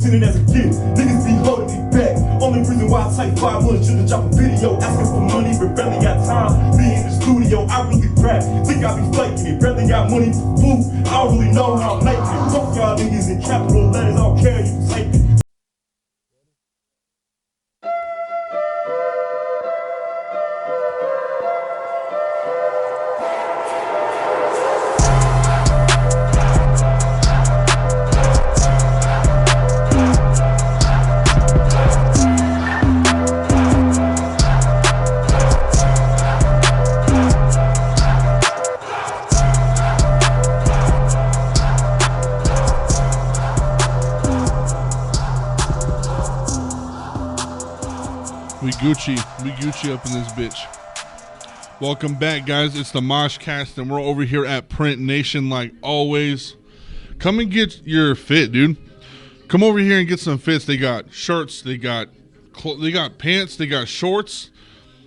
Sinning as a kid, niggas be holding me back. Only reason why I take 5 months just to drop a video asking for money, but barely got time. Be in the studio, I really rap. Think I be faking it, barely got money for food. I don't really know how I'm making it. Fuck y'all niggas in capital letters, I don't care, you can take it. We Gucci up in this bitch. Welcome back, guys. It's the MOSHCAST, and we're over here at Print Nation like always. Come and get your fit, dude. Come over here and get some fits. They got shirts, they got pants, they got shorts,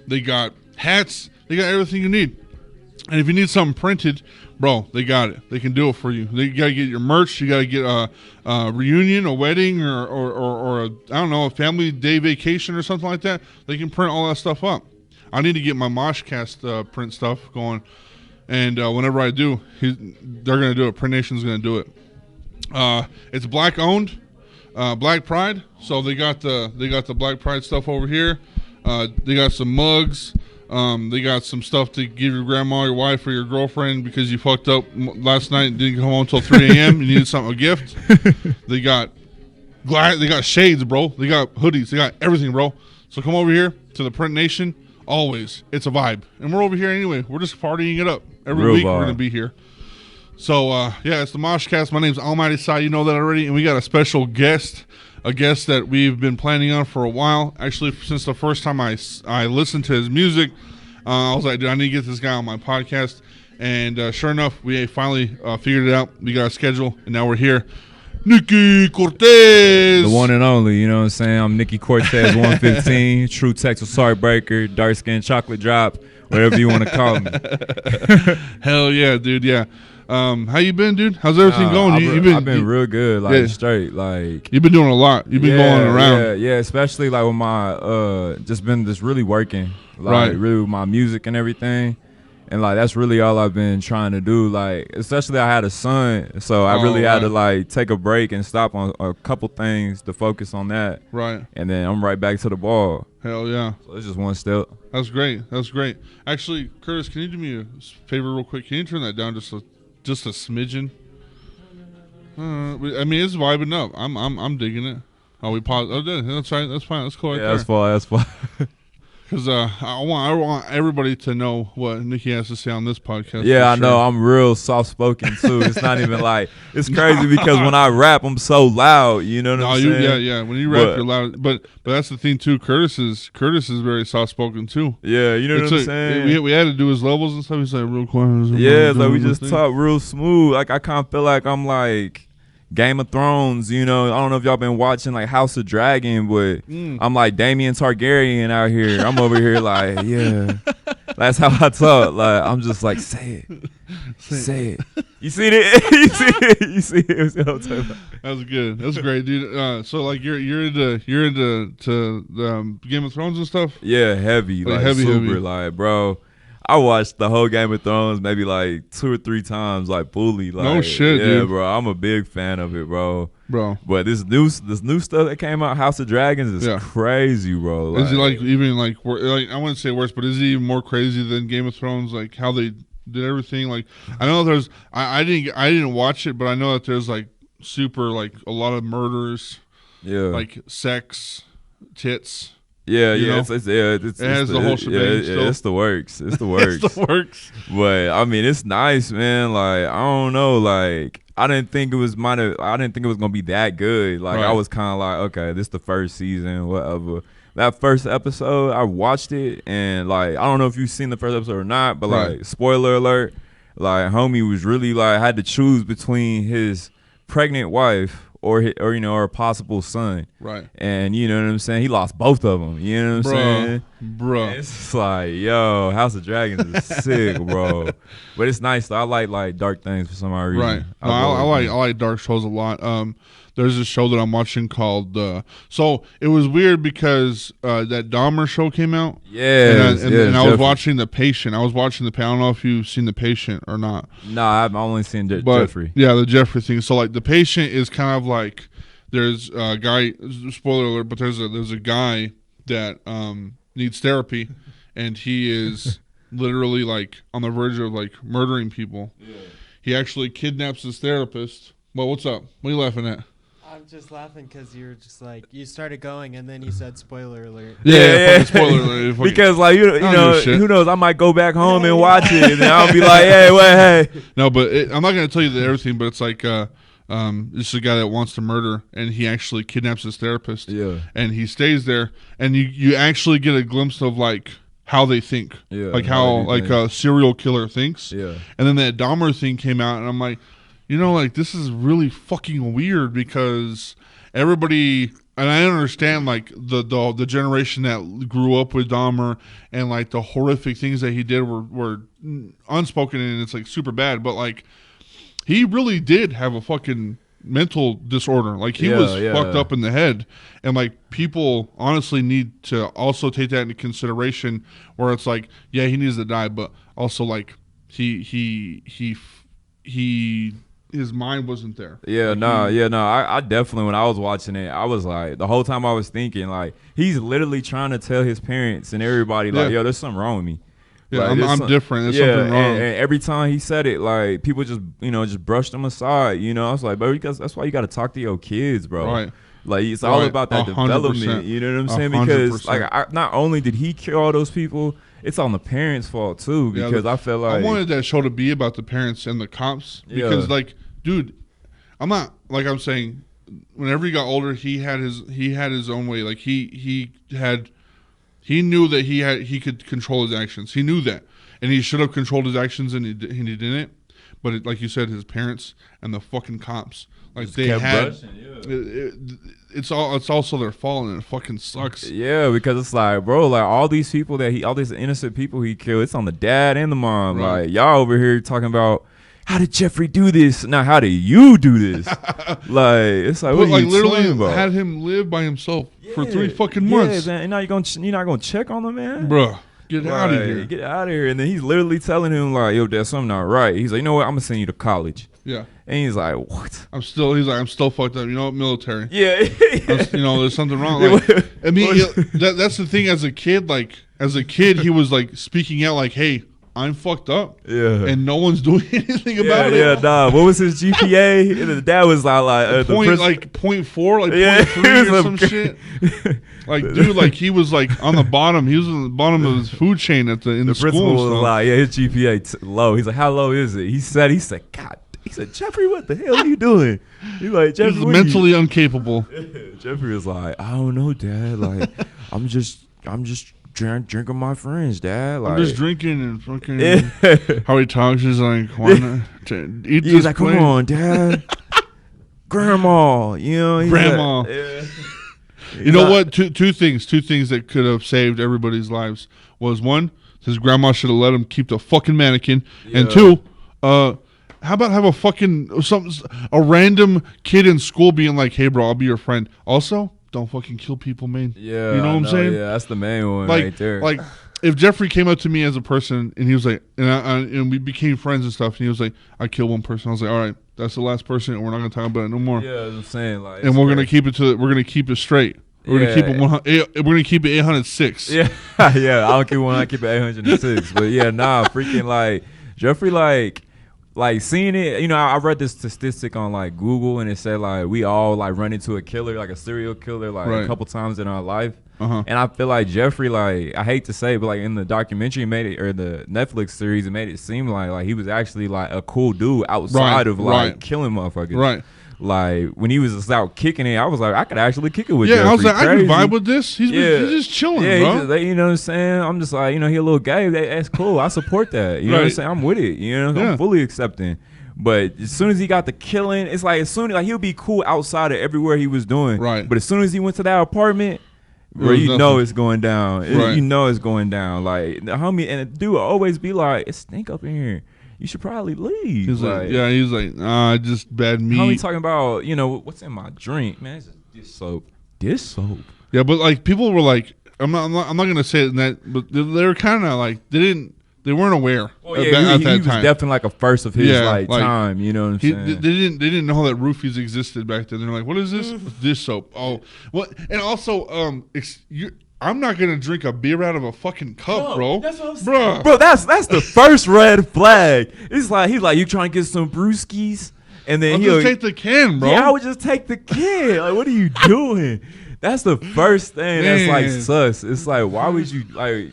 they got hats, they got everything you need. And if you need something printed, bro, they got it. They can do it for you. You got to get your merch. You got to get a reunion, a wedding, or a, I don't know, a family day vacation or something like that. They can print all that stuff up. I need to get my MOSHCAST print stuff going. And whenever I do, they're going to do it. Print Nation's going to do it. It's black owned, Black Pride. So they got the Black Pride stuff over here. They got some mugs. They got some stuff to give your grandma, your wife, or your girlfriend because you fucked up last night and didn't come home until 3 a.m. You needed a gift. They got shades, bro. They got hoodies. They got everything, bro. So come over here to the Print Nation. Always. It's a vibe. And we're over here anyway. We're just partying it up. Every week we're going to be here. So, yeah, it's the MOSHCAST. My name's Almighty Sai. You know that already. And we got a special guest. A guest that we've been planning on for a while. Actually, since the first time I listened to his music, I was like, dude, I need to get this guy on my podcast. And sure enough, we finally figured it out. We got a schedule, and now we're here. Nicky CORTEZ. The one and only, you know what I'm saying? I'm Nicky CORTEZ 115, True Texas Heartbreaker, Dark Skin Chocolate Drop, whatever you want to call me. Hell yeah, dude, yeah. How you been, dude? How's everything going? I've been real good, like straight. Like you've been doing a lot. You've been going around. Yeah, especially like with my just really working, like really with my music and everything. And like that's really all I've been trying to do. Like especially I had a son, so I really had to like take a break and stop on a couple things to focus on that. Right. And then I'm right back to the ball. Hell yeah. So it's just one step. That's great. That's great. Actually, Curtis, can you do me a favor real quick? Can you turn that down just a smidgen? I mean, it's vibing up. I'm digging it. Oh, we paused. Oh, that's right. That's fine. That's cool. Right that's fine. That's fine. Because I want everybody to know what Nicky has to say on this podcast. Yeah, I know. I'm real soft spoken too. It's not even like it's crazy because when I rap, I'm so loud. You know what I'm saying? Yeah. When you rap, you're loud. But that's the thing too. Curtis is very soft spoken too. Yeah, you know what I'm saying. We had to do his levels and stuff. He's like real quiet. Yeah, like we just talk real smooth. Like I kind of feel like I'm like Game of Thrones, you know. I don't know if y'all been watching like House of Dragon, but I'm like Damien Targaryen out here. I'm over here like, yeah. That's how I talk. Like I'm just like, say it. You see it? You see it? That was good. That's great, dude. So like you're into the Game of Thrones and stuff? Yeah, heavy, like heavy. Like bro, I watched the whole Game of Thrones maybe like 2 or 3 times, like fully. Like, no shit, dude. Yeah, bro. I'm a big fan of it, bro. But this new stuff that came out, House of Dragons, is crazy, bro. Like, is it like even like I wouldn't say worse, but is it even more crazy than Game of Thrones? Like how they did everything. Like I know there's I didn't watch it, but I know that there's like super like a lot of murders. Yeah. Like sex, tits. Yeah, it's it has the whole shebang. Yeah, it's the works. It's the works. It's the works. But I mean, it's nice, man. Like I don't know, like I didn't think it was gonna be that good. Like I was kind of like, okay, this is the first season, whatever. That first episode, I watched it, and like I don't know if you've seen the first episode or not, but like spoiler alert, like homie was really like had to choose between his pregnant wife or you know, or a possible son. Right. And you know what I'm saying? He lost both of them. You know what I'm saying? Bro. And it's just like, yo, House of Dragons is sick, bro. But it's nice. I like dark things for some odd reason. Right. No, I like dark shows a lot. there's a show that I'm watching called so it was weird because that Dahmer show came out. Yeah, and I was watching The Patient. I don't know if you've seen The Patient or not. Nah, I've only seen Jeffrey. Yeah, the Jeffrey thing. So like The Patient is kind of like there's a guy, spoiler alert, but there's a guy that needs therapy, and he is literally like on the verge of like murdering people. Yeah. He actually kidnaps his therapist. Well, what's up? What are you laughing at? I'm just laughing because you were just like, you started going and then you said spoiler alert. Yeah. Spoiler alert. Because like you know who knows, I might go back home and watch it and I'll be like, hey. No, but I'm not going to tell you everything, but it's like this is a guy that wants to murder, and he actually kidnaps his therapist. Yeah. And he stays there, and you actually get a glimpse of like how they think. Yeah. Like how like a serial killer thinks. Yeah. And then that Dahmer thing came out, and I'm like, like this is really fucking weird because everybody, and I understand like the generation that grew up with Dahmer and like the horrific things that he did were unspoken and it's like super bad, but like he really did have a fucking mental disorder. Like he was fucked up in the head, and like people honestly need to also take that into consideration where it's like, yeah, he needs to die, but also like he his mind wasn't there. Yeah, like I definitely, when I was watching it, I was like, the whole time I was thinking, like, he's literally trying to tell his parents and everybody, like, yo, there's something wrong with me. Yeah, like, I'm different. There's something wrong. And every time he said it, like, people just, just brushed him aside. I was like, bro, that's why you got to talk to your kids, bro. Right. Like, it's all about that 100%. Development. You know what I'm saying? 100%. Because, like, not only did he kill all those people, it's on the parents' fault, too, because I felt like... I wanted that show to be about the parents and the cops because, like, dude, I'm not, like I'm saying, whenever he got older, he had his own way. Like, he knew that he could control his actions. He knew that. And he should have controlled his actions, and he didn't. But like you said, his parents and the fucking cops, like just they had, brushing, it's also their fault, and it fucking sucks. Yeah, because it's like, bro, like all these people all these innocent people he killed, it's on the dad and the mom. Right. Like y'all over here talking about, how did Jeffrey do this? Now, how do you do this? Like, it's like, what are you literally about? Had him live by himself for 3 fucking months. Man. And now you're not gonna check on him, man, bro. Get out of here. Get out of here. And then he's literally telling him, like, yo, there's something not right. He's like, you know what? I'm going to send you to college. Yeah. And he's like, what? I'm still fucked up. You know what? Military. Yeah. There's something wrong. Like, I mean, that's the thing as a kid. Like, he was, like, speaking out like, hey, I'm fucked up. Yeah. And no one's doing anything about it. Yeah, nah. What was his GPA? And the dad was like, .4, like 0.3 or some shit. Like, dude, like he was like on the bottom. He was on the bottom of his food chain in the school. Principal was like, yeah, his GPA low. He's like, how low is it? He said, God. He said, Jeffrey, what the hell are you doing? He's like, Jeffrey, he's mentally incapable. Jeffrey was like, I don't know, Dad. Like, I'm just drinking my friends, Dad. Like, I'm just drinking and fucking. How he talks is like, why not eat He's like, come on, Dad. Grandma, Grandma. Like, yeah. You know what? Two things that could have saved everybody's lives was, one, his grandma should have let him keep the fucking mannequin, and two, how about have a random kid in school being like, hey, bro, I'll be your friend. Also, don't fucking kill people, man. Yeah, you know what I'm saying? Yeah, that's the main one right there. Like, if Jeffrey came up to me as a person and he was like, and we became friends and stuff, and he was like, I killed one person. I was like, all right, that's the last person, and we're not gonna talk about it no more. Yeah, I'm saying, like, and we're gonna keep it straight. We're gonna keep it we're gonna keep it 806. Yeah, yeah. I don't keep it 806. But yeah, nah, freaking like Jeffrey, like seeing it. I read this statistic on like Google, and it said like we all like run into a killer, like a serial killer, like a couple times in our life. And I feel like Jeffrey, like, I hate to say it, but like in the documentary or the Netflix series, it made it seem like he was actually like a cool dude outside of like killing motherfuckers. Right. Like when he was just out kicking it, I was like, I could actually kick it with Jeffrey. I was like, I can vibe with this. He's just chilling, bro. Just, you know what I'm saying? I'm just like, he a little gay. That's cool. I support that. You know what I'm saying? I'm with it. I'm fully accepting. But as soon as he got the killing, it's like he'll be cool outside of everywhere he was doing. Right. But as soon as he went to that apartment, where it's going down. Right. You know it's going down. Like the homie and the dude will always be like, it stink up in here. you should probably leave. He's like, yeah, he's like, nah, just bad meat. How he talking about, what's in my drink, man? It's just dish soap. Dish soap. Yeah, but like people were like, I'm not gonna say it in that, but they were kind of like they weren't aware. Well, yeah, he was definitely like a first of his time. You know what I'm saying? They didn't know that roofies existed back then. They're like, what is this? Dish soap. Oh, what? And also, I'm not gonna drink a beer out of a fucking cup, bro. That's what I'm saying. Bro, that's the first red flag. It's like he's like, you trying to get some brewskis, and then he'll just take the can, bro. Yeah, I would just take the can. Like, what are you doing? That's the first thing that's like sus. It's like, why would you like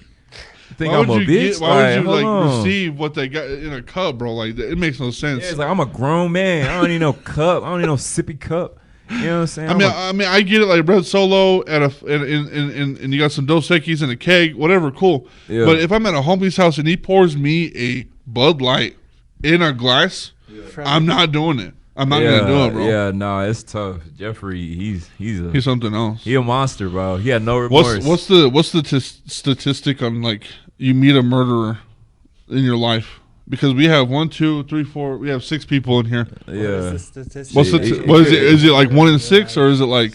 think I'm a bitch? Why would you receive what they got in a cup, bro? Like, it makes no sense. Yeah, it's like, I'm a grown man. I don't need no cup. I don't need no sippy cup. You know what I'm saying? I mean, I get it. Like red Solo and you got some Dos Equis in a keg, whatever, cool. Yeah. But if I'm at a homie's house and he pours me a Bud Light in a glass, I'm not doing it. I'm not gonna do it, bro. Yeah, no, it's tough. Jeffrey, he's something else. He a monster, bro. He had no remorse. What's the statistic on like you meet a murderer in your life? Because we have 1, 2, 3, 4. We have 6 people in here. Yeah. What is the statistic? What is it? Is it like 1 in 6, or is it like?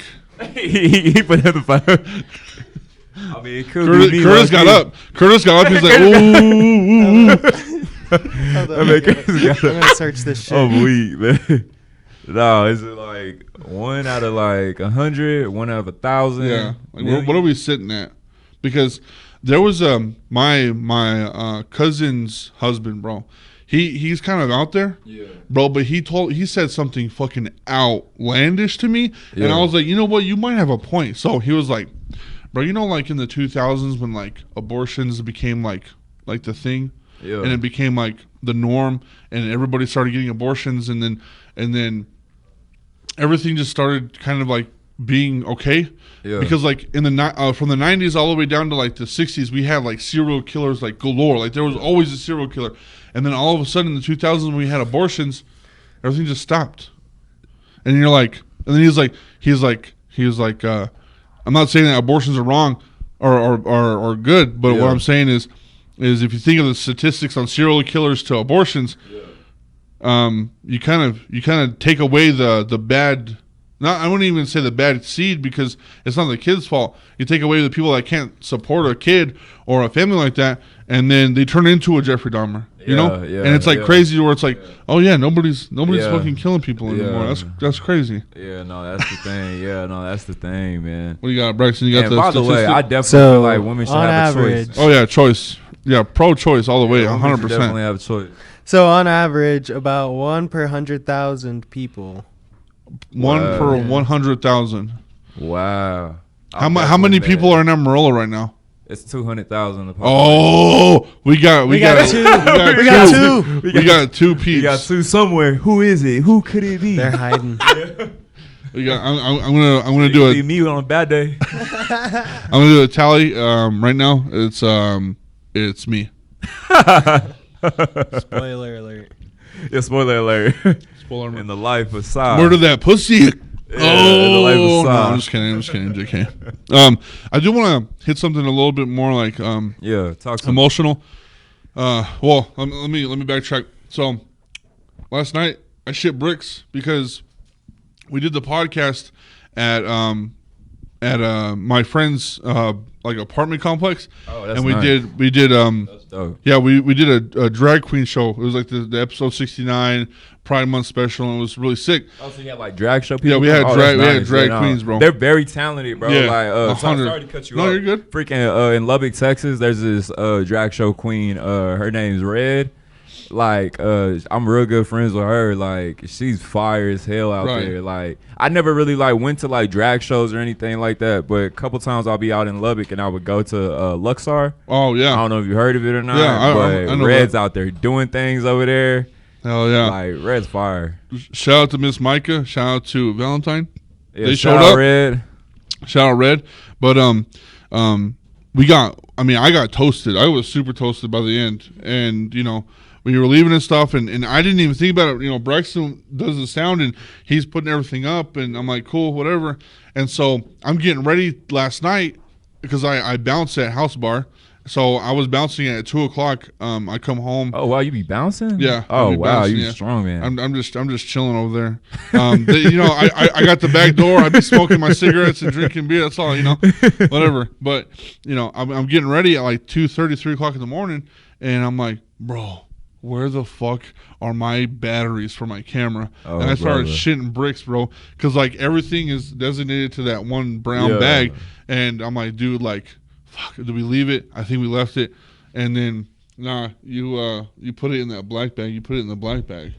he put in the fire. I mean, it could be me. Curtis got up. He's like, ooh. I'm gonna search this shit. I'm weak, man. No, is it like 1 out of like 100, 1 out of 1,000? Yeah. Like, what are we sitting at? Because there was my cousin's husband, bro. He's kind of out there, bro. But he said something fucking outlandish to me, and I was like, you know what? You might have a point. So he was like, bro, like in the 2000s when like abortions became like the thing, and it became like the norm, and everybody started getting abortions, and then everything just started kind of like being okay. Yeah. Because like in the from the 90s all the way down to like the 60s, we had like serial killers like galore. Like there was always a serial killer, and then all of a sudden in the 2000s when we had abortions, everything just stopped. And you're like, and then he's like, I'm not saying that abortions are wrong or good, but what I'm saying is if you think of the statistics on serial killers to abortions, you kind of take away the bad. I wouldn't even say the bad seed because it's not the kid's fault. You take away the people that can't support a kid or a family like that, and then they turn into a Jeffrey Dahmer. You know, and it's like crazy where it's like, oh yeah, nobody's fucking killing people anymore. That's crazy. Yeah, no, that's the thing. Yeah, no, that's the thing, man. What do you got, Braxton? You got the by the way, I definitely feel like women should have a choice. Oh yeah, choice. Yeah, pro-choice all the way, 100%. Definitely have a choice. So on average, about 1 per 100,000 people. 1 per 100,000. Wow. How many people are in Amarillo right now? It's 200,000. Oh, we got 2. We got 2. We got 2 peeps. We got 2 somewhere. Who is it? Who could it be? They're hiding. We got. I'm gonna do it. Me on a bad day. I'm gonna do a tally. Right now, it's me. Spoiler alert. Yeah, spoiler alert. Spoiler alert. In the life of Sai. Murder that pussy. Yeah, no, I'm just kidding, JK. I do want to hit something a little bit more like talk emotional. Well, let me backtrack. So last night I shit bricks because we did the podcast at my friend's like apartment complex. Oh, that's and nice. we did that's dope. Yeah, we did a drag queen show. It was like the episode 69 Pride Month special, and it was really sick. Oh, so you had like drag show people? Yeah, we had drag queens, bro. They're very talented, bro. Yeah, like sorry to cut you off. No, you're good. Freaking in Lubbock, Texas, there's this drag show queen. Her name's Red. Like I'm real good friends with her. Like she's fire as hell out there. Like I never really like went to like drag shows or anything like that, but a couple times I'll be out in Lubbock and I would go to Luxor. Oh yeah, I don't know if you heard of it or not. Yeah, but I know Red's that. out there doing things over there. Hell yeah, like Red's fire. Shout out to Miss Micah. Shout out to Valentine. Yeah, they showed up. Red. Shout out Red. But we got. I mean, I got toasted. I was super toasted by the end, and you know. We were leaving and stuff, and I didn't even think about it. You know, Braxton does the sound, and he's putting everything up, and I'm like, cool, whatever. And so I'm getting ready last night because I bounce at House Bar, So I was bouncing at 2 o'clock. I come home. Oh wow, you be bouncing? Yeah. Oh wow, bouncing, you strong man. I'm just chilling over there. I got the back door. I be smoking my cigarettes and drinking beer. That's all, whatever. But I'm getting ready at like 2:30, 3 o'clock in the morning, and I'm like, bro, where the fuck are my batteries for my camera? Oh, and I started brother. shitting bricks, bro, because like everything is designated to that one brown bag, and I'm like, dude, like, fuck, did we leave it? I think we left it, and then nah, you put it in that black bag. You put it in the black bag,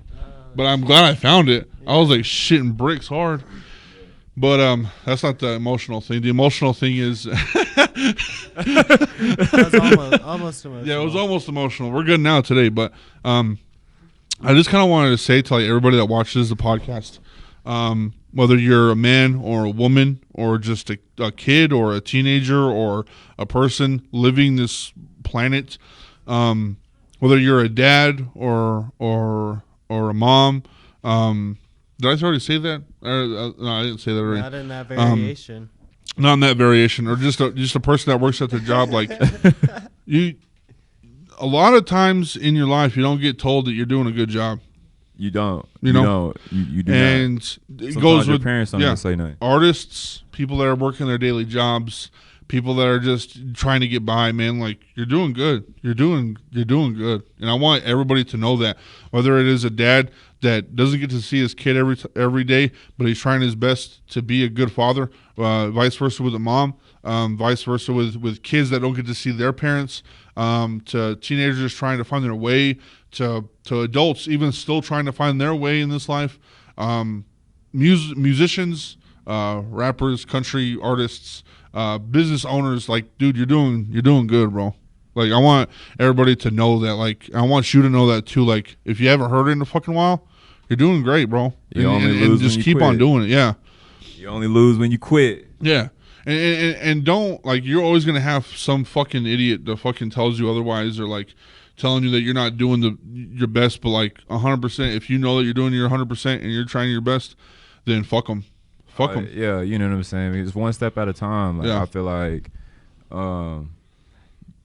but I'm glad I found it. I was like shitting bricks hard. But that's not the emotional thing. The emotional thing is That was almost emotional. yeah, it was almost emotional. We're good now today, but I just kind of wanted to say to like everybody that watches the podcast, whether you're a man or a woman or just a kid or a teenager or a person living this planet, whether you're a dad or a mom. Did I already say that? No, I didn't say that already. Not in that variation. Not in that variation, or just a person that works at the job. Like a lot of times in your life, you don't get told that you're doing a good job. You don't. You know? You do And not. it Sometimes goes your with parents don't even say nothing. artists, people that are working their daily jobs, people that are just trying to get by. Man, like you're doing good. You're doing good, and I want everybody to know that. Whether it is a dad that doesn't get to see his kid every day, but he's trying his best to be a good father. Vice versa with a mom. Vice versa with kids that don't get to see their parents. To teenagers trying to find their way. To adults even still trying to find their way in this life. Musicians, rappers, country artists, business owners. Like, dude, you're doing good, bro. Like, I want everybody to know that. Like, I want you to know that too. Like, if you haven't heard it in a fucking while, you're doing great, bro. And just keep on doing it. Yeah. You only lose when you quit. Yeah. And don't, like, you're always going to have some fucking idiot that fucking tells you otherwise, or like telling you that you're not doing your best. But like 100%, if you know that you're doing your 100% and you're trying your best, then fuck them. Fuck them. Yeah, you know what I'm saying? It's one step at a time. Like, Yeah. I feel like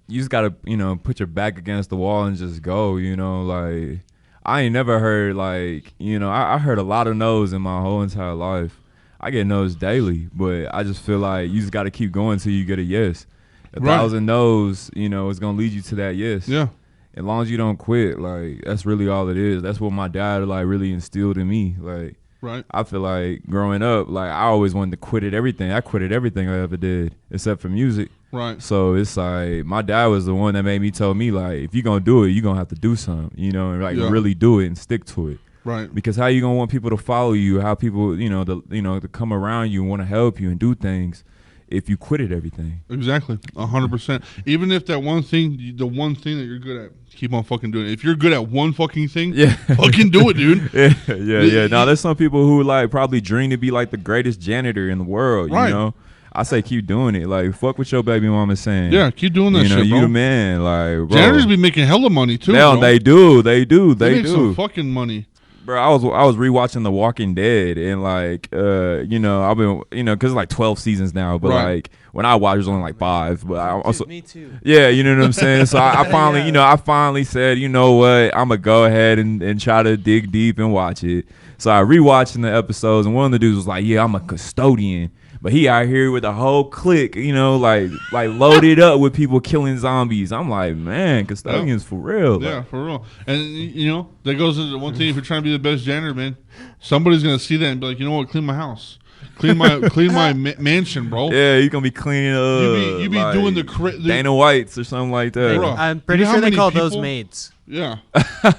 you just got to, put your back against the wall and just go, like I ain't never heard like, I heard a lot of no's in my whole entire life. I get no's daily, but I just feel like you just got to keep going till you get a yes. A thousand no's, is going to lead you to that yes. Yeah. As long as you don't quit, like that's really all it is. That's what my dad like really instilled in me. Like, right. I feel like growing up, like I always wanted to quit at everything. I quitted everything I ever did except for music. Right. So it's like my dad was the one that made me tell me like, if you're gonna do it, you're gonna have to do something, and like really do it and stick to it. Right. Because how you gonna want people to follow you? How people, to come around you and want to help you and do things if you quit at everything? Exactly. 100%. Even if that one thing, the one thing that you're good at, keep on fucking doing it. If you're good at one fucking thing, fucking do it, dude. Yeah. Now there's some people who like probably dream to be like the greatest janitor in the world. Right. You know, I say keep doing it. Like fuck what your baby mama saying. Yeah, keep doing that shit, bro. You the man. Like, bro. Janitors be making hella money too. They do. They make do. some fucking money. Bro, I was rewatching The Walking Dead, and like, I've been, because it's like 12 seasons now, but like when I watched, it was only like 5. But I also, me too. Yeah, you know what I'm saying. So I finally, I finally said, you know what, I'm gonna go ahead and try to dig deep and watch it. So I rewatching the episodes, and one of the dudes was like, "Yeah, I'm a custodian." But he out here with a whole clique, like loaded up with people killing zombies. I'm like, man, custodians for real. Yeah, for real. And that goes into one thing. If you're trying to be the best janitor, man, somebody's gonna see that and be like, you know what, clean my house, clean my mansion, bro. Yeah, you're gonna be cleaning up. You be like doing the Dana Whites or something like that. Bro, I'm pretty sure they call those maids. Yeah,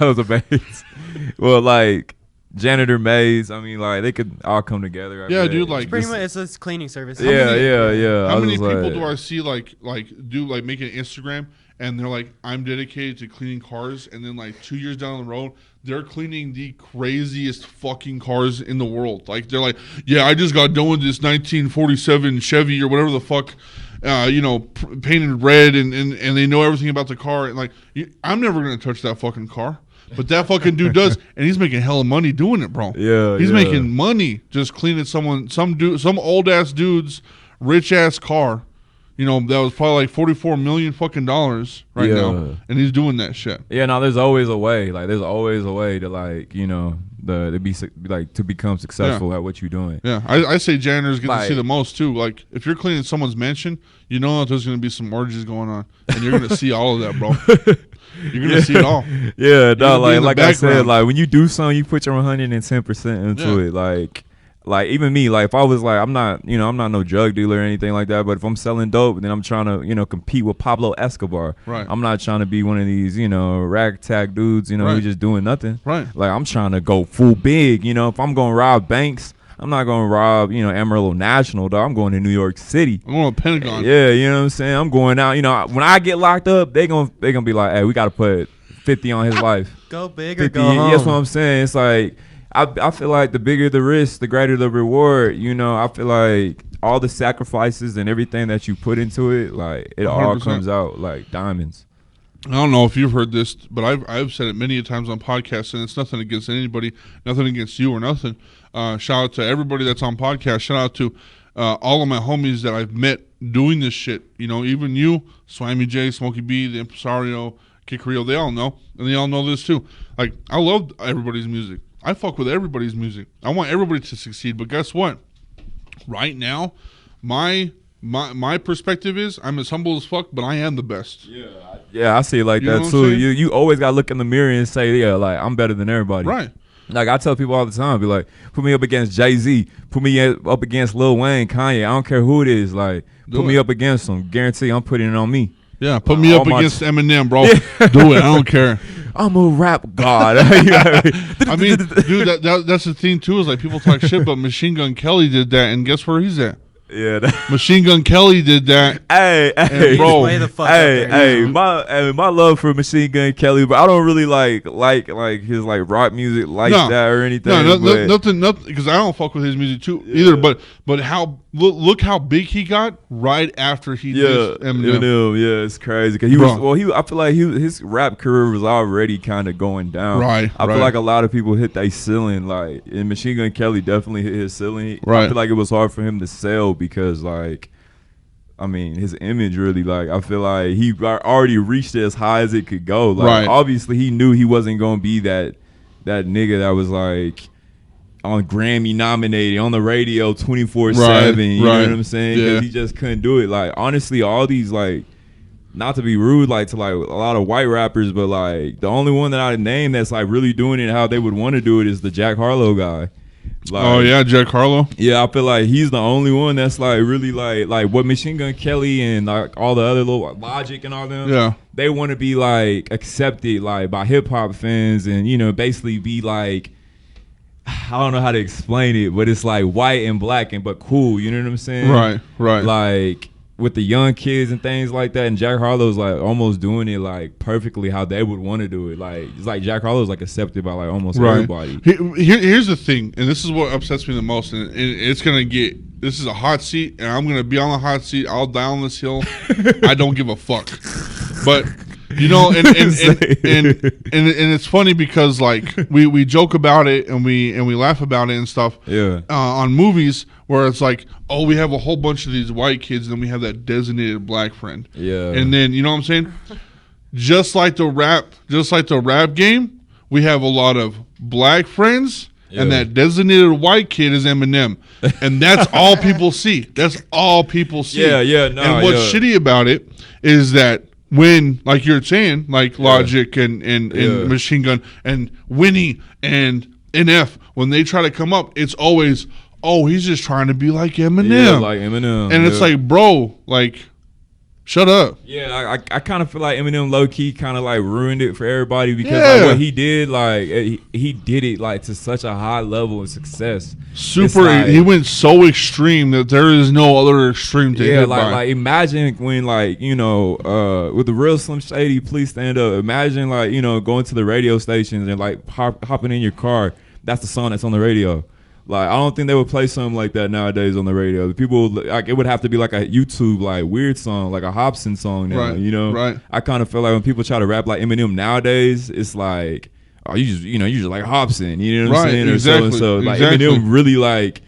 those are maids. Well, like janitor maids. I mean, like they could all come together. Yeah, dude. Like pretty much, it's a cleaning service. Yeah. How many people do I see like make an Instagram and they're like, I'm dedicated to cleaning cars, and then like 2 years down the road, they're cleaning the craziest fucking cars in the world. Like they're like, yeah, I just got done with this 1947 Chevy or whatever the fuck. Painted red, and they know everything about the car. And like, I'm never gonna touch that fucking car. But that fucking dude does, and he's making hella money doing it, bro. Yeah, he's making money just cleaning some old ass dude's rich ass car. You know, that was probably like $44 million fucking dollars right now, and he's doing that shit. Yeah, no, there's always a way. Like, there's always a way to, like, you know, to become successful at what you're doing. Yeah, I say janitors get to see the most too. Like, if you're cleaning someone's mansion, you know that there's gonna be some orgies going on, and you're gonna see all of that, bro. You're gonna see it all. Yeah, no, like I said, like when you do something, you put your 110% into it. Like even me, like if I was like, I'm not no drug dealer or anything like that, but if I'm selling dope and then I'm trying to, you know, compete with Pablo Escobar, right? I'm not trying to be one of these, you know, ragtag dudes, you know, who's just doing nothing, right? Like I'm trying to go full big, you know. If I'm gonna rob banks, I'm not gonna rob, you know, Amarillo National, though. I'm going to New York City. I'm going to Pentagon. Yeah, you know what I'm saying. I'm going out. You know, when I get locked up, they gonna be like, hey, we gotta put 50 on his life. Go big or go home. That's what I'm saying. It's like. I feel like the bigger the risk, the greater the reward. You know, I feel like all the sacrifices and everything that you put into it, like it 100%. All comes out like diamonds. I don't know if you've heard this, but I've said it many times on podcasts, and it's nothing against anybody, nothing against you or nothing. Shout out to everybody that's on podcast. Shout out to all of my homies that I've met doing this shit. You know, even you, Swammy J, Smokey B, the Impresario, Kick Rio, they all know, and they all know this too. Like, I love everybody's music. I fuck with everybody's music. I want everybody to succeed. But guess what? Right now, my perspective is I'm as humble as fuck, but I am the best. Yeah, I see it like that too. You always gotta look in the mirror and say, yeah, like I'm better than everybody. Right. Like I tell people all the time, be like, put me up against Jay-Z, put me up against Lil Wayne, Kanye. I don't care who it is. Like, put me up against them. Guarantee I'm putting it on me. Yeah, put me up against Eminem, bro. Do it. I don't care. I'm a rap god. I mean, dude, that's the thing too. Is like people talk shit, but Machine Gun Kelly did that, and guess where he's at? Yeah, Machine Gun Kelly did that. Hey, bro. My love for Machine Gun Kelly, but I don't really like his like rock music that or anything. No, nothing. Because I don't fuck with his music too either. But how look how big he got right after he did Eminem. Yeah, it's crazy. Cause he was I feel like his rap career was already kind of going down. Right. I feel like a lot of people hit their ceiling. Like, and Machine Gun Kelly definitely hit his ceiling. Right. I feel like it was hard for him to sell. Because, like, I mean, his image really, like, I feel like he already reached as high as it could go. Like, obviously, he knew he wasn't going to be that nigga that was, like, on Grammy nominated, on the radio 24/7. You know what I'm saying? Because he just couldn't do it. Like, honestly, all these, like, not to be rude, like, to, like, a lot of white rappers, but, like, the only one that I name that's, like, really doing it how they would want to do it is the Jack Harlow guy. Like, oh yeah, Jack Harlow. Yeah, I feel like he's the only one that's like really like what Machine Gun Kelly and like all the other little Logic and all them. Yeah, they want to be like accepted like by hip hop fans and you know basically be like I don't know how to explain it, but it's like white and black and but cool. You know what I'm saying? Right. Like with the young kids and things like that, and Jack Harlow's like almost doing it like perfectly how they would want to do it. Like it's like Jack Harlow's like accepted by like almost everybody. Here's the thing, and this is what upsets me the most, and it's gonna get. This is a hot seat, and I'm gonna be on the hot seat. I'll die on this hill. I don't give a fuck. But you know, and it's funny because like we joke about it and we laugh about it and stuff. Yeah. On movies where it's like, oh, we have a whole bunch of these white kids, and then we have that designated black friend. Yeah. And then you know what I'm saying? Just like the rap game, we have a lot of black friends. Yeah. And that designated white kid is Eminem. And that's all people see. That's all people see. Yeah. No, and what's shitty about it is that when, like you're saying, like Logic and Machine Gun and Winnie and NF, when they try to come up, it's always, oh, he's just trying to be like Eminem. Yeah, like Eminem. And it's like, bro, like, shut up. Yeah, I kind of feel like Eminem low-key kind of like ruined it for everybody because like what he did, like he did it like to such a high level of success. Super, like, he went so extreme that there is no other extreme to hit by. Like imagine when like, you know, with the real Slim Shady, Please Stand Up. Imagine like, you know, going to the radio stations and like hopping in your car. That's the song that's on the radio. Like, I don't think they would play something like that nowadays on the radio. The people, like, it would have to be like a YouTube, like, weird song, like a Hobson song now, right, you know? Right. I kind of feel like when people try to rap like Eminem nowadays, it's like, oh, you just like Hobson, you know what I'm saying? Exactly, Or so. Like, exactly. Eminem really, like,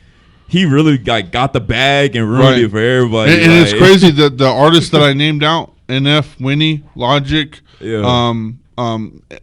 he really like got the bag and ruined it for everybody. And it's crazy that the artists that I named out, NF, Winnie, Logic,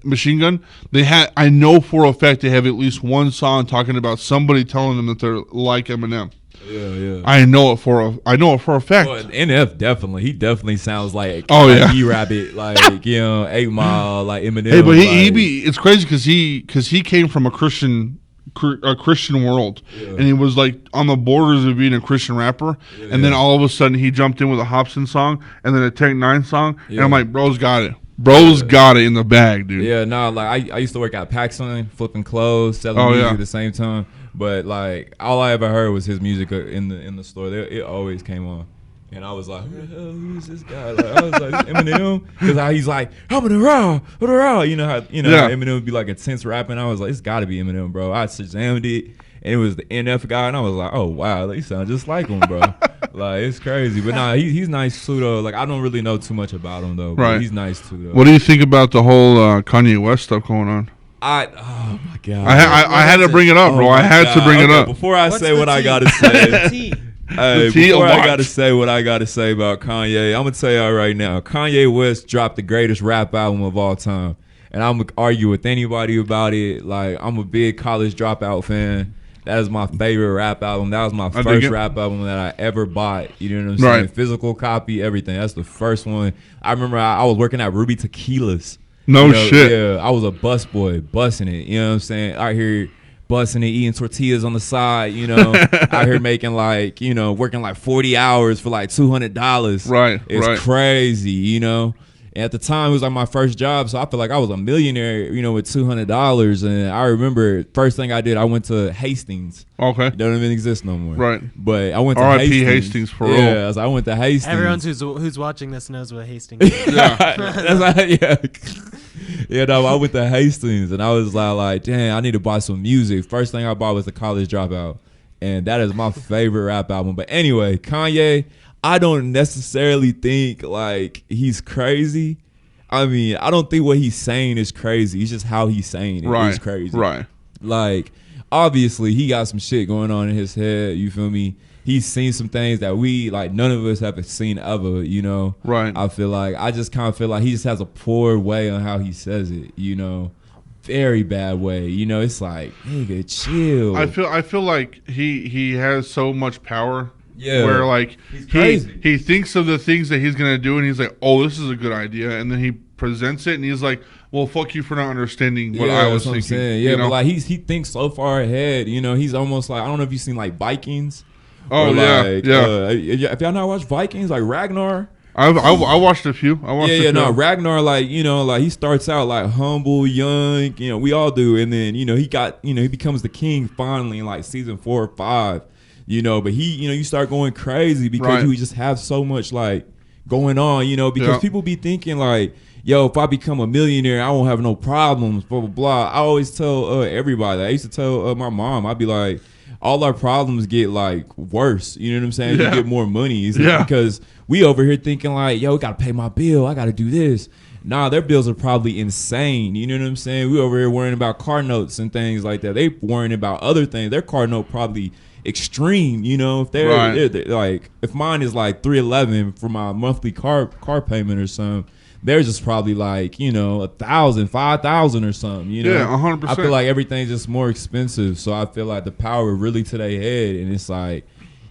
Machine Gun, I know for a fact they have at least one song talking about somebody telling them that they're like Eminem. Yeah. I know it for a fact. Well, NF definitely sounds like E-Rabbit, like 8 Mile, like Eminem. Hey, but it's crazy because he came from a Christian world, and he was like on the borders of being a Christian rapper, and then all of a sudden he jumped in with a Hobson song and then a Tech 9 song, and I'm like, bro's got it. Bro's got it in the bag, dude. Yeah, no, like I used to work at PacSun, flipping clothes, selling music at the same time. But like all I ever heard was his music in the store. It always came on, and I was like, "Who the hell? Who is this guy?" Like, I was like, "Eminem," because he's like, "I'm in the raw." You know how Eminem would be like intense rapping. I was like, "It's got to be Eminem, bro." I Shazammed it, and it was the NF guy, and I was like, "Oh wow, they sound just like him, bro." Like it's crazy, but nah, he's nice too though. Like I don't really know too much about him though. But he's nice too though. What do you think about the whole Kanye West stuff going on? Oh my god! I had to bring it up, bro. I had to bring it up. Before I say what I gotta say, before I gotta say what I gotta say about Kanye, I'm gonna tell y'all right now. Kanye West dropped the greatest rap album of all time, and I'm gonna argue with anybody about it. Like I'm a big College Dropout fan. That is my favorite rap album. That was my first rap album that I ever bought. You know what I'm saying? Physical copy, everything. That's the first one. I remember I was working at Ruby Tequila's. Shit. Yeah, I was a busboy, bussing it. You know what I'm saying? Out here bussing it, eating tortillas on the side, out here making working like 40 hours for like $200. Right. It's crazy, And at the time, it was like my first job, so I feel like I was a millionaire, with $200. And I remember first thing I did, I went to Hastings. Okay. It doesn't even exist no more. Right. But I went to R.I.P. Hastings for real. Yeah, I went to Hastings. Everyone who's watching this knows what Hastings is. I went to Hastings, and I was like, damn, I need to buy some music. First thing I bought was the College Dropout, and that is my favorite rap album. But anyway, Kanye, I don't necessarily think like he's crazy. I mean, I don't think what he's saying is crazy. It's just how he's saying it is crazy. Right. Like, obviously, he got some shit going on in his head. You feel me? He's seen some things that none of us have seen ever, Right. I just kind of feel like he just has a poor way on how he says it, Very bad way. It's like, nigga, chill. I feel like he has so much power. Yeah. Where like he's crazy. He thinks of the things that he's gonna do, and he's like, "Oh, this is a good idea," and then he presents it, and he's like, "Well, fuck you for not understanding what I was thinking." Yeah, but like he thinks so far ahead. He's almost like, I don't know if you've seen like Vikings. Oh yeah. If y'all not watch Vikings, like Ragnar. I watched a few. Ragnar, like he starts out like humble, young, we all do, and then he becomes the king finally in like season 4 or 5. But you start going crazy because you just have so much like going on, because people be thinking like, yo, if I become a millionaire, I won't have no problems, blah, blah, blah. I always tell everybody. I used to tell my mom, I'd be like, all our problems get like worse. You know what I'm saying? You get more money. Because we over here thinking like, yo, I got to pay my bill. I got to do this. Nah, their bills are probably insane. You know what I'm saying? We over here worrying about car notes and things like that. They worrying about other things. Their car note probably extreme, if they're like, if mine is like $311 for my monthly car payment or something, theirs is probably like $1,000, $5,000 or something. 100%. I feel like everything's just more expensive, so I feel like the power really to their head, and it's like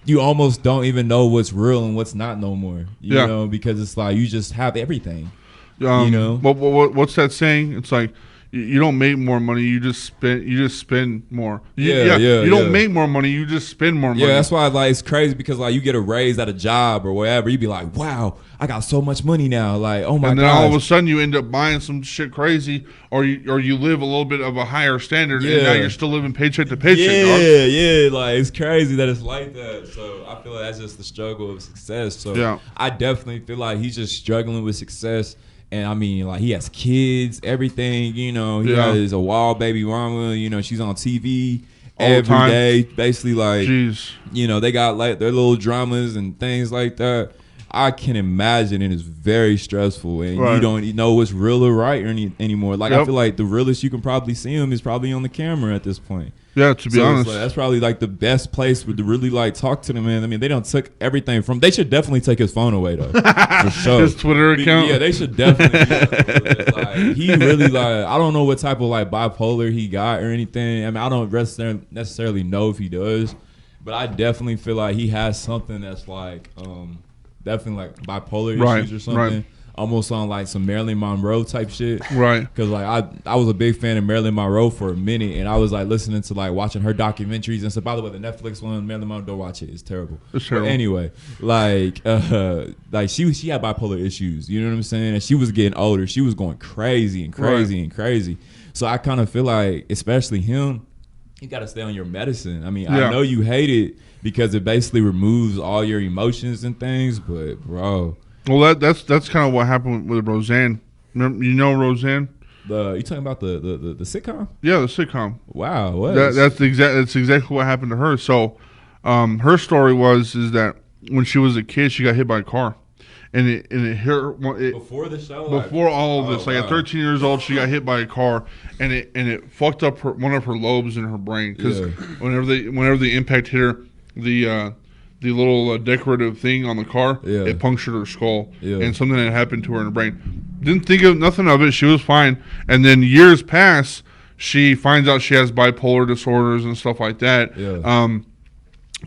you almost don't even know what's real and what's not no more. You know, because it's like you just have everything. What's that saying? It's like, you don't make more money, you just spend more. You don't make more money, you just spend more money. Yeah, that's why like it's crazy, because like you get a raise at a job or whatever, you be like, wow, I got so much money now. Like, oh my god. And then all of a sudden you end up buying some shit crazy, or you live a little bit of a higher standard, and now you're still living paycheck to paycheck. Like it's crazy that it's like that. So I feel like that's just the struggle of success. So I definitely feel like he's just struggling with success. And I mean, like, he has kids, everything, he has a wild baby mama, she's on TV every day, basically, like, they got like their little dramas and things like that. I can imagine it is very stressful, and Right. you don't know what's real or right anymore. Like Yep. I feel like the realest you can probably see him is probably on the camera at this point. Yeah, to be So it's honest. like, that's probably like the best place to really like talk to the man. I mean, they don't took everything from. They should definitely take his phone away though. For sure. His Twitter account. Yeah, they should definitely. Like, he really like. I don't know what type of like bipolar he got or anything. I mean, I don't necessarily know if he does, but I definitely feel like he has something that's like definitely like bipolar Right, issues or something. right. Almost on like some Marilyn Monroe type shit. Right. Because like I was a big fan of Marilyn Monroe for a minute, and I was like listening to like watching her documentaries and stuff. By the way, the Netflix one, Marilyn Monroe, don't watch it. It's terrible. It's terrible. But anyway, like she had bipolar issues. You know what I'm saying? And she was getting older. She was going crazy and crazy Right. and crazy. So I kind of feel like, especially him, you got to stay on your medicine. I mean, Yeah. I know you hate it because it basically removes all your emotions and things, but bro. Well, that's kind of what happened with Roseanne. Remember, you know Roseanne? You talking about the sitcom? Yeah, the sitcom. Wow, what? That's exactly what happened to her. So, her story is that when she was a kid, she got hit by a car, and it hit her before the show. before all of this. Oh, Like wow. at 13 years old, she got hit by a car, and it fucked up one of her lobes in her brain because Yeah. whenever the impact hit her, the little decorative thing on the car, Yeah. it punctured her skull, Yeah. and something had happened to her in her brain. Didn't think of nothing of it. She was fine, and then years pass. She finds out she has bipolar disorders and stuff like that. Yeah.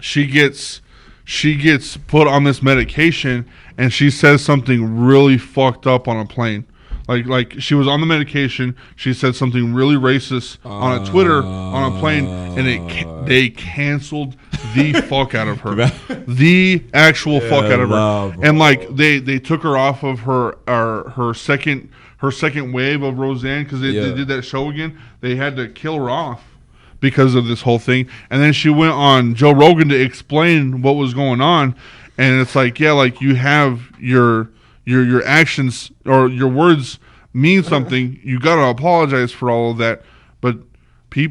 She gets put on this medication, and she says something really fucked up on a plane. Like she was on the medication, she said something really racist on a Twitter on a plane, and they canceled the fuck out of her, the actual fuck out of her, love, and like they took her off of her second wave of Roseanne because they did that show again. They had to kill her off because of this whole thing, and then she went on Joe Rogan to explain what was going on, and it's like, yeah, like you have your actions or your words mean something. You gotta apologize for all of that, but I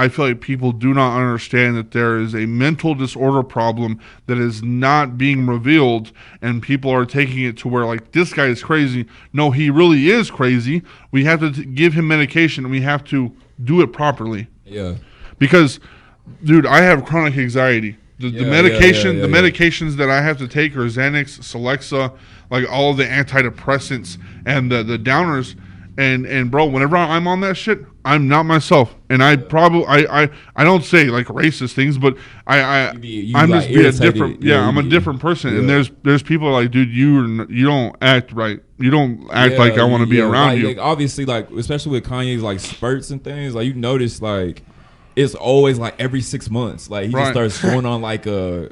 feel like people do not understand that there is a mental disorder problem that is not being revealed, and people are taking it to where like, this guy is crazy. No, he really is crazy. We have to give him medication, and we have to do it properly. Yeah. Because, dude, I have chronic anxiety. The medications that I have to take are Xanax, Celexa, like all of the antidepressants and the downers. And bro, whenever I'm on that shit, I'm not myself. And I don't say like racist things, but I'm like just be a irritated. different. Yeah, I'm a different person. yeah. And there's people like, dude, you don't act right. You don't act like I want to be around like, you. Like, obviously, like especially with Kanye's like spurts and things, like you notice like it's always like every 6 months, like he just starts going on like a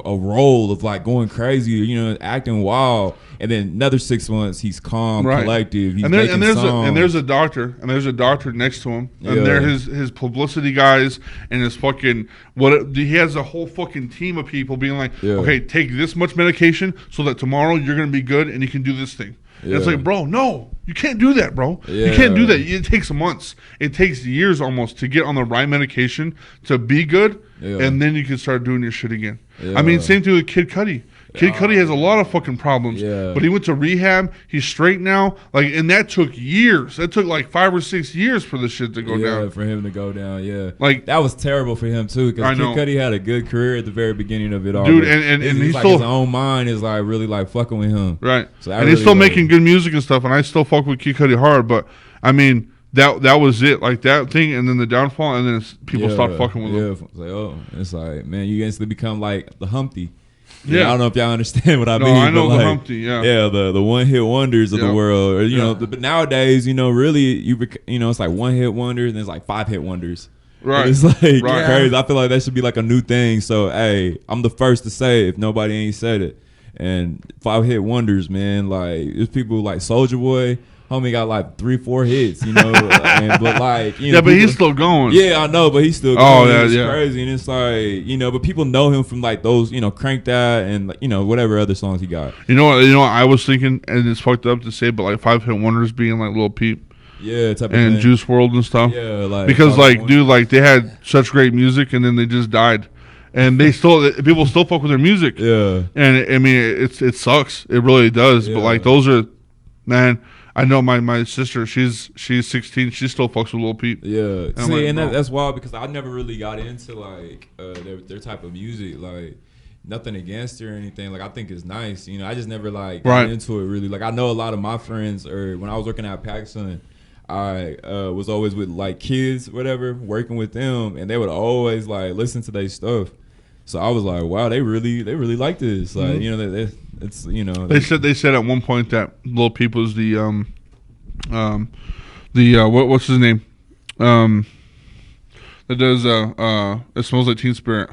roll of like going crazy, you know, acting wild, and then another 6 months he's calm, collective. He's making songs. There's a doctor next to him, and Yeah. they're his publicity guys and his fucking he has a whole fucking team of people being like, okay, take this much medication so that tomorrow you're gonna be good and you can do this thing. And it's like, bro, no, you can't do that, bro. You can't do that. It takes months. It takes years almost to get on the right medication to be good, and then you can start doing your shit again. I mean, same thing with Kid Cudi. Kid Cudi has a lot of fucking problems, but he went to rehab. He's straight now. Like, and that took years. That took like 5 or 6 years for the shit to go down. Yeah, for him to go down. Yeah, like that was terrible for him too. Because Kid Cudi had a good career at the very beginning of it all. Dude, and he's like still, his own mind is like really like fucking with him. Right. So and he's still making good music and stuff. And I still fuck with Kid Cudi hard. But I mean, that was it. Like that thing, and then the downfall, and then people start fucking with him. It's like, it's like, man, you instantly become like the Humpty. Yeah, I don't know if y'all understand what I mean. No, I know but the like, Humpty. Yeah, the one hit wonders of the world. Or, you know, but nowadays, you know, really, it's like one hit wonders and it's like 5 hit wonders. Right. And it's like crazy. I feel like that should be like a new thing. So hey, I'm the first to say it if nobody ain't said it. And 5 hit wonders, man. Like there's people like Soulja Boy. Homie got like 3-4 hits, you know, but like, you know, but he's still going. Yeah, I know, but he's still going. Oh, yeah, it's crazy, and it's like, you know, but people know him from like those, you know, Crank That and you know whatever other songs he got. You know what I was thinking, and it's fucked up to say, but like 5 hit wonders being like Lil Peep, type of and thing. Juice WRLD and stuff. Yeah, like because like, dude, like they had such great music, and then they just died. and people still fuck with their music. Yeah. And I mean, it sucks. It really does. Yeah. But like those are, man. I know my sister. She's 16. She still fucks with Lil Peep. Yeah. And See, like, and that's wild because I never really got into like their type of music. Like nothing against it or anything. Like I think it's nice. You know, I just never like got into it really. Like I know a lot of my friends, or when I was working at Pakistan, I was always with like kids, whatever, working with them, and they would always like listen to their stuff. So I was like, wow, they really like this. Like, you know, it's, you know. They said at one point that Lil Peep was the what's his name? That does It Smells Like Teen Spirit.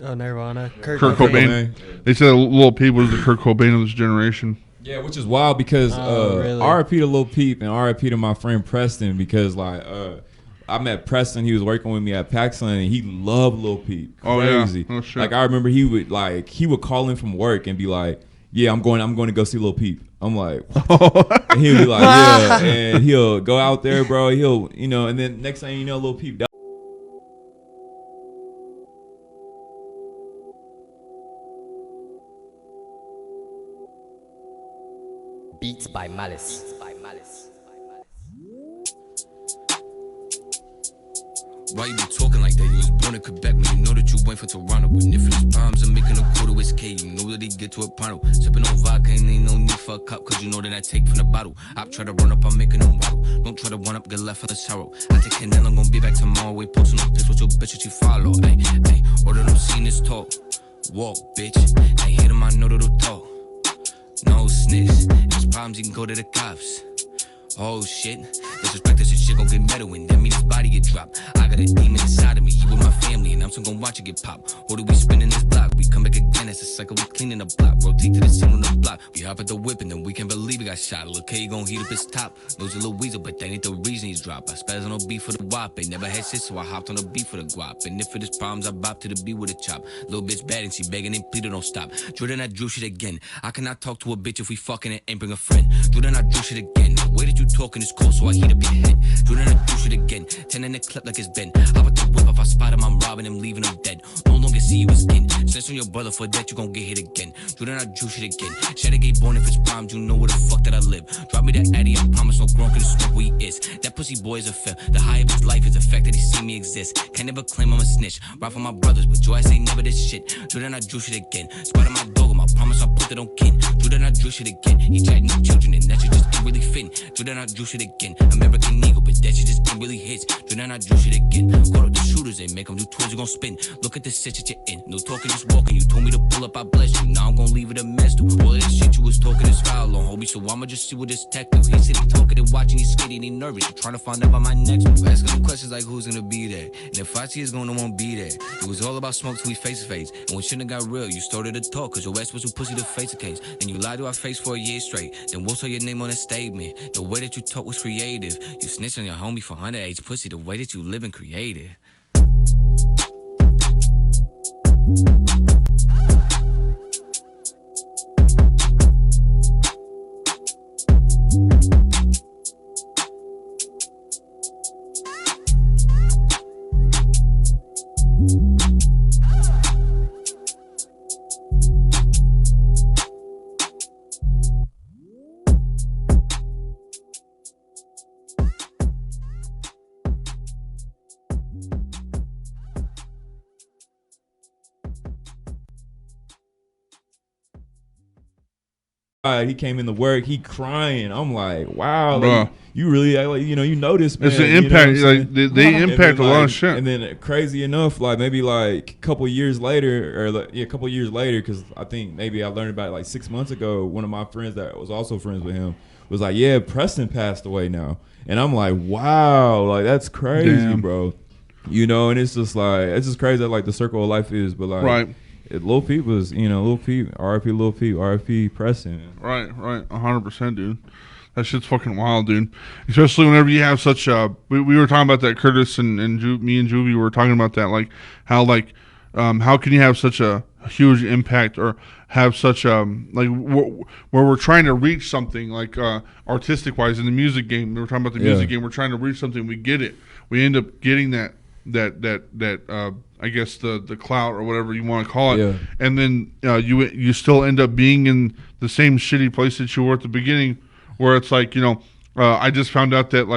Oh, Nirvana. Kurt Cobain. They said that Lil Peep was the Kurt Cobain of this generation. Yeah, which is wild because really? R.I.P. to Lil Peep and R.I.P. to my friend Preston, because like I met Preston. He was working with me at Pakistan, and he loved Lil Peep. Crazy. Oh, yeah. Oh, shit. Like I remember he would call in from work and be like, "Yeah, I'm going to go see Lil Peep." I'm like, and he'll be like, "Yeah," and he'll go out there, bro. He'll, you know, and then next thing you know, Lil Peep died. Beats by Malice. Why you be talking like that? You was born in Quebec, man. You know that you went for Toronto. With infinite palms and making a quarter whiskey. You know that they get to a pano. Sipping on vodka and ain't no need for a cup, cause you know that I take from the bottle. I try to run up, I'm making them waddle. Don't try to run up, get left for the sorrow. I take Canel, I'm gonna be back tomorrow. We posting no pics with your bitch that you follow. Ayy, order them seen this talk. Walk, bitch. Ain't hit him, I know that'll talk. No snitch. If there's problems, you can go to the cops. Oh shit, disrespect this shit gon' get metal and that mean his body get dropped. I got a demon inside of me, you with my family, and I'm still gon' watch it get popped. Or do we spinning this block? We come back again, it's a cycle, we cleaning the block. Rotate to the scene on the block, we hop at the whip and then we can't believe he got shot. Lil' K gon' heat up his top, knows a little weasel, but that ain't the reason he's dropped. I spaz on a beat for the wop, ain't never had shit, so I hopped on a beat for the guap. And if it is problems, I bop to the beat with a chop. Little bitch bad and she begging and pleading, don't stop. Jordan, I drew shit again. I cannot talk to a bitch if we fucking and ain't bring a friend. Jordan, I drew shit again. The way that you talking is cold, so I heat up your head. Jordan, I do shit again. 10 in the clip like it's Ben. How about the whip? If I spot him, I'm robbing him, leaving him dead. No longer see you as skin. Snitch on your brother for that, you gon' get hit again. Jordan, I drew shit again. Shadow gate born if it's problems, you know where the fuck that I live. Drop me that Addy, I promise no grown can smoke where he is. That pussy boy is a fail. The high of his life is the fact that he see me exist. Can never claim I'm a snitch. Ride for my brothers, but your ass ain't never this shit. Jordan, I drew shit again. Spot on my dog, I promise I put it on kin. Jordan, I drew shit again. He chatting no children, and that shit just ain't really fitting. Jordan, I drew shit again. American Eagle, but that shit just ain't really hits. Jordan, I drew shit again. Call up the shooters, they make them do tours, you gon' spin. Look at the shit that you're in. No talking, just walking. You told me to pull up, I bless you. Now I'm gon' leave it a mess, dude. All of this shit you was talking is foul on, homie. So I'ma just see what this tech do. He said he talking and watching, he's scared and he nervous. You trying to find out about my next move. Asking him questions like who's gonna be there. And if I see it's gonna won't be there. It was all about smoke till we face to face. And when shit got real, you started to talk, cause your ass was too pussy to face the case. Then you lied to our face for a year straight. Then we'll tell your name on a statement. The way that you talk was creative. You snitched on your homie for underage pussy. The way that you live and creative. He came into work, he crying. I'm like, wow, Bruh. like, you really, like, you know, you notice, man. It's an you know impact. what I'm saying? Like they And impact then, a lot like, of shit. And then crazy enough, like maybe like a couple years later, or like, yeah, a couple years later, because I think maybe I learned about it like 6 months ago. One of my friends that was also friends with him was like, yeah, Preston passed away now. And I'm like, wow, like that's crazy, Damn. bro. You know, and it's just like, it's just crazy that like the circle of life is, but like, Right. Lil Peep was, you know, Lil Peep, R.I.P. Lil Peep, R.I.P. Preston. Right, 100%, dude. That shit's fucking wild, dude. Especially whenever you have such we were talking about that, Curtis and me and Juvie were talking about that, like how how can you have such a huge impact or have such where we're trying to reach something like artistic wise in the music game. We were talking about the music game. We're trying to reach something. We get it. We end up getting that I guess the clout or whatever you want to call it, Yeah. and then you still end up being in the same shitty place that you were at the beginning, where it's like, I just found out that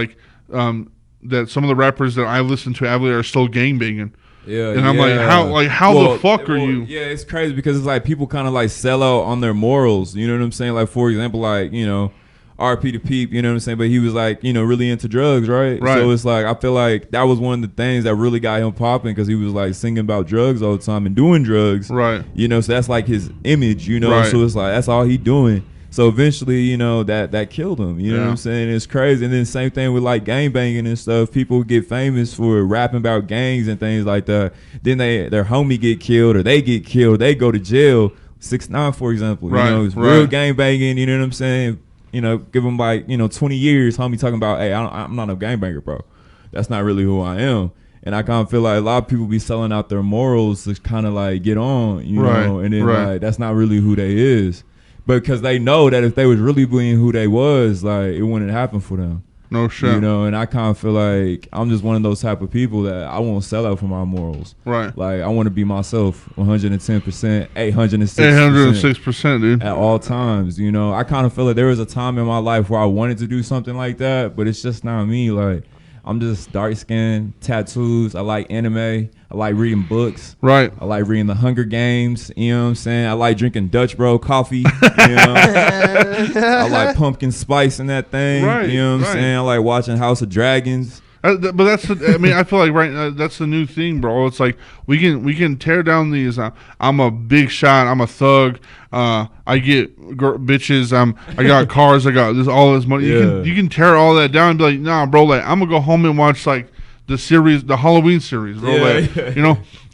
that some of the rappers that I listen to heavily are still gangbanging. Yeah, and I'm like, how the fuck are you? Yeah, it's crazy because it's like people kind of like sell out on their morals. You know what I'm saying? Like, for example, like, RP to Peep, you know what I'm saying? But he was like, really into drugs, right? Right. So it's like, I feel like that was one of the things that really got him popping, because he was like singing about drugs all the time and doing drugs. Right. So that's like his image, Right. So it's like, that's all he doing. So eventually, that killed him. You know what I'm saying? It's crazy. And then same thing with like gang banging and stuff. People get famous for rapping about gangs and things like that. Then their homie get killed, or they get killed. They go to jail. 6ix9ine, for example. Right. It's real gang banging. You know what I'm saying? Give him like 20 years. Homie talking about, hey, I'm not a gang banger, bro. That's not really who I am. And I kind of feel like a lot of people be selling out their morals to kind of like get on, know, and then like that's not really who they is. But because they know that if they was really being who they was, like, it wouldn't happen for them. No shit. And I kind of feel like I'm just one of those type of people that I won't sell out for my morals. Right. Like, I want to be myself 110%, 806%. 806%, dude. At all times, I kind of feel like there was a time in my life where I wanted to do something like that, but it's just not me. Like, I'm just dark skinned, tattoos. I like anime. I like reading books. Right. I like reading the Hunger Games. You know what I'm saying? I like drinking Dutch Bro coffee. I like pumpkin spice in that thing. Right. You know what I'm saying? I like watching House of Dragons. But that's I feel like that's the new thing, bro. It's like we can tear down these. I'm a big shot. I'm a thug. I get bitches. I got cars. I got all this money. Yeah. You can tear all that down and be like, nah, bro. Like, I'm gonna go home and watch like the Halloween series, bro.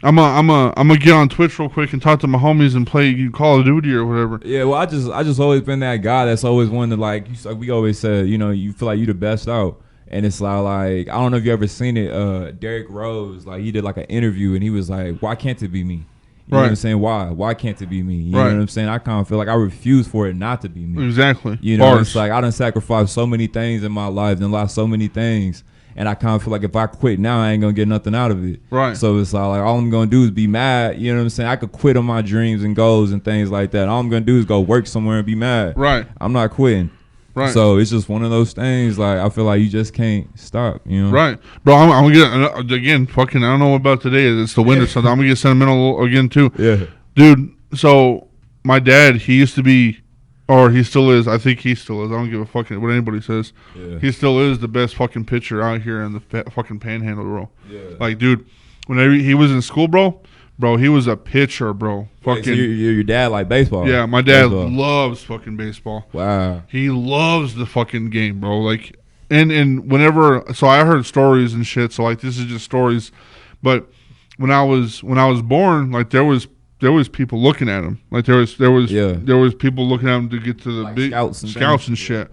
I'm gonna get on Twitch real quick and talk to my homies and play Call of Duty or whatever. Yeah, well, I just always been that guy that's always wanted to, like we always said, you feel like you the best out. And it's like, I don't know if you ever seen it, Derrick Rose, like, he did like an interview and he was like, why can't it be me? You know what I'm saying? Why can't it be me? You know what I'm saying? I kind of feel like I refuse for it not to be me. Exactly. It's like I done sacrificed so many things in my life and lost so many things. And I kind of feel like if I quit now, I ain't going to get nothing out of it. Right. So it's like all I'm going to do is be mad. You know what I'm saying? I could quit on my dreams and goals and things like that. All I'm going to do is go work somewhere and be mad. Right. I'm not quitting. Right. So it's just one of those things. Like, I feel like you just can't stop. Right, bro. I'm gonna get again. Fucking, I don't know what about today. It's the winter, so I'm gonna get sentimental again too. Yeah, dude. So my dad, he used to be, or he still is. I think he still is. I don't give a fuck what anybody says. Yeah. He He still is the best fucking pitcher out here in the fucking Panhandle, bro. Yeah. Like, dude, whenever he was in school, bro, he was a pitcher, bro. Fucking. So your dad like baseball? Yeah, my dad baseball. loves fucking baseball. Wow. He loves the fucking game, bro. Like, and whenever, so I heard stories and shit. So like, this is just stories. But when I was born, like there was people looking at him. Like there was people looking at him to get to the Like big scouts and shit.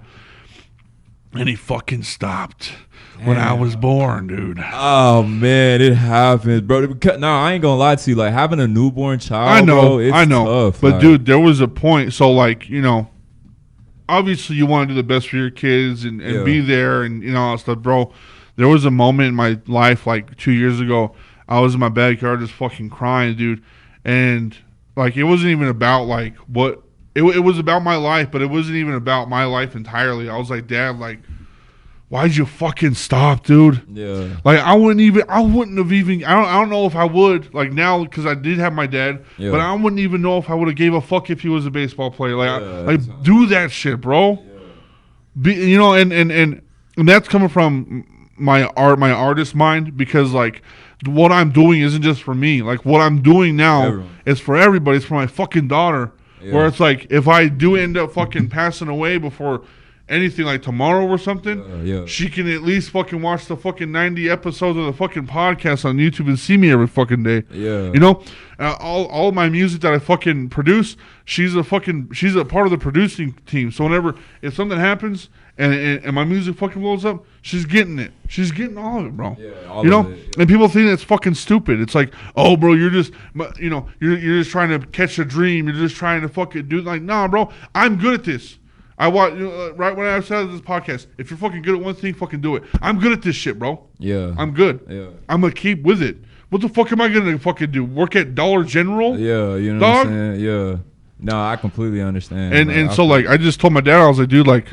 And he fucking stopped when I was born, dude. Oh man, it happens, bro. No, I ain't gonna lie to you. Like, having a newborn child, I know, bro, it's I know. tough. But like, dude, there was a point. So like, obviously you want to do the best for your kids and be there and all that stuff, bro. There was a moment in my life like 2 years ago. I was in my backyard just fucking crying, dude. And like, it wasn't even about like what it was about my life, but it wasn't even about my life entirely. I was like, Dad, like, why'd you fucking stop, dude? Yeah. Like, I wouldn't have even, I don't know if I would, like now, because I did have my dad, but I wouldn't even know if I would have gave a fuck if he was a baseball player. Like, do that shit, bro. Yeah. And that's coming from my artist mind, because like, what I'm doing isn't just for me. Like, what I'm doing now is for everybody. It's for my fucking daughter. Yeah. Where it's like, if I do end up fucking passing away before anything, like tomorrow or something, she can at least fucking watch the fucking 90 episodes of the fucking podcast on YouTube and see me every fucking day. Yeah. All my music that I fucking produce, she's a part of the producing team. So if something happens and my music fucking blows up, she's getting it. She's getting all of it, bro. Yeah, all of it. And people think it's fucking stupid. It's like, oh, bro, you're just trying to catch a dream. You're just trying to fucking do, like, nah, bro, I'm good at this. I watch right when I started this podcast. If you're fucking good at one thing, fucking do it. I'm good at this shit, bro. Yeah. I'm good. Yeah. I'm gonna keep with it. What the fuck am I gonna fucking do? Work at Dollar General? Yeah, you know Dog? what I'm saying? Yeah. No, I completely understand. And so like I just told my dad, I was like, dude, like,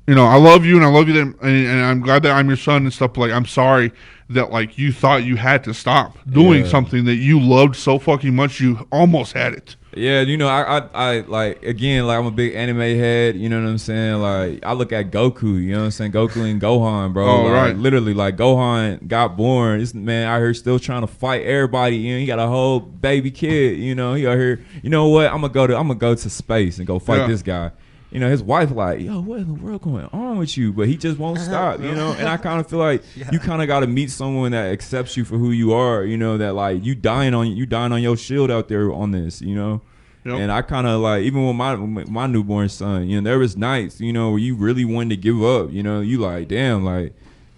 you know, I love you and I love you and I'm glad that I'm your son and stuff. But like, I'm sorry that like you thought you had to stop doing something that you loved so fucking much you almost had it. Yeah, you know, I like, again, like I'm a big anime head, you know what I'm saying? Like I look at Goku, you know what I'm saying? Goku and Gohan, bro. Oh, like, right. Literally, like Gohan got born. This man out here still trying to fight everybody. You know, he got a whole baby kid. You know, he out here. You know what? I'm gonna go to space and go fight this guy. You know, his wife like, yo, what in the world going on with you? But he just won't stop, you know? And I kind of feel like you kind of got to meet someone that accepts you for who you are, you know, that like you dying on your shield out there on this, you know? Yep. And I kind of like, even with my newborn son, you know, there was nights, you know, where you really wanted to give up, you know? You like, damn, like,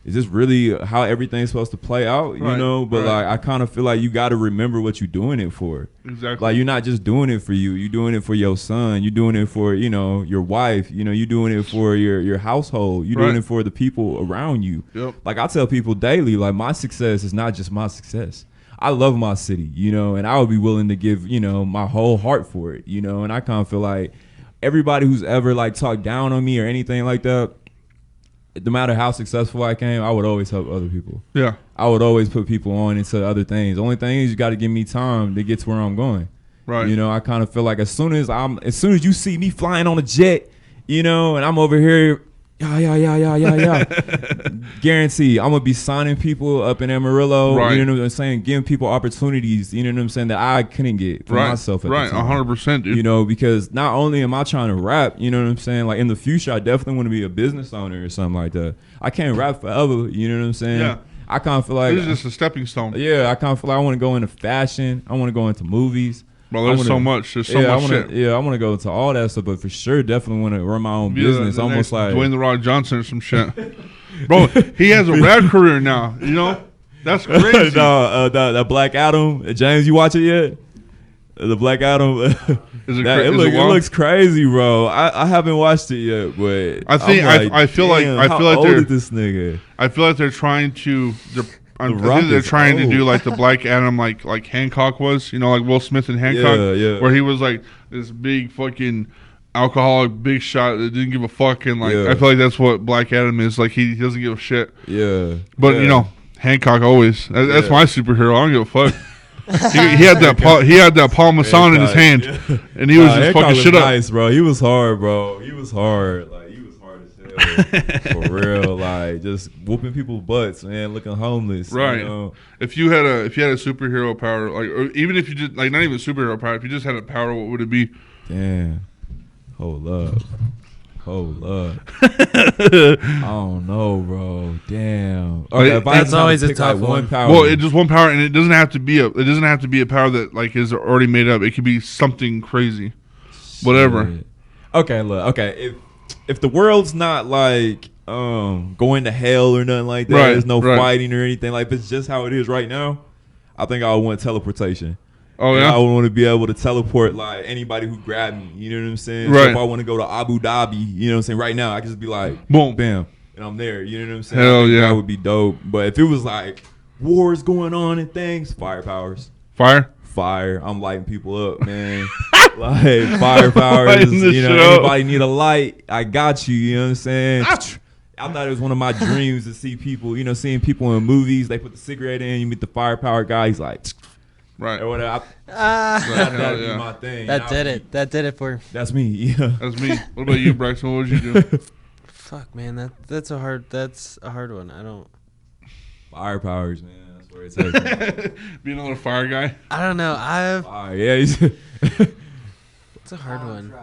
is this really how everything's supposed to play out, you know? But like, I kind of feel like you got to remember what you're doing it for. Exactly. Like, you're not just doing it for you. You're doing it for your son. You're doing it for, you know, your wife. You know, you're doing it for your household. You're doing it for the people around you. Yep. Like, I tell people daily, like, my success is not just my success. I love my city, you know, and I would be willing to give, you know, my whole heart for it, you know? And I kind of feel like everybody who's ever, like, talked down on me or anything like that, no matter how successful I came, I would always help other people. Yeah. I would always put people on into other things. The only thing is you got to give me time to get to where I'm going. Right. You know, I kind of feel like as soon as you see me flying on a jet, you know, and I'm over here, guarantee I'm going to be signing people up in Amarillo, you know what I'm saying, giving people opportunities, you know what I'm saying, that I couldn't get for myself at the time. 100%, dude. You know, because not only am I trying to rap, you know what I'm saying, like in the future, I definitely want to be a business owner or something like that. I can't rap forever, you know what I'm saying? Yeah. I kind of feel like... This is just a stepping stone. Yeah, I kind of feel like I want to go into fashion. I want to go into movies. Bro, there's so much. There's so much shit. Yeah, I want to go into all that stuff, but for sure, definitely want to run my own business. Almost like Dwayne The Rock Johnson or some shit. Bro, he has a rap career now. You know, that's crazy. No, that Black Adam, James, you watch it yet? The Black Adam. It looks crazy, bro. I haven't watched it yet, but I feel like this nigga. I feel like they're trying to. I think they're trying to do like the Black Adam, like Hancock was, you know, like Will Smith in Hancock, where he was like this big fucking alcoholic, big shot that didn't give a fuck, and like I feel like that's what Black Adam is. Like he doesn't give a shit. Yeah. But you know, Hancock always. That's my superhero. I don't give a fuck. he had that Paul Masson in his hand, and he was just fucking shit up. Nice, bro. He was hard, bro. He was hard. Like he was hard as hell. For real, like just whooping people's butts, man, looking homeless. Right. You know? If you had a superhero power, like, or even if you just like not even superhero power, if you just had a power, what would it be? Damn. Hold up. I don't know, bro. Damn. Okay, that's always a tough one. Power. Well, it's just one power, and it doesn't have to be a power that like is already made up. It could be something crazy, whatever. Okay, look. Okay, if the world's not like going to hell or nothing like that, there's no fighting or anything. Like, if it's just how it is right now, I think I would want teleportation. Oh yeah, I would want to be able to teleport like anybody who grabbed me. You know what I'm saying? Right. So if I want to go to Abu Dhabi, you know what I'm saying? Right now, I can just be like, boom, bam, and I'm there. You know what I'm saying? Hell yeah, that would be dope. But if it was like wars going on and things, fire powers, fire. I'm lighting people up, man. Like fire powers. You know, anybody need a light? I got you. You know what I'm saying? I thought it was one of my dreams to see people. You know, seeing people in movies. They put the cigarette in. You meet the firepower guy. He's like. Right. Or whatever. That'd be my thing. That did it for. That's me. Yeah. That's me. What about you, Braxton? What would you do? Fuck, man. That's a hard one. I don't. Fire powers, man. That's where it's at. Be another fire guy. I don't know. It's a hard one.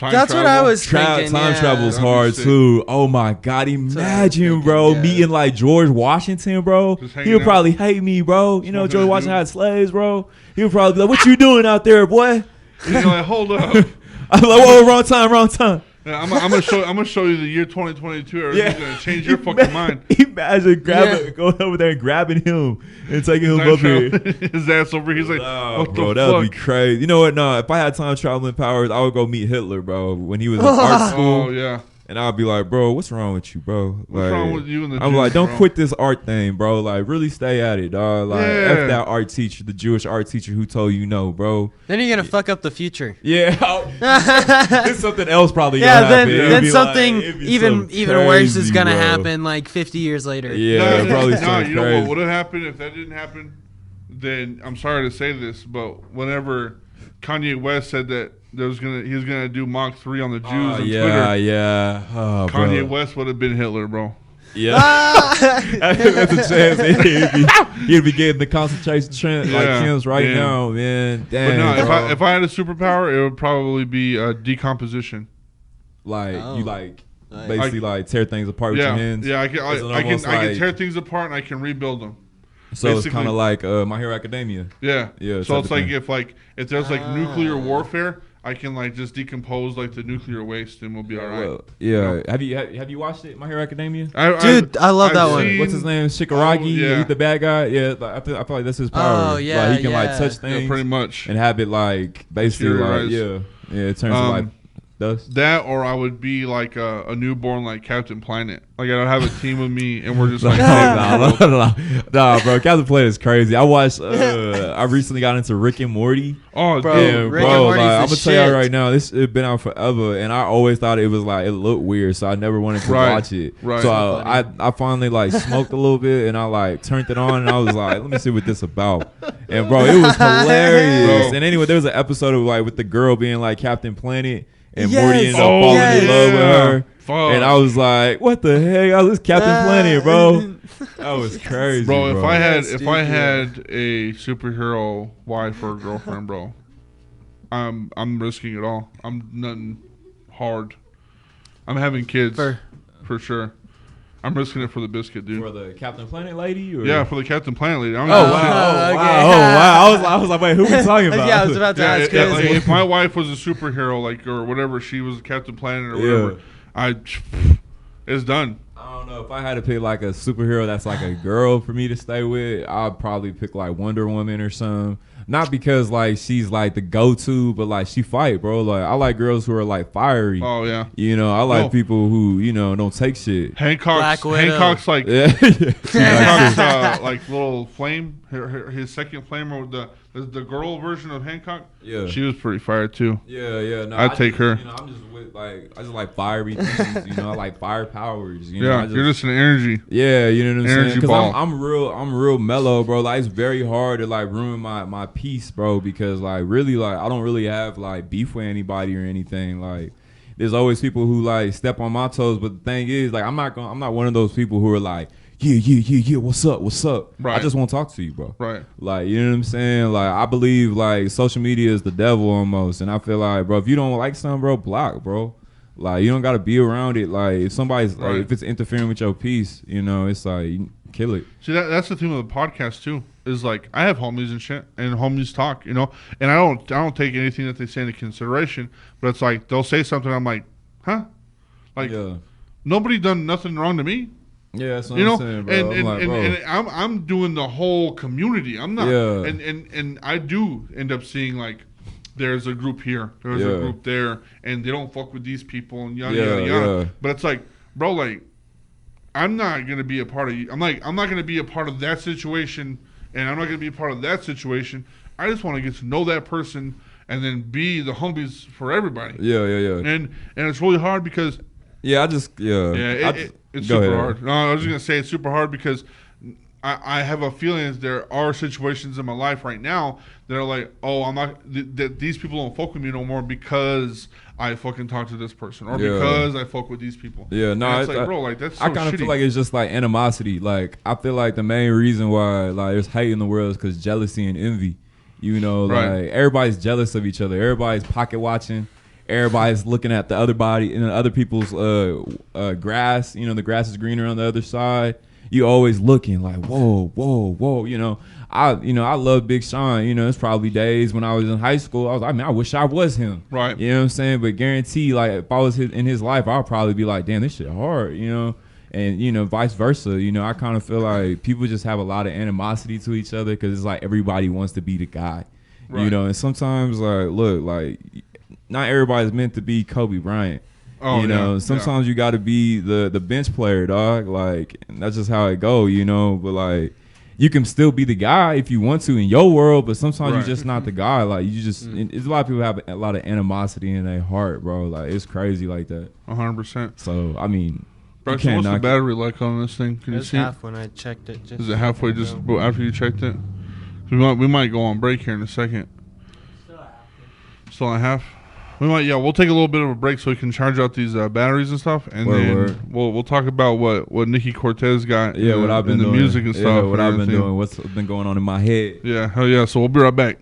That's what I was thinking. Time travel's hard too. Oh my god! Imagine, bro, meeting like George Washington, bro. He would probably hate me, bro. You know, George Washington had slaves, bro. He would probably be like, "What you doing out there, boy?" He's like, "Hold up." I'm like, "Whoa, wrong time." Yeah, I'm gonna show you the year 2022. Everything's gonna change your fucking mind. Imagine going over there and grabbing him and taking him up here. His ass over. He's like, what bro, the that fuck? would be crazy. You know what? No, if I had time traveling powers, I would go meet Hitler, bro, when he was in art school. Oh yeah. And I'd be like, bro, what's wrong with you, bro? What's wrong with you and the I'm Jews, like, don't bro? quit this art thing, bro. Like, really stay at it, dog. Like, Yeah. F that art teacher, the Jewish art teacher who told you no, bro. Then you're gonna fuck up the future. Yeah. There's something else probably Yeah, gonna happen. It'd then be something like, it'd be even something worse is crazy, gonna bro. happen like 50 years later. Yeah, probably No, something you know crazy. what would have happened if that didn't happen? Then I'm sorry to say this, but whenever Kanye West said that he was gonna do Mach 3 on the Jews on Twitter, yeah. Oh, Kanye bro. West would have been Hitler, bro. Yeah. That's a chance. He'd be getting the concentration camps right damn. now, man. Damn. But no, bro. if I had a superpower, it would probably be decomposition. Like Oh. you basically like tear things apart with Yeah, your hands. yeah, I almost can tear things apart and I can rebuild them. So it's basically- kind of like My Hero Academia. Yeah, Yeah, So type it's of like thing. if there's like nuclear warfare, I can like just decompose like the nuclear waste and we'll be all right. Well, yeah. Have you watched it, My Hero Academia? Dude, I love that I've one. seen- What's his name? Shigaragi. yeah. He's the bad guy. Yeah, like, I feel like that's his power. Oh, yeah, like he can like yeah. touch Yeah, things pretty much. and have it like basically like Materialize. yeah, it turns to like dust. That or I would be like a newborn like Captain Planet. Like I'd have a team with me and we're just like Nah, bro. Captain Planet is crazy. I watched. I recently got into Rick and Morty. oh Bro, dude. Yeah, Rick bro. and Morty's Like, the I'm gonna tell you shit. right now, it's been out forever, and I always thought it was like it looked weird, so I never wanted to Right, watch it. right. So So I finally like smoked a little bit, and I like turned it on, and I was like, let me see what this about. And bro, it was hilarious. Bro. And anyway, there was an episode of like with the girl being like Captain Planet. And Yes. Morty ended up Oh, falling yes. in love with her. Fuck. And I was like, what the heck? I was Captain Planet, bro. That was crazy. Bro, if I had That's if I stupid. had a superhero wife or girlfriend, bro, I'm risking it all. I'm nothing hard. I'm having kids for sure. I'm risking it for the biscuit, dude. For the Captain Planet lady? Or? Yeah, for the Captain Planet lady. I don't Oh give a shit. wow! Okay. Wow! I was like, wait, who we talking about? Yeah, I was about to Yeah, ask. like, if my wife was a superhero, like or whatever, she was Captain Planet or whatever, it's done. I don't know if I had to pick like a superhero that's like a girl for me to stay with. I'd probably pick like Wonder Woman or something. Not because like she's like the go-to, but like she fight, bro. Like I like girls who are like fiery. Oh yeah. You know, I like No. people who don't take shit. Hancock's Black Widow. like Yeah. Hancock's like little flame. His second flame or the girl version of Hancock. Yeah. She was pretty fire too. Yeah. No, I'd take her. You know, I'm just with like I just like fiery things. You know, I like fire powers. You know, Yeah, I you're just an energy. Yeah, you know what I'm Energy saying? Because ball. I'm real mellow, bro. Like it's very hard to like ruin my peace, bro. Because like really, like I don't really have like beef with anybody or anything. Like there's always people who like step on my toes, but the thing is, like I'm not one of those people who are like, yeah, what's up? Right. I just won't talk to you, bro. Right. Like you know what I'm saying? Like I believe like social media is the devil almost, and I feel like, bro, if you don't like something, bro, block, bro. Like you don't gotta be around it. Like if somebody's Right. like if it's interfering with your peace, it's like you kill it. See that's the thing with the podcast too. Is like I have homies and shit, and homies talk, and I don't take anything that they say into consideration. But it's like they'll say something, I'm like, huh? Like Yeah. nobody done nothing wrong to me. Yeah, that's what I'm saying, bro. and, I'm like, bro. and I'm doing the whole community. I'm not, Yeah. and I do end up seeing like there's a group here, there's Yeah. a group there, and they don't fuck with these people and yada Yeah, yada yada. yeah. But it's like, bro, like I'm not gonna be a part of. I'm not gonna be a part of that situation, and I'm not gonna be a part of that situation. I just want to get to know that person and then be the homies for everybody. Yeah. And it's really hard because Yeah, it's it's go super ahead. hard. No, I was just gonna say it's super hard because I have a feeling that there are situations in my life right now that are like, oh, I'm not that these people don't fuck with me no more because I fucking talk to this person or Yeah. because I fuck with these people. Yeah, no, And it's it's- like, bro, like that's so I kind of shitty. feel like it's just like animosity. Like I feel like the main reason why like there's hate in the world is because jealousy and envy. Right. Like everybody's jealous of each other. Everybody's pocket watching. Everybody's looking at the other body and other people's grass. The grass is greener on the other side. you always looking like, whoa. I love Big Sean. It's probably days when I was in high school. I was like, man, I wish I was him. Right. You know what I'm saying? But guarantee, like, if I was in his life, I'd probably be like, damn, this shit hard, And, vice versa. I kind of feel like people just have a lot of animosity to each other because it's like everybody wants to be the guy. Right. And sometimes, like, look, like, not everybody's meant to be Kobe Bryant. Oh, Sometimes you got to be the bench player, dog. Like, and that's just how it go, But, like, you can still be the guy if you want to in your world, but sometimes you're just not the guy. Like, you just, it's a lot of people have a lot of animosity in their heart, bro. Like, it's crazy like that. 100%. So, I mean, Bryson, what's the battery like on this thing? Can you see half when I checked it. Is it halfway just after you checked it? We might go on break here in a second. Still at half? We'll take a little bit of a break so we can charge out these batteries and stuff, and then we'll talk about what Nicky CORTEZ got. What I've been doing, the music and stuff. What I've been doing, what's been going on in my head. Yeah, hell yeah. So we'll be right back.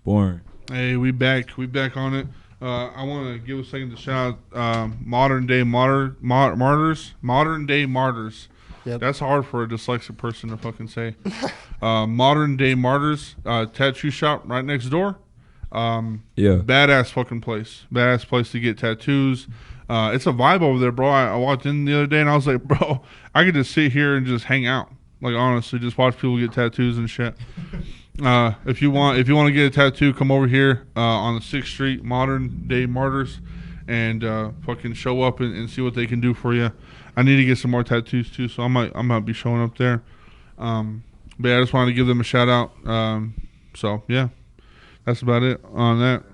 Born. Hey, we back on it. I want to give a second to shout out modern day martyrs. Yep. That's hard for a dyslexic person to fucking say. Modern day martyrs tattoo shop right next door. Badass fucking place. Badass place to get tattoos. It's a vibe over there, bro. I walked in the other day and I was like, bro, I could just sit here and just hang out. Like, honestly, just watch people get tattoos and shit. If you want to get a tattoo, come over here on the 6th Street, Modern Day Martyrs, and fucking show up and see what they can do for you. I need to get some more tattoos too, so I might be showing up there. But yeah, I just wanted to give them a shout out. So yeah, that's about it on that.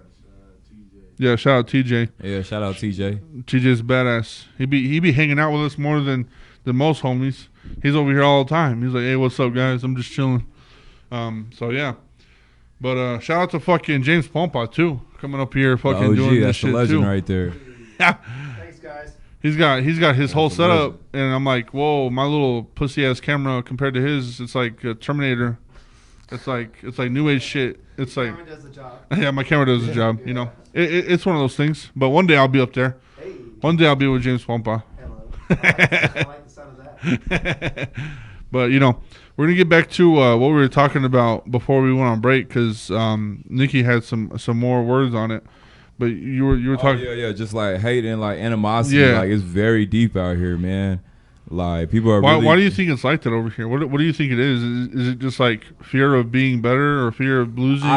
Yeah, shout out TJ. Yeah, shout out TJ. TJ's badass. He be hanging out with us more than most homies. He's over here all the time. He's like, hey, what's up, guys? I'm just chilling. So yeah, but shout out to fucking James Pompa too, coming up here fucking OG, doing this that's shit the legend too. right there. Thanks, guys. He's got his whole the setup, legend. and I'm like, whoa, my little pussy ass camera compared to his, it's like a Terminator. It's like new age shit. It's like Camera does the job. yeah, my camera does the job. You know, it's one of those things. But one day I'll be up there. Hey. One day I'll be with James Wampa. Hello. I like the sound of that. But you know, we're gonna get back to what we were talking about before we went on break because Nicky had some more words on it. But you were talking. Yeah, just like hate and like animosity. Yeah. Like it's very deep out here, man. Like people are. Why do you think it's like that over here? What do you think it is? Is it just like fear of being better or fear of losing?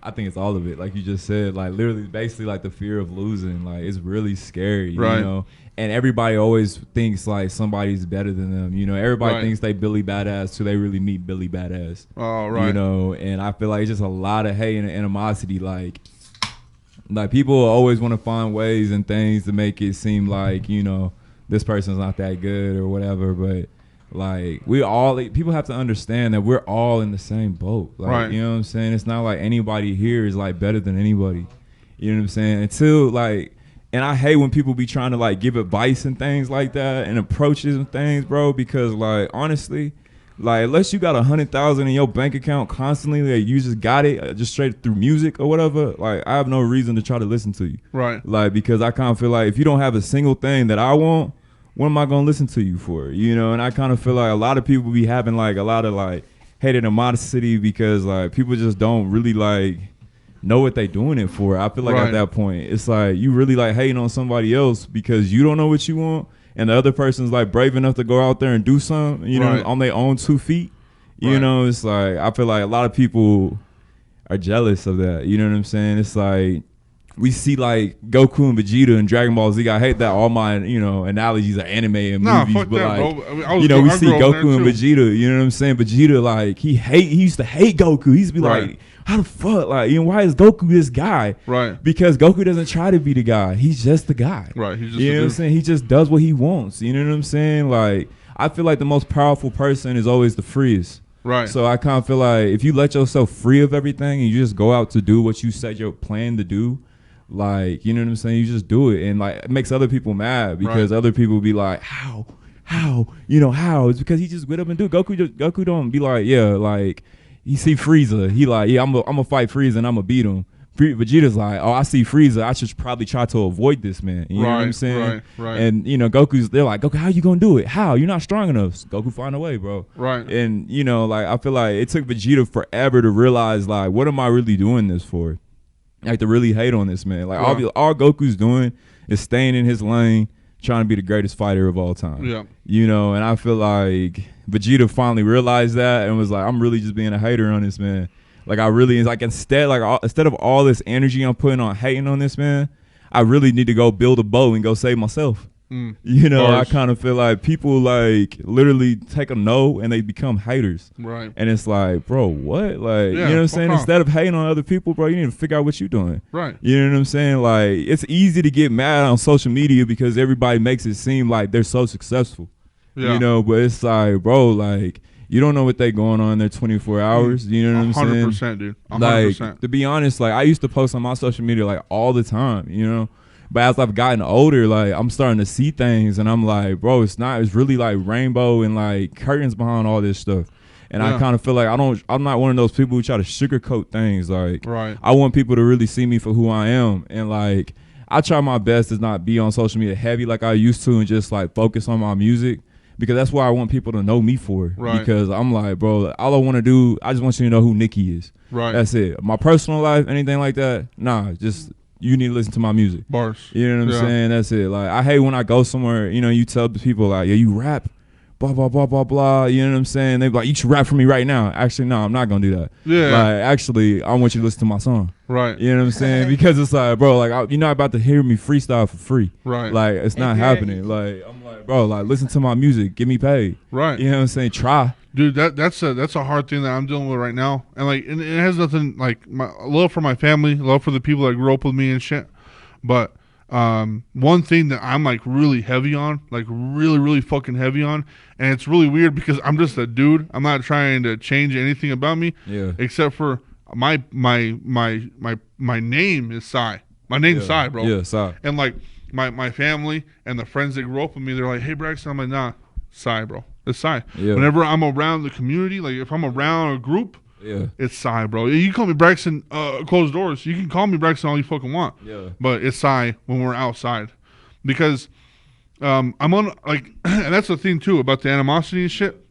I think it's all of it. Like you just said, like literally, basically, like the fear of losing. Like it's really scary, Right. you know. And everybody always thinks like somebody's better than them. You know, everybody Right. thinks they Billy Badass till they really meet Billy Badass. Oh, right. You know, and I feel like it's just a lot of hate and animosity. Like people always want to find ways and things to make it seem like, you know, this person's not that good or whatever. But like people have to understand that we're all in the same boat. Like, Right. you know what I'm saying? It's not like anybody here is like better than anybody. You know what I'm saying? Until like, and I hate when people be trying to like give advice and things like that and approaches and things, bro, because like honestly, like unless you got 100,000 in your bank account constantly, like you just got it just straight through music or whatever, like I have no reason to try to listen to you. Right. Like because I kind of feel like if you don't have a single thing that I want, what am I gonna listen to you for? You know, and I kind of feel like a lot of people be having like a lot of like hate and animosity because like people just don't really like know what they doing it for. I feel like Right. at that point, it's like you really like hating on somebody else because you don't know what you want, and the other person's like brave enough to go out there and do something, you know, Right. on their own 2 feet. You Right. know, it's like I feel like a lot of people are jealous of that. You know what I'm saying? It's like we see like Goku and Vegeta and Dragon Ball Z. I hate that all my, you know, analogies are anime and Nah, movies, fuck but that, like, bro. I mean, I was you know, we I see grew up Goku and there, too. Vegeta. You know what I'm saying? Vegeta, like he used to hate Goku. He used to be Right. like, how the fuck, like, you know, why is Goku this guy? Right. Because Goku doesn't try to be the guy. He's just the guy. Right. He's just You a know what I'm dude. saying? He just does what he wants. You know what I'm saying? Like, I feel like the most powerful person is always the freest. Right. So I kind of feel like if you let yourself free of everything and you just go out to do what you said you're planning to do, like, you know what I'm saying? You just do it. And like, it makes other people mad because other people be like, how, you know, how? It's because he just get up and do it. Goku don't be like, yeah, like, he see Frieza. He like, yeah, I'm gonna fight Frieza and I'm gonna beat him. Vegeta's like, oh, I see Frieza. I should probably try to avoid this man. You know what I'm saying? Right. And, you know, they're like, Goku, how you gonna do it? How? You're not strong enough. Goku, find a way, bro. Right. And, you know, like, I feel like it took Vegeta forever to realize, like, what am I really doing this for? Like, to really hate on this man. Like, all Goku's doing is staying in his lane, trying to be the greatest fighter of all time. Yeah. You know, and I feel like Vegeta finally realized that and was like, I'm really just being a hater on this man. Like, I really, like, instead of all this energy I'm putting on hating on this man, I really need to go build a boat and go save myself. You know, Bars. I kind of feel like people, like, literally take a no and they become haters. Right. And it's like, bro, what? Like, you Yeah, know what I'm fuck saying? off. Instead of hating on other people, bro, you need to figure out what you're doing. Right. You know what I'm saying? Like, it's easy to get mad on social media because everybody makes it seem like they're so successful. Yeah. You know, but it's like, bro, like, you don't know what they going on in their 24 hours. You know what I'm saying? 100%, dude. 100%. Like, to be honest, like, I used to post on my social media, like, all the time, you know? But as I've gotten older, like, I'm starting to see things, and I'm like, bro, it's really, like, rainbow and, like, curtains behind all this stuff. And I kind of feel like I'm not one of those people who try to sugarcoat things. Like, Right. I want people to really see me for who I am. And, like, I try my best to not be on social media heavy like I used to and just, like, focus on my music. Because that's what I want people to know me for. Right. Because I'm like, bro, all I want to do, I just want you to know who Nicky is. Right. That's it. My personal life, anything like that, nah, just you need to listen to my music. Bars. You know what I'm saying? That's it. Like, I hate when I go somewhere, you know, you tell the people, like, yeah, you rap, blah, blah, blah, blah, blah. You know what I'm saying? They be like, you should rap for me right now. Actually, no, I'm not going to do that. Yeah. Like, actually, I want you to listen to my song. Right. You know what I'm saying? Because it's like, bro, like, you're not about to hear me freestyle for free. Right. Like, it's not happening. Like, I'm like, bro, like, listen to my music. Get me paid. Right. You know what I'm saying? Try. Dude, that's a hard thing that I'm dealing with right now, and like, and it has nothing like my love for my family, love for the people that grew up with me and shit. But one thing that I'm like really heavy on, like really fucking heavy on, and it's really weird because I'm just a dude. I'm not trying to change anything about me, except for my name is Sai. My name's Sai, bro. Yeah, Sai. And like my family and the friends that grew up with me, they're like, "Hey, Braxton," I'm like, "Nah, Sai, bro. It's Psy. Yeah. Whenever I'm around the community, like if I'm around a group, it's Psy, bro. You can call me Braxton, closed doors. You can call me Braxton all you fucking want. Yeah. But it's Psy when we're outside. Because I'm on, like, and that's the thing, too, about the animosity and shit.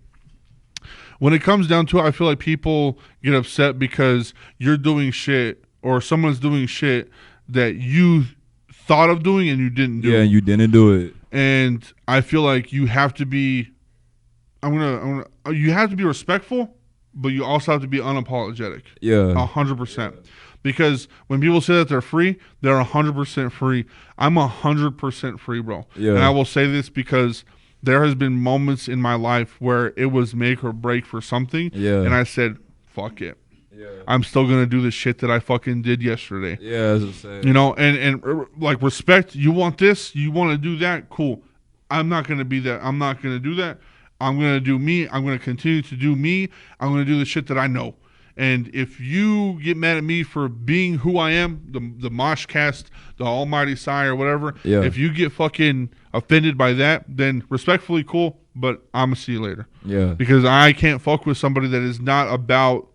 When it comes down to it, I feel like people get upset because you're doing shit or someone's doing shit that you thought of doing and you didn't do. Yeah, you didn't do it. And I feel like you have to be, you have to be respectful, but you also have to be unapologetic. Yeah. 100%. Because when people say that they're free, they're 100% free. I'm 100% free, bro. Yeah. And I will say this because there has been moments in my life where it was make or break for something. Yeah. And I said, fuck it. Yeah. I'm still going to do the shit that I fucking did yesterday. Yeah, as I said. You know, and like respect, you want this, you want to do that, cool. I'm not going to be that. I'm not going to do that. I'm going to do me. I'm going to continue to do me. I'm going to do the shit that I know. And if you get mad at me for being who I am, the MOSHCAST, the Almighty Psy or whatever, if you get fucking offended by that, then respectfully, cool, but I'm going to see you later. Yeah. Because I can't fuck with somebody that is not about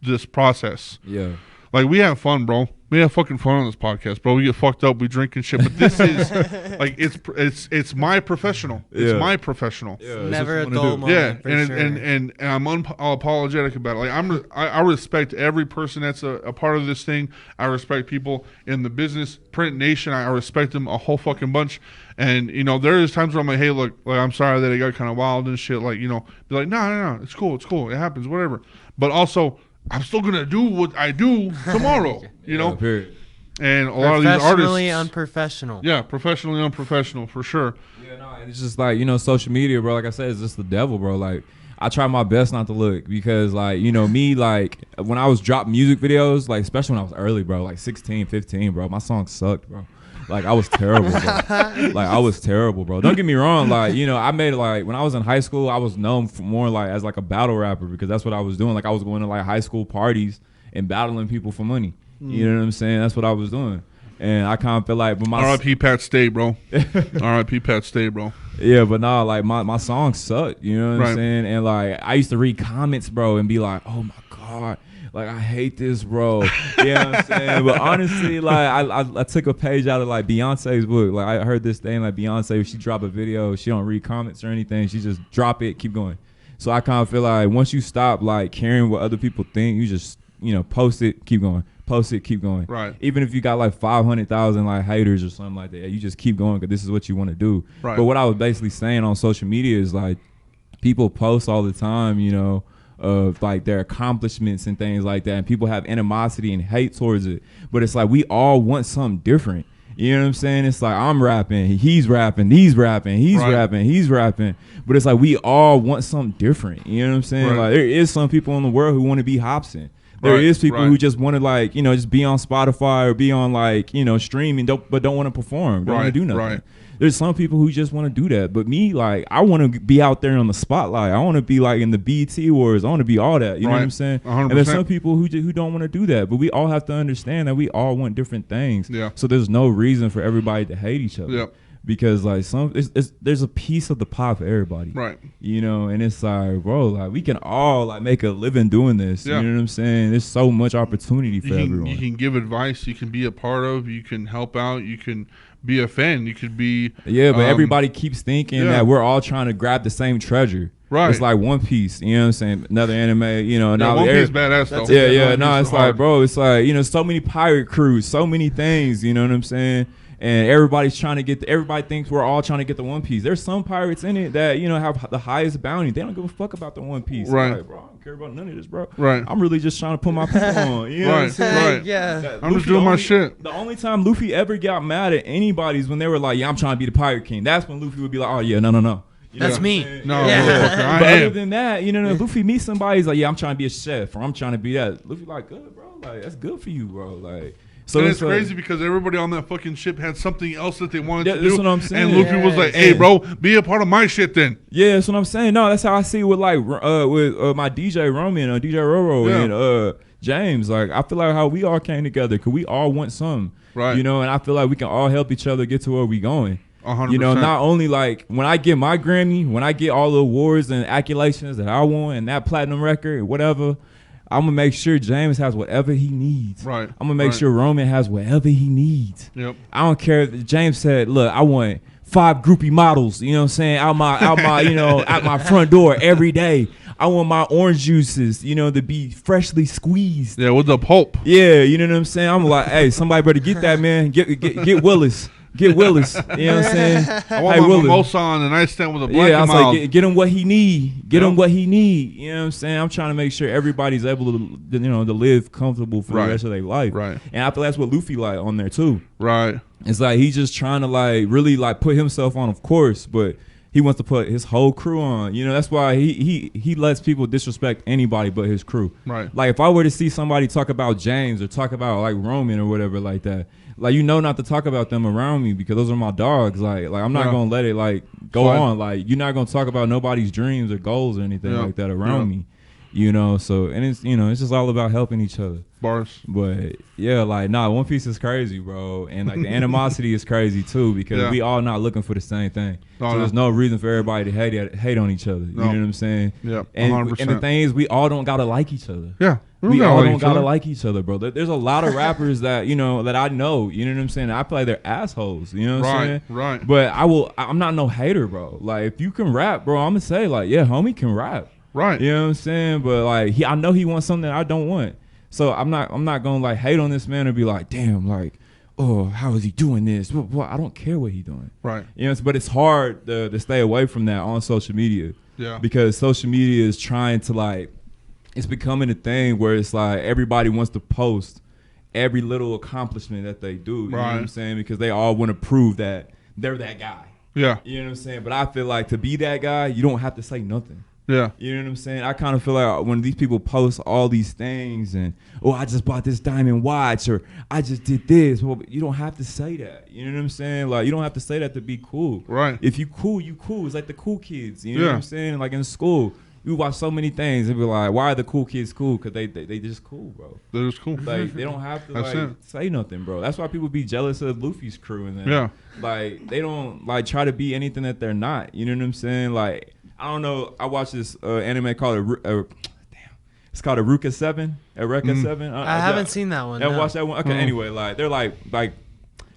this process. Yeah. Like, we have fun, bro. We have fucking fun on this podcast, bro. We get fucked up, we drink and shit. But this is like it's my professional. It's my professional. Yeah, never a dull moment. Yeah, for and, sure. and I'm unapologetic about it. Like I respect every person that's a part of this thing. I respect people in the business, Print Nation. I respect them a whole fucking bunch. And you know, there is times where I'm like, hey, look, like, I'm sorry that it got kind of wild and shit. Like, you know, be like, no, it's cool, it happens, whatever. But also, I'm still gonna do what I do tomorrow, you know. Period. And a lot of these artists, professionally unprofessional. Yeah, professionally unprofessional for sure. Yeah, no, and it's just like, you know, social media, bro. Like I said, it's just the devil, bro. Like, I try my best not to look because, like, you know, me, like, when I was dropping music videos, like, especially when I was early, bro, like 16, 15, bro, my song sucked, bro. Like, I was terrible, bro. Like, I was terrible, bro. Don't get me wrong. Like, you know, I made it, like, when I was in high school, I was known for more, like, as, like, a battle rapper because that's what I was doing. Like, I was going to, like, high school parties and battling people for money. You know what I'm saying? That's what I was doing. And I kind of feel like, but my R.I.P. Pat Stay, bro. R.I.P. Pat Stay, bro. Yeah, but nah, like my songs sucked. You know what I'm saying? And like I used to read comments, bro, and be like, oh my god, like I hate this, bro. You know what I'm saying? But honestly, like I took a page out of like Beyonce's book. Like I heard this thing, like Beyonce, if she drop a video, she don't read comments or anything. She just drop it, keep going. So I kind of feel like once you stop like caring what other people think, you just, you know, post it, keep going. Post it, keep going. Right. Even if you got like 500,000 like haters or something like that, you just keep going because this is what you want to do. Right. But what I was basically saying on social media is like people post all the time, you know, of like their accomplishments and things like that, and people have animosity and hate towards it. But it's like we all want something different. You know what I'm saying? It's like I'm rapping, he's rapping, he's rapping, he's rapping, he's rapping. But it's like we all want something different. You know what I'm saying? Right. Like there is some people in the world who want to be Hobson. There is people who just want to like, you know, just be on Spotify or be on like, you know, streaming, but don't want to perform, don't want to do nothing. Right. There's some people who just want to do that. But me, like, I want to be out there on the spotlight. I want to be like in the BET Awards. I want to be all that. You know what I'm saying? 100%. And there's some people who don't want to do that. But we all have to understand that we all want different things. Yeah. So there's no reason for everybody to hate each other. Yeah. Because like there's a piece of the pie for everybody, right? You know, and it's like, bro, like we can all like make a living doing this. Yeah. You know what I'm saying? There's so much opportunity for everyone. You can give advice. You can be a part of. You can help out. You can be a fan. You could be. Yeah, but everybody keeps thinking that we're all trying to grab the same treasure. Right. It's like One Piece. You know what I'm saying? Another anime. You know. Yeah, now One Piece badass though. Yeah. No, it's like, bro, it's like, you know, so many pirate crews, so many things. You know what I'm saying? And everybody's trying to get everybody thinks we're all trying to get the One Piece. There's some pirates in it that, you know, have the highest bounty. They don't give a fuck about the One Piece. Right. Like, bro, I don't care about none of this, bro. Right. I'm really just trying to put my people on. You know what I'm saying? Right. Yeah. I'm just doing my shit. The only time Luffy ever got mad at anybody is when they were like, yeah, I'm trying to be the Pirate King. That's when Luffy would be like, oh, yeah, no. You know That's me. No, Yeah. But other than that, you know, if Luffy meets somebody, he's like, yeah, I'm trying to be a chef, or I'm trying to be that. Luffy like, good, bro. Like, that's good for you, bro. Like, so and it's crazy because everybody on that fucking ship had something else that they wanted to do. That's what I'm saying. And Luffy was like, hey, bro, be a part of my shit then. Yeah, that's what I'm saying. No, that's how I see it with like with my DJ Roman and DJ Roro and James. Like, I feel like how we all came together because we all want something. Right. You know, and I feel like we can all help each other get to where we going. 100%. You know, not only like when I get my Grammy, when I get all the awards and accolations that I want and that platinum record, whatever, I'm gonna make sure James has whatever he needs. Right. I'm gonna make sure Roman has whatever he needs. Yep. I don't care if James said, look, I want 5 groupie models, you know what I'm saying, out my you know, out my front door every day. I want my orange juices, you know, to be freshly squeezed. Yeah, with the pulp. Yeah, you know what I'm saying? I'm like, hey, somebody better get that, man. Get Willis. Get Willis. You know what I'm saying? I want my mimosa on the nightstand with a black I was mild. like, get him what he need. Get him what he need. You know what I'm saying? I'm trying to make sure everybody's able to, you know, to live comfortable for the rest of their life. Right. And I feel that's what Luffy like on there too. Right. It's like he's just trying to like really like put himself on, of course, but he wants to put his whole crew on. You know, that's why he lets people disrespect anybody but his crew. Right. Like if I were to see somebody talk about James or talk about like Roman or whatever like that, like, you know, not to talk about them around me because those are my dogs. Like I'm not gonna let it like go on. Like you're not gonna talk about nobody's dreams or goals or anything like that around me. You know, so and it's, you know, it's just all about helping each other. Bars. But yeah, like One Piece is crazy, bro, and like the animosity is crazy too because we all not looking for the same thing. So there's no reason for everybody to hate on each other. You know what I'm saying? Yeah. 100%. And the thing is, we all don't gotta like each other. Yeah. We all don't gotta like each other, bro. There's a lot of rappers that, you know, that I know, you know what I'm saying? I feel like they're assholes, you know what I'm saying? Right. But I'm not no hater, bro. Like if you can rap, bro, I'm gonna say like, yeah, homie can rap. Right. You know what I'm saying? But like I know he wants something that I don't want. So I'm not gonna like hate on this man and be like, damn, like, oh, how is he doing this? Well, I don't care what he's doing. Right. You know, but it's hard to stay away from that on social media. Yeah. Because social media is trying to like, it's becoming a thing where it's like everybody wants to post every little accomplishment that they do. You know what I'm saying? Because they all want to prove that they're that guy. Yeah. You know what I'm saying? But I feel like to be that guy, you don't have to say nothing. Yeah. You know what I'm saying? I kind of feel like when these people post all these things and, oh, I just bought this diamond watch or I just did this. Well, you don't have to say that. You know what I'm saying? Like, you don't have to say that to be cool. Right. If you cool, you cool. It's like the cool kids. You know what I'm saying? Like in school, we watch so many things and be like, why are the cool kids cool? Because they just cool, bro. They're just cool. Like, they don't have to say nothing, bro. That's why people be jealous of Luffy's crew. And then, like, they don't, like, try to be anything that they're not. You know what I'm saying? Like, I don't know. I watched this anime called it's called Eureka 7. Eureka 7. I haven't seen that one. Watch that one. Okay. Anyway, like they're like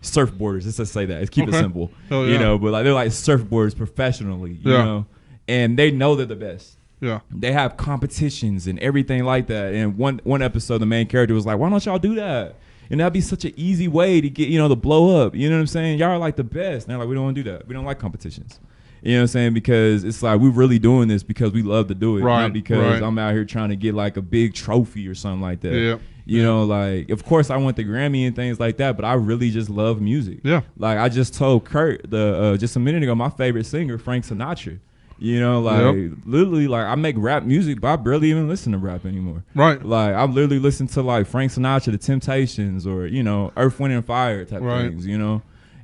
surfboarders. Let's just say that. Let's keep it simple. You know, but like they're like surfboarders professionally. You know, and they know they're the best. Yeah. They have competitions and everything like that. And one episode, the main character was like, "Why don't y'all do that? And that'd be such an easy way to get, you know, to blow up. You know what I'm saying? Y'all are like the best." And they're like, "We don't want to do that. We don't like competitions." You know what I'm saying? Because it's like we're really doing this because we love to do it, not because I'm out here trying to get like a big trophy or something like that. Yeah. You know, like, of course I want the Grammy and things like that, but I really just love music. Yeah. Like I just told Kurt just a minute ago, my favorite singer, Frank Sinatra. You know, like literally, like I make rap music, but I barely even listen to rap anymore. Right. Like I'm literally listening to like Frank Sinatra, The Temptations, or you know, Earth, Wind and Fire type things. You know.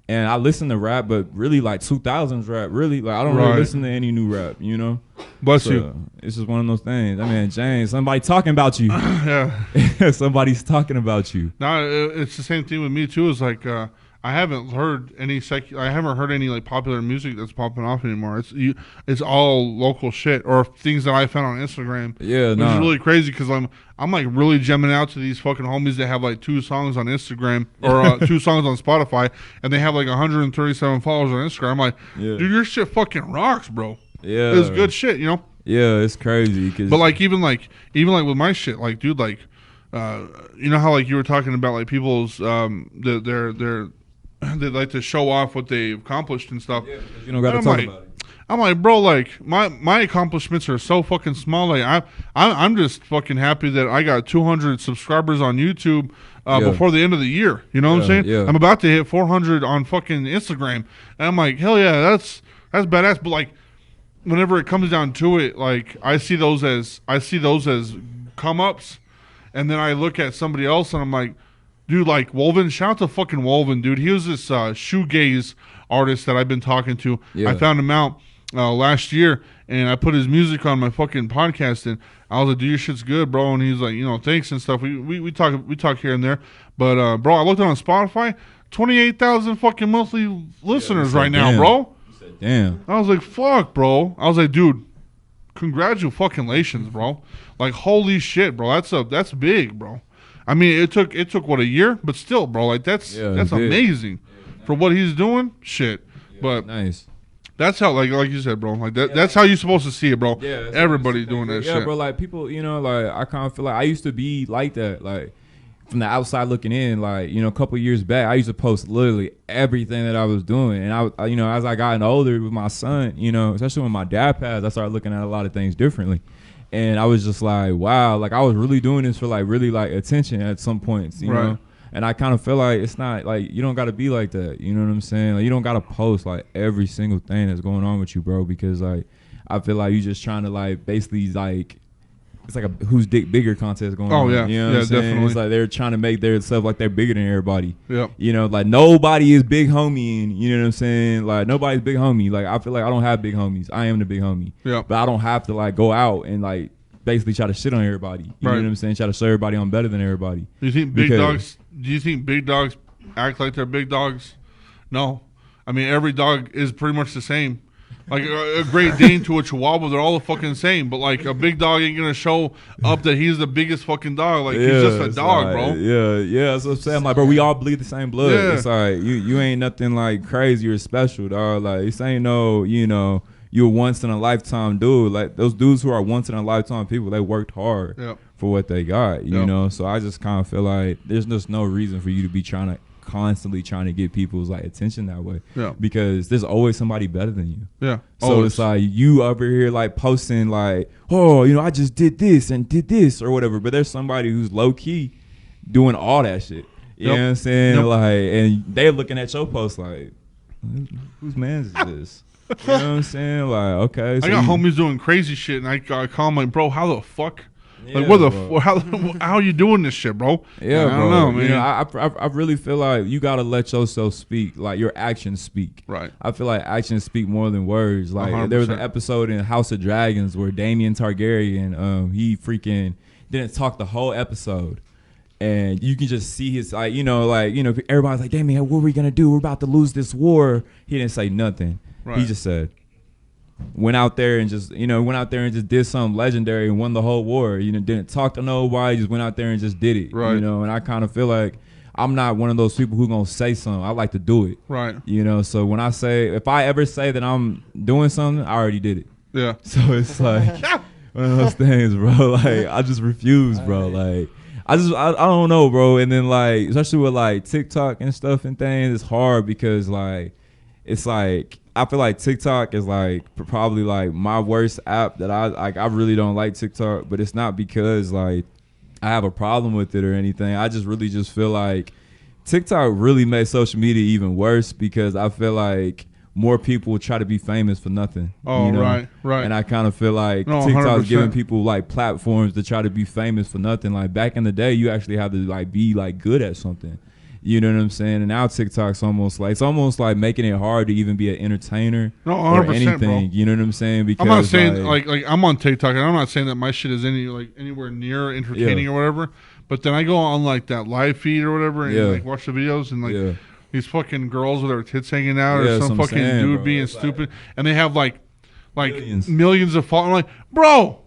And I listen to rap, but really like 2000s rap. Really, like I don't really listen to any new rap, you know. Bless you. It's just one of those things. I mean, James, somebody talking about you. Somebody's talking about you. No, it's the same thing with me too. It's like I haven't heard any like popular music that's popping off anymore. It's all local shit or things that I found on Instagram. Yeah, which is really crazy because I'm like really jamming out to these fucking homies that have like 2 songs on Instagram or 2 songs on Spotify, and they have like 137 followers on Instagram. I'm like, dude, your shit fucking rocks, bro. Yeah, it's good shit, you know. Yeah, it's crazy. But like even like with my shit, like dude, like you know how like you were talking about like people's they like to show off what they've accomplished and stuff. Yeah, you don't got to talk about it. I'm like, bro, like my accomplishments are so fucking small. Like I'm just fucking happy that I got 200 subscribers on YouTube before the end of the year. You know what I'm saying? Yeah. I'm about to hit 400 on fucking Instagram, and I'm like, hell yeah, that's badass. But like, whenever it comes down to it, like I see those as come ups, and then I look at somebody else and I'm like, dude, like Wolven, shout out to fucking Wolven, dude. He was this shoegaze artist that I've been talking to. Yeah. I found him out last year, and I put his music on my fucking podcast, and I was like, dude, your shit's good, bro. And he's like, you know, thanks and stuff. We talk here and there. But, bro, I looked on Spotify, 28,000 fucking monthly listeners right now, damn. bro. Damn. I was like, fuck, bro. I was like, dude, congratulations, bro. Like, holy shit, bro. That's big, bro. I mean, it took what, a year, but still, bro. Like that's amazing for what he's doing. Shit, but nice. That's how, like you said, bro. Like that. That's how you're supposed to see it, bro. Yeah, everybody doing that shit. Yeah, bro. Like people, like I kind of feel like I used to be like that, like from the outside looking in. Like a couple of years back, I used to post literally everything that I was doing, and I as I gotten older with my son, especially when my dad passed, I started looking at a lot of things differently. And I was just like, wow, like I was really doing this for like really like attention at some points, you know? And I kind of feel like it's not like you don't got to be like that. You know what I'm saying? Like you don't got to post like every single thing that's going on with you, bro, because like I feel like you just trying to like basically like it's like a who's dick bigger contest going on. Yeah. You know what I'm saying? Definitely. It's like they're trying to make their stuff like they're bigger than everybody. Yeah. Like nobody is big homie, and you know what I'm saying? Like nobody's big homie. Like I feel like I don't have big homies. I am the big homie. Yeah. But I don't have to like go out and like basically try to shit on everybody. You know what I'm saying? Try to show everybody I'm better than everybody. Do you think big dogs act like they're big dogs? No. I mean, every dog is pretty much the same. Like a Great Dane to a Chihuahua, they're all the fucking same. But like a big dog ain't gonna show up that he's the biggest fucking dog. Like he's just a dog, like, bro. Yeah. That's what I'm saying. Like, bro, we all bleed the same blood. Yeah. It's like you ain't nothing like crazy or special, dog. Like this ain't no, you're once in a lifetime dude. Like those dudes who are once in a lifetime people, they worked hard for what they got. You know, so I just kind of feel like there's just no reason for you to be constantly trying to get people's like attention that way. Yeah. Because there's always somebody better than you. Yeah. So always. It's like you over here like posting like, oh, I just did this and did this or whatever. But there's somebody who's low key doing all that shit. You know what I'm saying? Like, and they looking at your post like, whose man's is this? You know what I'm saying? Like, okay. So I got homies doing crazy shit, and I call them like, bro, how the fuck? Like, how are you doing this shit, bro? Yeah, I don't know, man. I really feel like you gotta let yourself speak, like your actions speak. Right. I feel like actions speak more than words. Like 100%. there was an episode in House of Dragons where Daemon Targaryen, he freaking didn't talk the whole episode. And you can just see his everybody's like, Daemon, what are we gonna do? We're about to lose this war. He didn't say nothing. Right. He just said, went out there and just did something legendary and won the whole war. Didn't talk to nobody, just went out there and just did it. Right. And I kind of feel like I'm not one of those people who gonna say something. I like to do it. Right. So when if I ever say that I'm doing something, I already did it. Yeah. So it's like one of those things, bro. Like I just refuse, bro. Like I don't know, bro. And then like especially with like TikTok and stuff and things, it's hard because like it's like I feel like TikTok is like probably like my worst app that I really don't like TikTok, but it's not because like I have a problem with it or anything. I just really just feel like TikTok really made social media even worse because I feel like more people try to be famous for nothing. Oh, right. And I kind of feel like TikTok's giving people like platforms to try to be famous for nothing. Like back in the day, you actually have to like be like good at something. You know what I'm saying? And now TikTok's almost like making it hard to even be an entertainer or anything. Bro. You know what I'm saying? Because I'm not saying like I'm on TikTok and I'm not saying that my shit is anywhere near entertaining or whatever. But then I go on like that live feed or whatever and like watch the videos and like these fucking girls with their tits hanging out or some fucking dude being stupid and they have like millions of followers. I'm like, bro.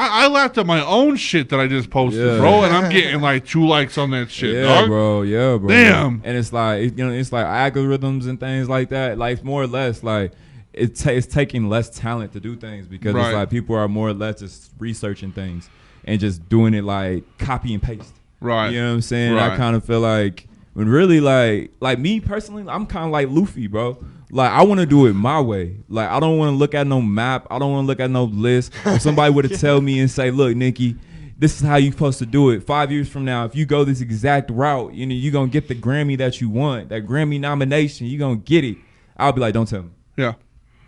I laughed at my own shit that I just posted, bro, and I'm getting like 2 likes on that shit, dog. Bro. Damn. And it's like it's like algorithms and things like that. Like more or less, like it's taking less talent to do things because it's like people are more or less just researching things and just doing it like copy and paste. Right. You know what I'm saying? I kind of feel like when really like me personally, I'm kind of like Luffy, bro. Like, I want to do it my way. Like, I don't want to look at no map. I don't want to look at no list. If somebody were to tell me and say, look, Nicky, this is how you're supposed to do it. 5 years from now, if you go this exact route, you're going to get the Grammy that you want, that Grammy nomination, you're going to get it. I'll be like, don't tell me. Yeah.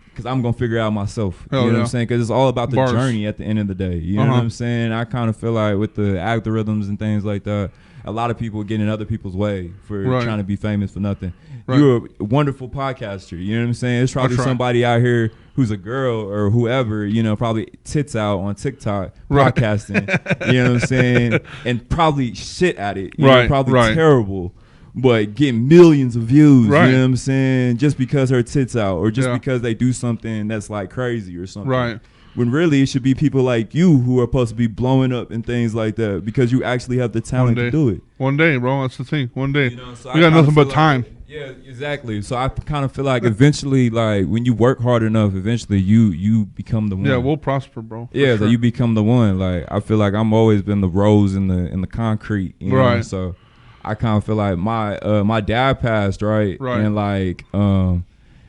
Because I'm going to figure it out myself. Hell you know what I'm saying? Because it's all about the journey at the end of the day. You know what I'm saying? I kind of feel like with the algorithms and things like that, a lot of people get in other people's way for trying to be famous for nothing. Right. You're a wonderful podcaster. You know what I'm saying? There's probably somebody out here who's a girl or whoever, probably tits out on TikTok podcasting. You know what I'm saying? And probably shit at it. Probably terrible. but getting millions of views. Right. You know what I'm saying? Just because her tits out, or just Yeah. because they do something that's like crazy or something. Right. When really it should be people like you who are supposed to be blowing up and things like that, because you actually have the talent to do it. One day, bro. That's the thing. One day. You know, so we I got kinda nothing but feel time. like, yeah, exactly. So I kind of feel like eventually, like when you work hard enough, eventually you become the one. Yeah, we'll prosper, bro. For Yeah, sure. that you become the one. Like I feel like I'm always been the rose in the concrete. You know? Right. So I kind of feel like my dad passed, right? Right. And like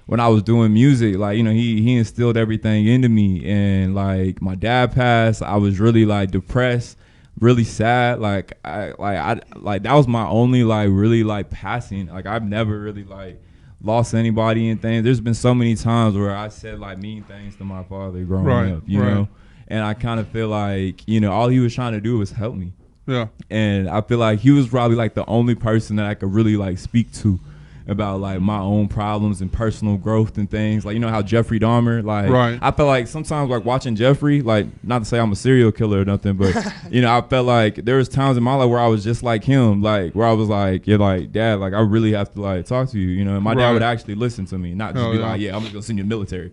when I was doing music, like, you know, he instilled everything into me, and like my dad passed, I was really like depressed, really sad. Like I that was my only like really like passing. Like I've never really like lost anybody and things. There's been so many times where I said like mean things to my father growing Right, up, you right. know, and I kind of feel like, you know, all he was trying to do was help me. Yeah. And I feel like he was probably like the only person that I could really like speak to about like my own problems and personal growth and things. Like, you know how Jeffrey Dahmer, like, Right. I feel like sometimes like watching Jeffrey, like, not to say I'm a serial killer or nothing, but you know, I felt like there was times in my life where I was just like him, like where I was like, you're like, Dad, like I really have to like talk to you, you know. And my dad Right. would actually listen to me, not just Oh, be yeah. like, yeah, I'm just gonna send you in the military.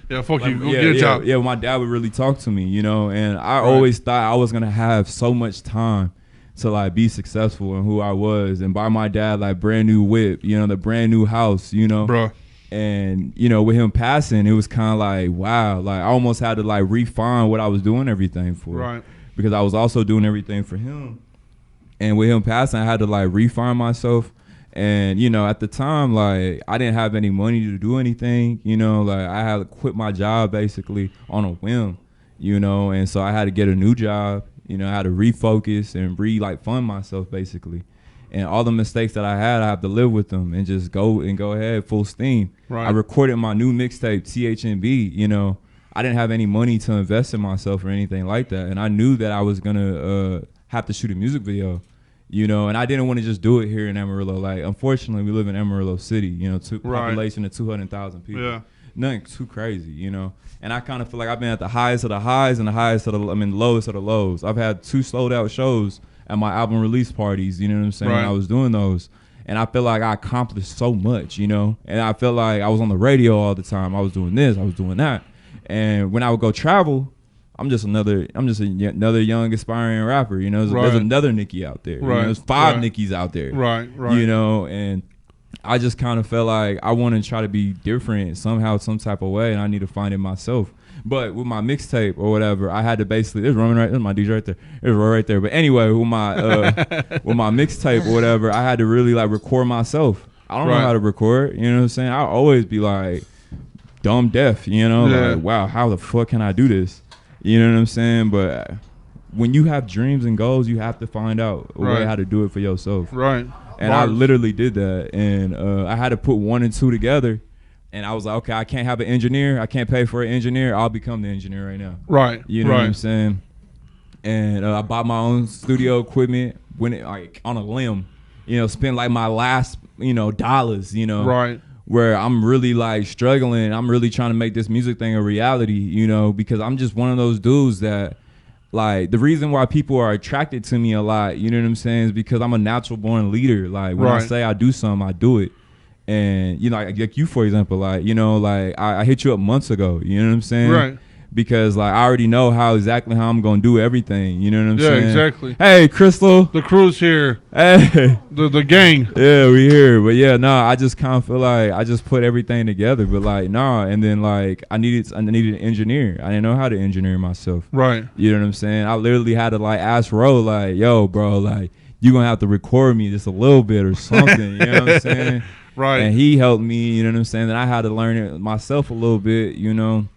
Yeah, fuck Like, you. Go get a job. Yeah, my dad would really talk to me, you know, and I always thought I was gonna have so much time to like be successful in who I was, and buy my dad like brand new whip, you know, the brand new house, you know, Bro. and you know, with him passing, it was kind of like, wow, like I almost had to like refine what I was doing everything for, Right. because I was also doing everything for him, and with him passing, I had to like refine myself. And you know, at the time, like I didn't have any money to do anything, you know, like I had to quit my job basically on a whim, you know, and so I had to get a new job, you know, I had to refocus and fund myself basically. And all the mistakes that I have to live with them and just go ahead full steam. Right. I recorded my new mixtape THNB, you know, I didn't have any money to invest in myself or anything like that, and I knew that I was gonna have to shoot a music video. You know, and I didn't want to just do it here in Amarillo. Like, unfortunately, we live in Amarillo City, you know, Right. population of 200,000 people. Yeah. Nothing too crazy, you know. And I kind of feel like I've been at the highest of the highs and the highest of the, lowest of the lows. I've had 2 sold out shows at my album release parties, you know what I'm saying, Right. when I was doing those. And I feel like I accomplished so much, you know. And I felt like I was on the radio all the time. I was doing this, I was doing that. And when I would go travel, I'm just another young aspiring rapper, you know. There's Right. another Nicky out there. You Right. know, there's 5 Right. Nickies out there. Right. You know, and I just kind of felt like I want to try to be different somehow, some type of way, and I need to find it myself. But with my mixtape or whatever, I had to basically, there's Roman right, there's my DJ right there, there's Roy right there. But anyway, with my mixtape or whatever, I had to really like record myself. I don't know Right. how to record, you know what I'm saying? I'll always be like dumb deaf, you know, Yeah. like wow, how the fuck can I do this? You know what I'm saying? But when you have dreams and goals, you have to find out a way Right. how to do it for yourself. Right. And I Bars. literally did that, and I had to put 1 and 2 together. And I was like, okay, I can't have an engineer. I can't pay for an engineer. I'll become the engineer right now. Right. You know right. what I'm saying? And I bought my own studio equipment, went it like on a limb, you know, spent like my last, you know, dollars, you know, Right. where I'm really like struggling. I'm really trying to make this music thing a reality, you know, because I'm just one of those dudes that, like, the reason why people are attracted to me a lot, you know what I'm saying, is because I'm a natural born leader. Like, when I Right. say I do something, I do it. And, you know, like you, for example, like, you know, like I hit you up months ago, you know what I'm saying? Right. Because, like, I already know exactly how I'm going to do everything, you know what I'm Yeah, saying? exactly. Hey, Crystal. The crew's here. Hey. The gang. Yeah, we here. But yeah, no, I just kind of feel like I just put everything together. But like, nah, and then like I needed an engineer. I didn't know how to engineer myself. Right. You know what I'm saying? I literally had to like ask Ro, like, yo, bro, like, you gonna have to record me just a little bit or something. You know what I'm saying? Right. And he helped me, you know what I'm saying? Then I had to learn it myself a little bit, you know.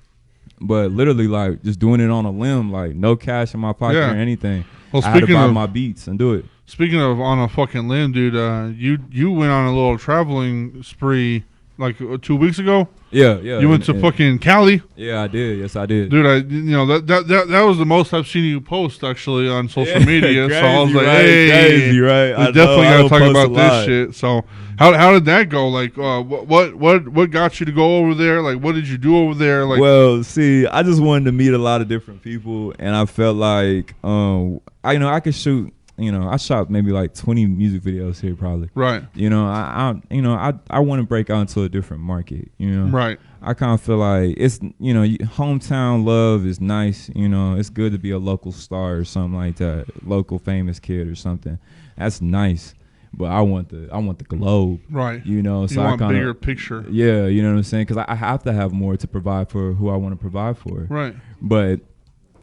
But literally, like, just doing it on a limb, like, no cash in my pocket Yeah. or anything. Well, I had to speaking buy of- my beats and do it. Speaking of on a fucking limb, dude, you went on a little traveling spree like 2 weeks ago. Yeah. You went to fucking Cali. Yeah, I did. Yes, I did. Dude, that was the most I've seen you post actually on social media. Crazy, so I was like, right? hey, Crazy, right? we I know, definitely I gotta don't talk post about a this lot. shit. So how did that go? Like, what got you to go over there? Like, what did you do over there? Like, Well, see, I just wanted to meet a lot of different people, and I felt like, I could shoot. I shot maybe like 20 music videos here probably. Right. I want to break out into a different market. Right. I kind of feel like it's hometown love is nice. It's good to be a local star or something like that, local famous kid or something. That's nice. But I want the globe, right? So you want I kinda, bigger picture, yeah. You know what I'm saying? Because I have to have more to provide for who I want to provide for, right? But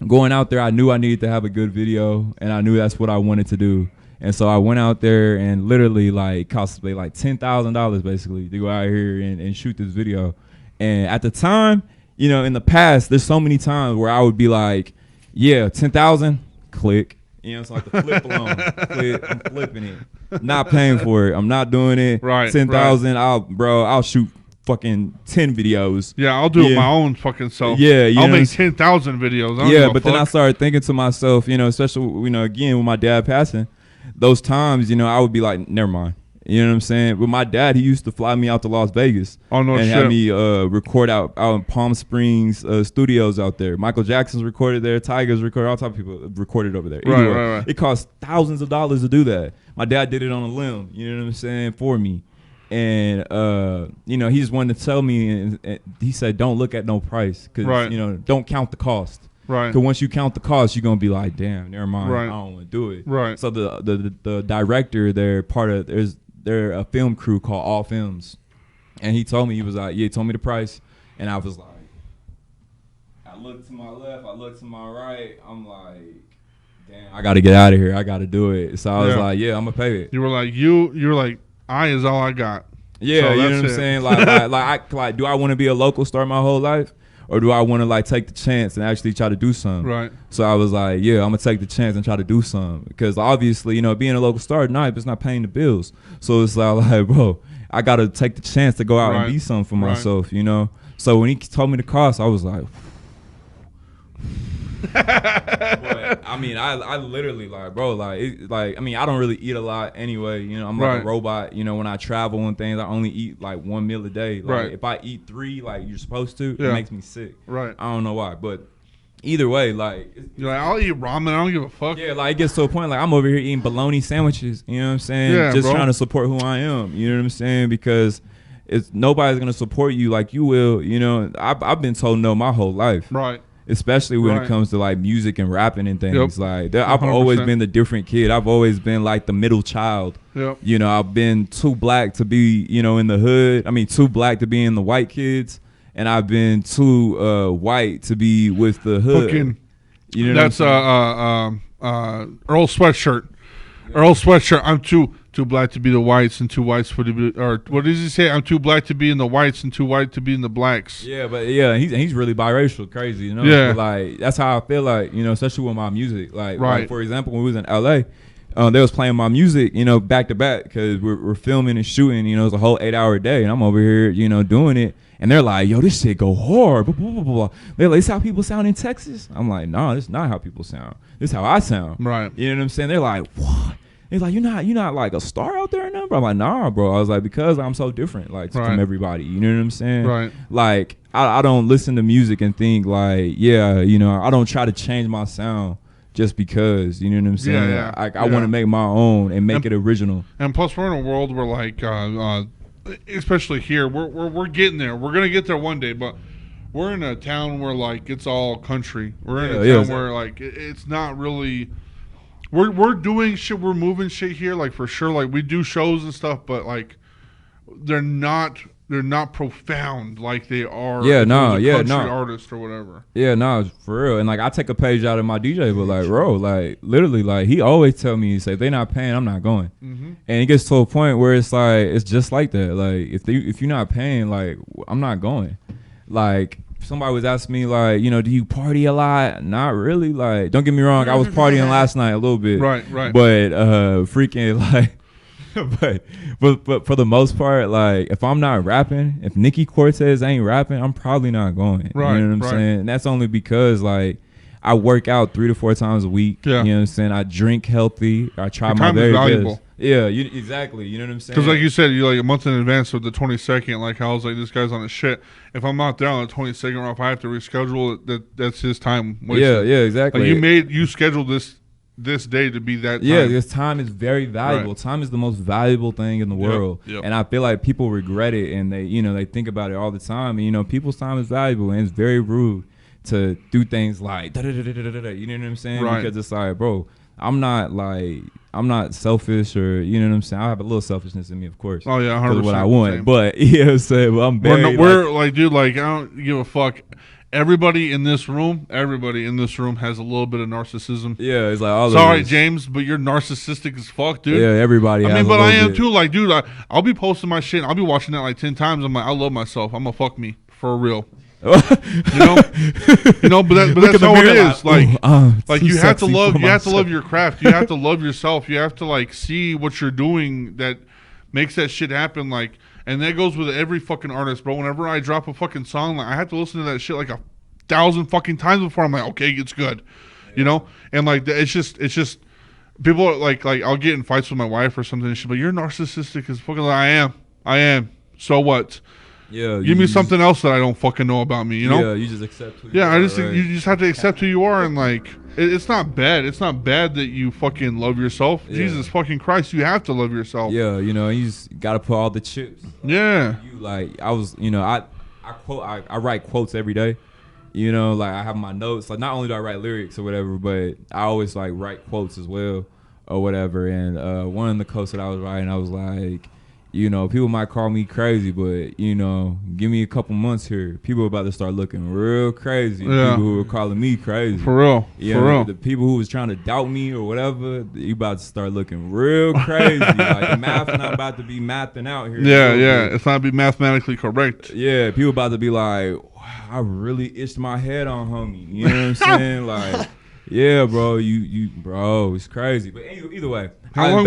going out there, I knew I needed to have a good video, and I knew that's what I wanted to do. And so I went out there and literally like cost me like $10,000 basically to go out here and shoot this video. And at the time, in the past, there's so many times where I would be like, yeah, 10,000, click. So like the flip alone, click, I'm flipping it. Not paying for it. I'm not doing it. Right. 10,000, I'll shoot fucking 10 videos. Yeah, I'll do it my own fucking self. Yeah, I'll make 10,000 videos. Yeah, but then I started thinking to myself, especially again with my dad passing, those times, I would be like, never mind. You know what I'm saying? With my dad, he used to fly me out to Las Vegas and have me record out in Palm Springs studios out there. Michael Jackson's recorded there, Tiger's recorded, all type of people recorded over there. Anyway, right. It cost thousands of dollars to do that. My dad did it on a limb, you know what I'm saying, for me. And, he just wanted to tell me, and he said, don't look at no price because, don't count the cost. Right. Because once you count the cost, you're going to be like, damn, never mind, right. I don't want to do it. Right. So the director, they're a film crew called All Films. And he told me, he was like, yeah, he told me the price. And I was like, I looked to my left, I looked to my right. I'm like, damn, I got to get out of here. I got to do it. So I was like, yeah, I'm going to pay it. You were like, I is all I got. Yeah, so you know what I'm saying? Like, do I want to be a local star my whole life? Or do I want to like take the chance and actually try to do something? Right. So I was like, yeah, I'm gonna take the chance and try to do something because obviously, being a local star at night, it's not paying the bills. So it's like, bro, I gotta take the chance to go out and be something for myself, So when he told me the cost, I was like, but, I literally like, bro, I don't really eat a lot anyway. I'm like a robot. When I travel and things, I only eat like one meal a day. Like if I eat 3, like you're supposed to, it makes me sick. Right. I don't know why, but either way, like you're like, I'll eat ramen. I don't give a fuck. Yeah, like it gets to a point like I'm over here eating bologna sandwiches. You know what I'm saying? Yeah, just bro. trying to support who I am. You know what I'm saying? Because nobody's gonna support you like you will. I've been told no my whole life. Right. Especially when it comes to like music and rapping and things. Yep. Like I've 100%. always been the different kid. I've always been like the middle child. Yep. I've been too black to be, in the hood. Too black to be in the white kids, and I've been too white to be with the hood. Fucking, that's Earl Sweatshirt. Earl Sweatshirt. I'm too black to be the whites and too whites for the or what does he say? I'm too black to be in the whites and too white to be in the blacks. Yeah, but he's really biracial, crazy, Yeah. But, like that's how I feel like, especially with my music. Like for example, when we was in LA, they was playing my music, back to back because we're filming and shooting. It's a whole 8-hour day, and I'm over here, doing it. And they're like, yo, this shit go hard. Blah, blah, blah, blah. They're like, this how people sound in Texas? I'm like, no, this is not how people sound. This is how I sound. Right. You know what I'm saying? They're like, what? They're like, you're not like a star out there or nothing? I'm like, nah, bro. I was like, because I'm so different, like from everybody. You know what I'm saying? Right. Like, I don't listen to music and think like, I don't try to change my sound just because, you know what I'm saying? Yeah. I want to make my own and make it original. And plus, we're in a world where like, especially here, we're getting there. We're gonna get there one day, but we're in a town where like it's all country. We're in a town where like it's not really. We're doing shit. We're moving shit here, like for sure. Like we do shows and stuff, but like they're not profound like they are. Country artist or whatever. Yeah, no, for real. And like I take a page out of my DJ, but like, bro, like literally, like he always tell me, he say, if they not paying, I'm not going. Mm-hmm. And it gets to a point where it's like it's just like that. Like if you're not paying, like I'm not going. Like. Somebody was asking me like, do you party a lot? Not really. Like, don't get me wrong, I was partying last night a little bit. Right. But freaking like, but for the most part, like if I'm not rapping, if Nicky CORTEZ ain't rapping, I'm probably not going. Right. You know what I'm saying? And that's only because like I work out 3 to 4 times a week. Yeah. You know what I'm saying? I drink healthy. I try my very best. Yeah, exactly. You know what I'm saying? Because like you said, you're like a month in advance of the 22nd. Like I was like, this guy's on his shit. If I'm not there on the 22nd, or if I have to reschedule it, that's his time wasted. Yeah, exactly. Like you scheduled this this day to be that time. Yeah, because time is very valuable. Right. Time is the most valuable thing in the world. Yep. And I feel like people regret it, and they think about it all the time. And, people's time is valuable, and it's very rude to do things like da-da-da-da-da-da, you know what I'm saying? Right. Because it's like, bro, I'm not selfish, or you know what I'm saying. I have a little selfishness in me, of course. Oh yeah, 100%. Because of what I want, same. but you know what I'm saying. Well, I'm very. We're like, dude, like I don't give a fuck. Everybody in this room has a little bit of narcissism. Yeah, it's like all. Sorry, James, but you're narcissistic as fuck, dude. Yeah, everybody. I has mean, a but I little am bit. too. Like, dude, I'll be posting my shit. I'll be watching that like 10 times. I'm like, I love myself. I'm a fuck me for real. you know, but that's how it is. Like you have to love your craft. You have to love yourself. You have to like see what you're doing that makes that shit happen. Like, and that goes with every fucking artist, bro. Whenever I drop a fucking song, like I have to listen to that shit like 1,000 fucking times before I'm like, okay, it's good, And like it's just people are like I'll get in fights with my wife or something, and she's like, you're narcissistic as fucking. Like, I am. So what? Yeah, Give me something else that I don't fucking know about me, Yeah, you just accept who you are. you just have to accept who you are, and like it's not bad. It's not bad that you fucking love yourself. Yeah. Jesus fucking Christ, you have to love yourself. Yeah, you just gotta put all the chips. Yeah. You like I was, I write quotes every day. Like I have my notes. Like not only do I write lyrics or whatever, but I always like write quotes as well or whatever. And one of the quotes that I was writing, I was like, people might call me crazy, but give me a couple months here. People are about to start looking real crazy. Yeah. People who are calling me crazy. For real. For real. The people who was trying to doubt me or whatever, you about to start looking real crazy. Like the math not about to be mathing out here. Yeah. It's not be mathematically correct. Yeah, people about to be like, wow, I really itched my head on homie. You know what I'm saying? Like, yeah, bro, bro, it's crazy. But either way. How long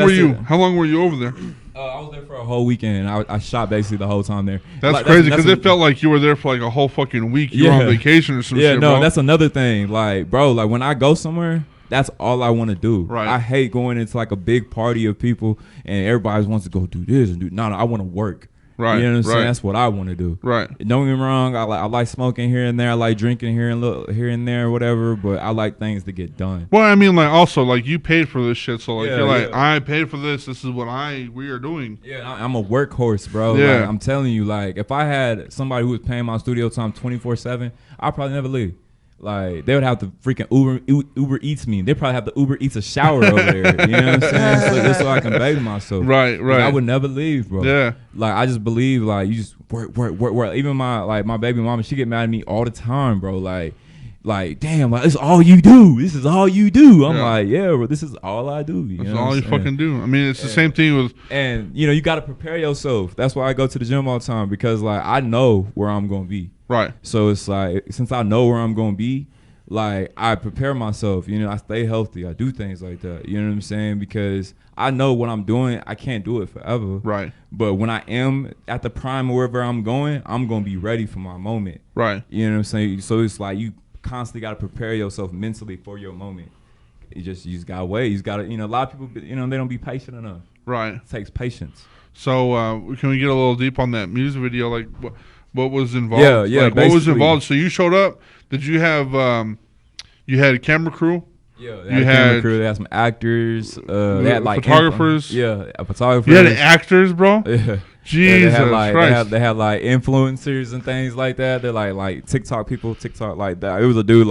were you over there? I was there for a whole weekend. I shot basically the whole time there. That's crazy because it felt like you were there for like a whole fucking week. You were on vacation or some shit, no, bro. that's another thing. Like, bro, like when I go somewhere, that's all I want to do. Right. I hate going into like a big party of people and everybody wants to go do this and do. No, I want to work. Right. You know what I'm saying? Right. That's what I want to do. Right. Don't get me wrong. I like smoking here and there. I like drinking here and there, whatever. But I like things to get done. Well, I mean, like also like you paid for this shit, so like Yeah, you're like, yeah. I paid for this. This is what we are doing. Yeah, I'm a workhorse, bro. Yeah. Like, I'm telling you, like if I had somebody who was paying my studio time 24/7, I'd probably never leave. Like they would have to freaking Uber Eats me. They probably have to Uber Eats a shower over there. You know what I'm saying? Just so I can bathe myself. Right. I would never leave, bro. Yeah. Like I just believe like you just work. Even my baby mama, she get mad at me all the time, bro. Like damn, like this is all you do. This is all you do. I'm like, yeah, bro, this is all I do. That's all you fucking do. I mean, it's the same thing with. And you got to prepare yourself. That's why I go to the gym all the time because like I know where I'm gonna be. Right. So it's like since I know where I'm gonna be, like I prepare myself. I stay healthy. I do things like that. You know what I'm saying? Because I know what I'm doing. I can't do it forever. Right. But when I am at the prime of wherever I'm gonna be ready for my moment. Right. You know what I'm saying? So it's like you constantly got to prepare yourself mentally for your moment. You just gotta wait. You gotta. A lot of people. They don't be patient enough. Right. It takes patience. So can we get a little deep on that music video? Like what was involved? Yeah. Like, what was involved? So you showed up. Did you have you had a camera crew? Yeah, they had a camera crew. They had some actors. They had like photographers. A photographer. You had actors, bro. Yeah. Jesus Christ. They had like influencers and things like that. They're like TikTok people, TikTok like that. It was a dude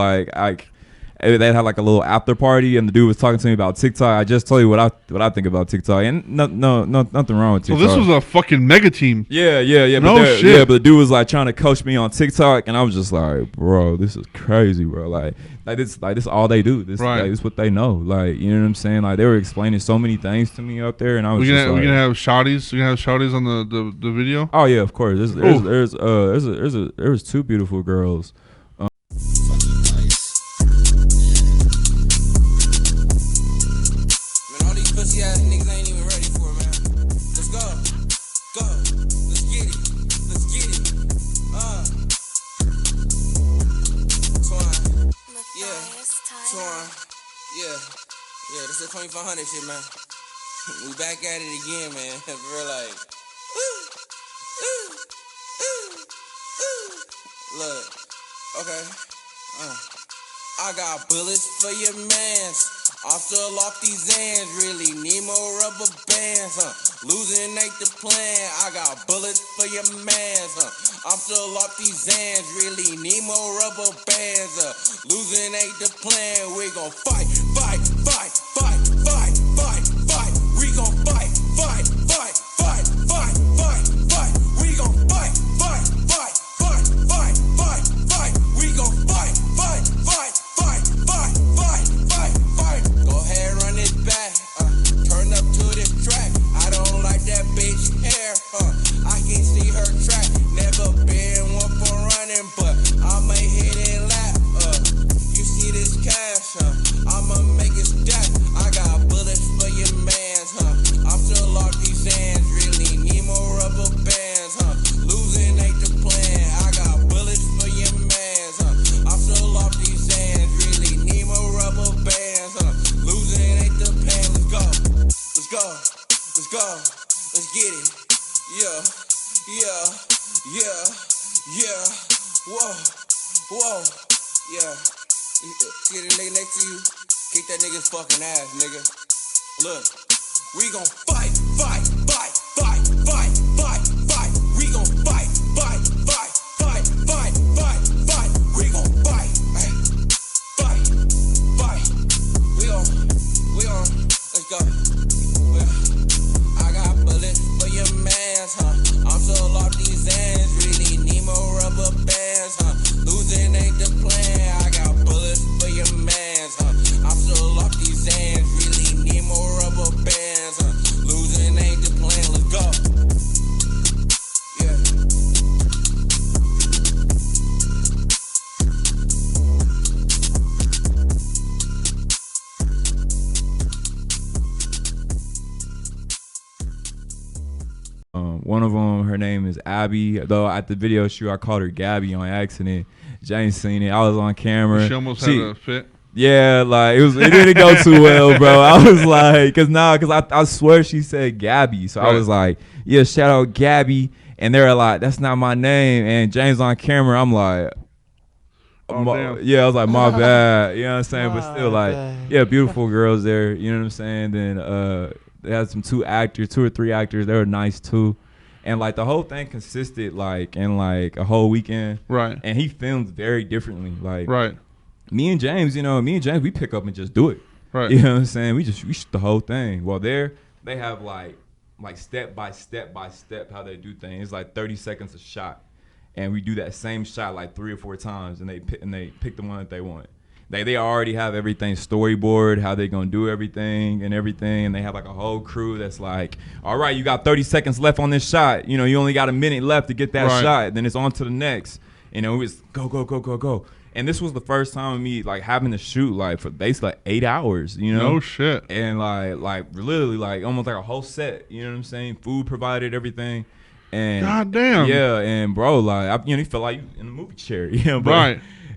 they had like a little after party, and the dude was talking to me about TikTok. I just told you what I think about TikTok, and nothing wrong with TikTok. So this was a fucking mega team. Yeah. No shit. Yeah, but the dude was like trying to coach me on TikTok, and I was just like, bro, this is crazy, bro. Like this all they do. This is what they know. Like, you know what I'm saying? Like they were explaining so many things to me up there, and I was we're gonna have shotties. We're gonna have shotties on the video. Oh yeah, of course. There's two beautiful girls. Pussy ass niggas ain't even ready for it, man. Let's go. Let's get it. Twine. Yeah, this is 2500 shit, man. We back at it again, man. We're like, look, okay. I got bullets for your mans. I'm still off these Zans, really need more rubber bands, Losing ain't the plan, I got bullets for your mans, I'm still off these Zans, really need more rubber bands, Losing ain't the plan, we gon' fight, fight, fight, fight, fight, fight, fight. We gon' fight, fight, fight, fight, fight, fight, fight. We gon' fight, fight, fight, fight, fight, fight, fight. We gon' fight, fight, fight, fight, fight, fight, fight, fight. Go ahead, run it back. Turn up to this track. I don't like that bitch hair. I can see her track. Never been one for running, but I'ma hit it lap. You see this cash? I'ma make it stack. I got bullets for your mans. I'm still off these hands. Really need more rubber bands. Losing ain't the plan. I got bullets for your mans. I'm still off these hands. Really need more rubber bands. Losing ain't the plan. Let's go. Let's go. Let's go. Let's get it. Yeah. Yeah. Yeah. Yeah. Whoa. Whoa. Yeah. See the nigga next to you? Kick that nigga's fucking ass, nigga. Look. We gon' fight, fight, fight, fight, fight, fight, fight. We gon' fight, fight, fight, fight, fight, fight, fight. We gon' fight, fight, fight. We gon', let's go. I got bullets for your mans, I'm so off these ends, really need more rubber bands, Losing ain't the plan. I got bullets for your mans, I'm so off these ends, really need more rubber bands, Losing ain't the plan. Let's go. Yeah. One of them, her name is Abby. Though at the video shoot, I called her Gabby on accident. James seen it. I was on camera. She almost had a fit. Yeah, like it didn't go too well, bro. I was like, cause I swear she said Gabby, so I was like, yeah, shout out Gabby, and they're like, that's not my name. And James on camera, I'm like, yeah, I was like, my bad, you know what I'm saying? But still, like, yeah, beautiful girls there, you know what I'm saying? Then they had some two or three actors. They were nice too. And like the whole thing consisted like in like a whole weekend. Right. And he filmed very differently. Like me and James, we pick up and just do it. Right. You know what I'm saying? We shoot the whole thing. Well, they have like step by step how they do things. It's like 30 seconds a shot. And we do that same shot like 3 or 4 times, and they pick the one that they want. They already have everything storyboard, how they gonna do everything, and they have like a whole crew that's like, all right, you got 30 seconds left on this shot. You know, you only got a minute left to get that shot. Then it's on to the next. You know, it's go. And this was the first time of me like having to shoot like for basically like 8 hours. You know, no shit. And like literally like almost like a whole set. You know what I'm saying? Food provided, everything. And God damn. Yeah, and bro, like you feel like you in a movie chair. You know,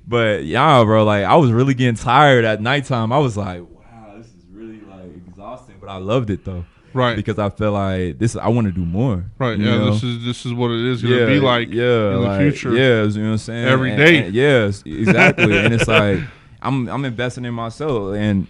But yeah, bro, like I was really getting tired at nighttime. I was like, wow, this is really like exhausting. But I loved it though. Right. Because I felt like I want to do more. Right. Yeah, this is what it is gonna be like in the future. Yeah, you know what I'm saying? Every day. Yes, exactly. And it's like I'm investing in myself, and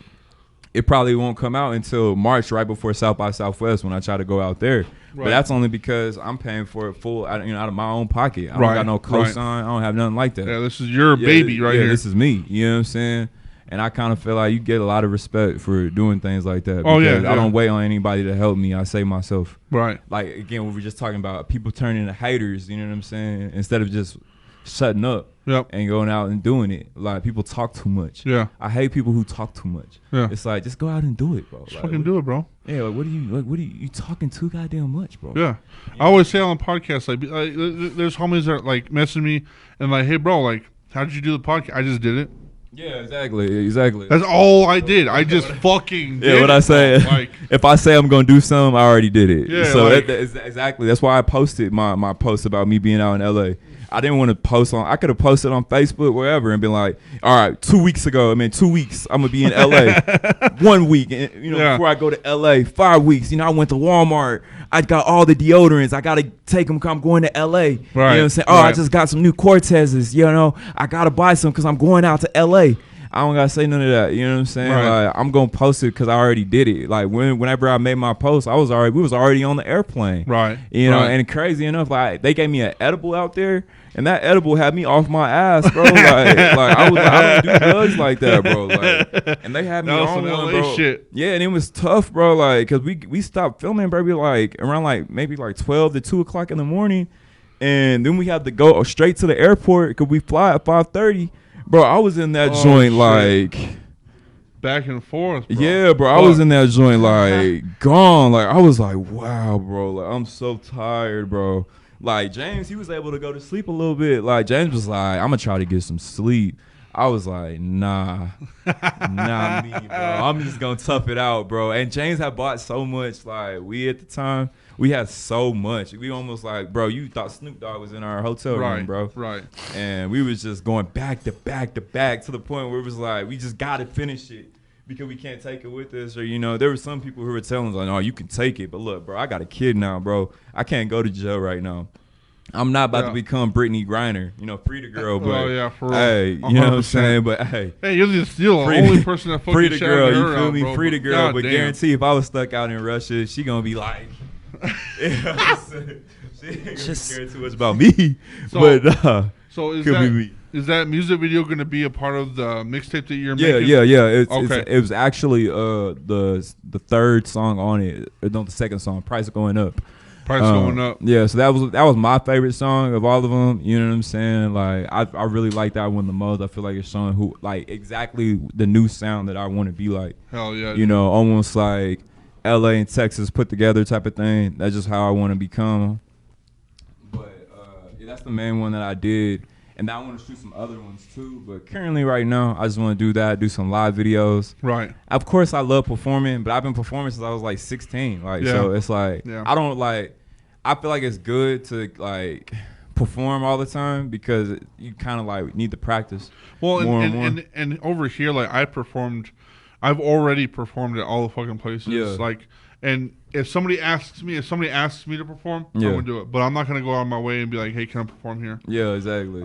it probably won't come out until March, right before South by Southwest, when I try to go out there. Right. But that's only because I'm paying for it full, out of my own pocket. I don't got no cosign. I don't have nothing like that. Yeah, this is your baby right here. This is me. You know what I'm saying? And I kind of feel like you get a lot of respect for doing things like that. Oh, yeah. I don't wait on anybody to help me. I save myself. Right. Like, again, we were just talking about people turning into haters, you know what I'm saying? Instead of just shutting up and going out and doing it. Like, people talk too much. Yeah. I hate people who talk too much. Yeah. It's like, just go out and do it, bro. Just fucking do it, bro. Yeah, like, what are you talking too goddamn much, bro? Yeah. I always say on podcasts, like there's homies that like message me and like, hey, bro, like, how did you do the podcast? I just did it. Yeah, exactly. That's all I did. I just fucking did what I say. Like, if I say I'm gonna do something, I already did it. Yeah, so exactly. That's why I posted my post about me being out in LA. I didn't want to post on. I could have posted on Facebook, wherever, and been like, "All right, 2 weeks, I'm gonna be in LA. 1 week, before I go to LA. 5 weeks. I went to Walmart. I got all the deodorants. I gotta take them. 'Cause I'm going to LA. Right. You know what I'm saying? Oh, I just got some new Cortezes. I gotta buy some because I'm going out to LA. I don't gotta say none of that. You know what I'm saying? Right. Like I'm gonna post it because I already did it. Like whenever I made my post, we was already on the airplane. Right. You know, Right. and crazy enough, like they gave me an edible out there, and that edible had me off my ass, bro. like I was like, I don't do drugs like that, bro. Like, and they had me That was on some one, LA bro. shit. Yeah, and it was tough, bro. Like, cause we stopped filming, baby, like around like maybe like 12 to 2 o'clock in the morning, and then we had to go straight to the airport because we fly at 5:30. Bro, I was in that joint shit. like Back and forth, bro. yeah, bro. I was in that joint like gone. Like I was like, wow, bro. Like I'm so tired, bro. Like James, he was able to go to sleep a little bit. Like James was like, I'm gonna try to get some sleep. I was like, nah, not me, bro. I'm just gonna tough it out, bro. And James had bought so much. Like we at the time, we had so much. We almost like, bro, you thought Snoop Dogg was in our hotel room, bro. Right. And we was just going back to back to back to the point where it was like, we just gotta finish it because we can't take it with us. Or, you know, there were some people who were telling us like, oh, you can take it. But look, bro, I got a kid now, bro. I can't go to jail right now. I'm not about to become Brittany Griner, you know, free the girl, but Oh yeah, for real. hey, you know what I'm saying? But hey, you're still the free only the- person that free fucking the shouted girl, her you feel out, me? bro, Free the girl, God but damn. guarantee if I was stuck out in Russia, she gonna be like, you know what I'm saying? She ain't gonna care too much about me. So- but So is could be me. that music video going to be a part of the mixtape that you're yeah, making? yeah. Okay. It was actually the third song on it, no, the second song, Price Going Up. Price going up. Yeah, so that was my favorite song of all of them. You know what I'm saying? Like I really like that one the most. I feel like it's showing who like exactly the new sound that I want to be like. Hell yeah. You know, almost like LA and Texas put together type of thing. That's just how I want to become. But yeah, that's the main one that I did. And I want to shoot some other ones too. But currently right now, I just want to do that, do some live videos. Right. Of course, I love performing, but I've been performing since I was like 16. Like, so it's like, I don't like, I feel like it's good to like perform all the time because you kind of like need to practice. Well, more and over here, like I've already performed at all the fucking places. Yeah. Like, and if somebody asks me to perform, I'm gonna do it. But I'm not gonna go out of my way and be like, hey, can I perform here? Yeah, exactly.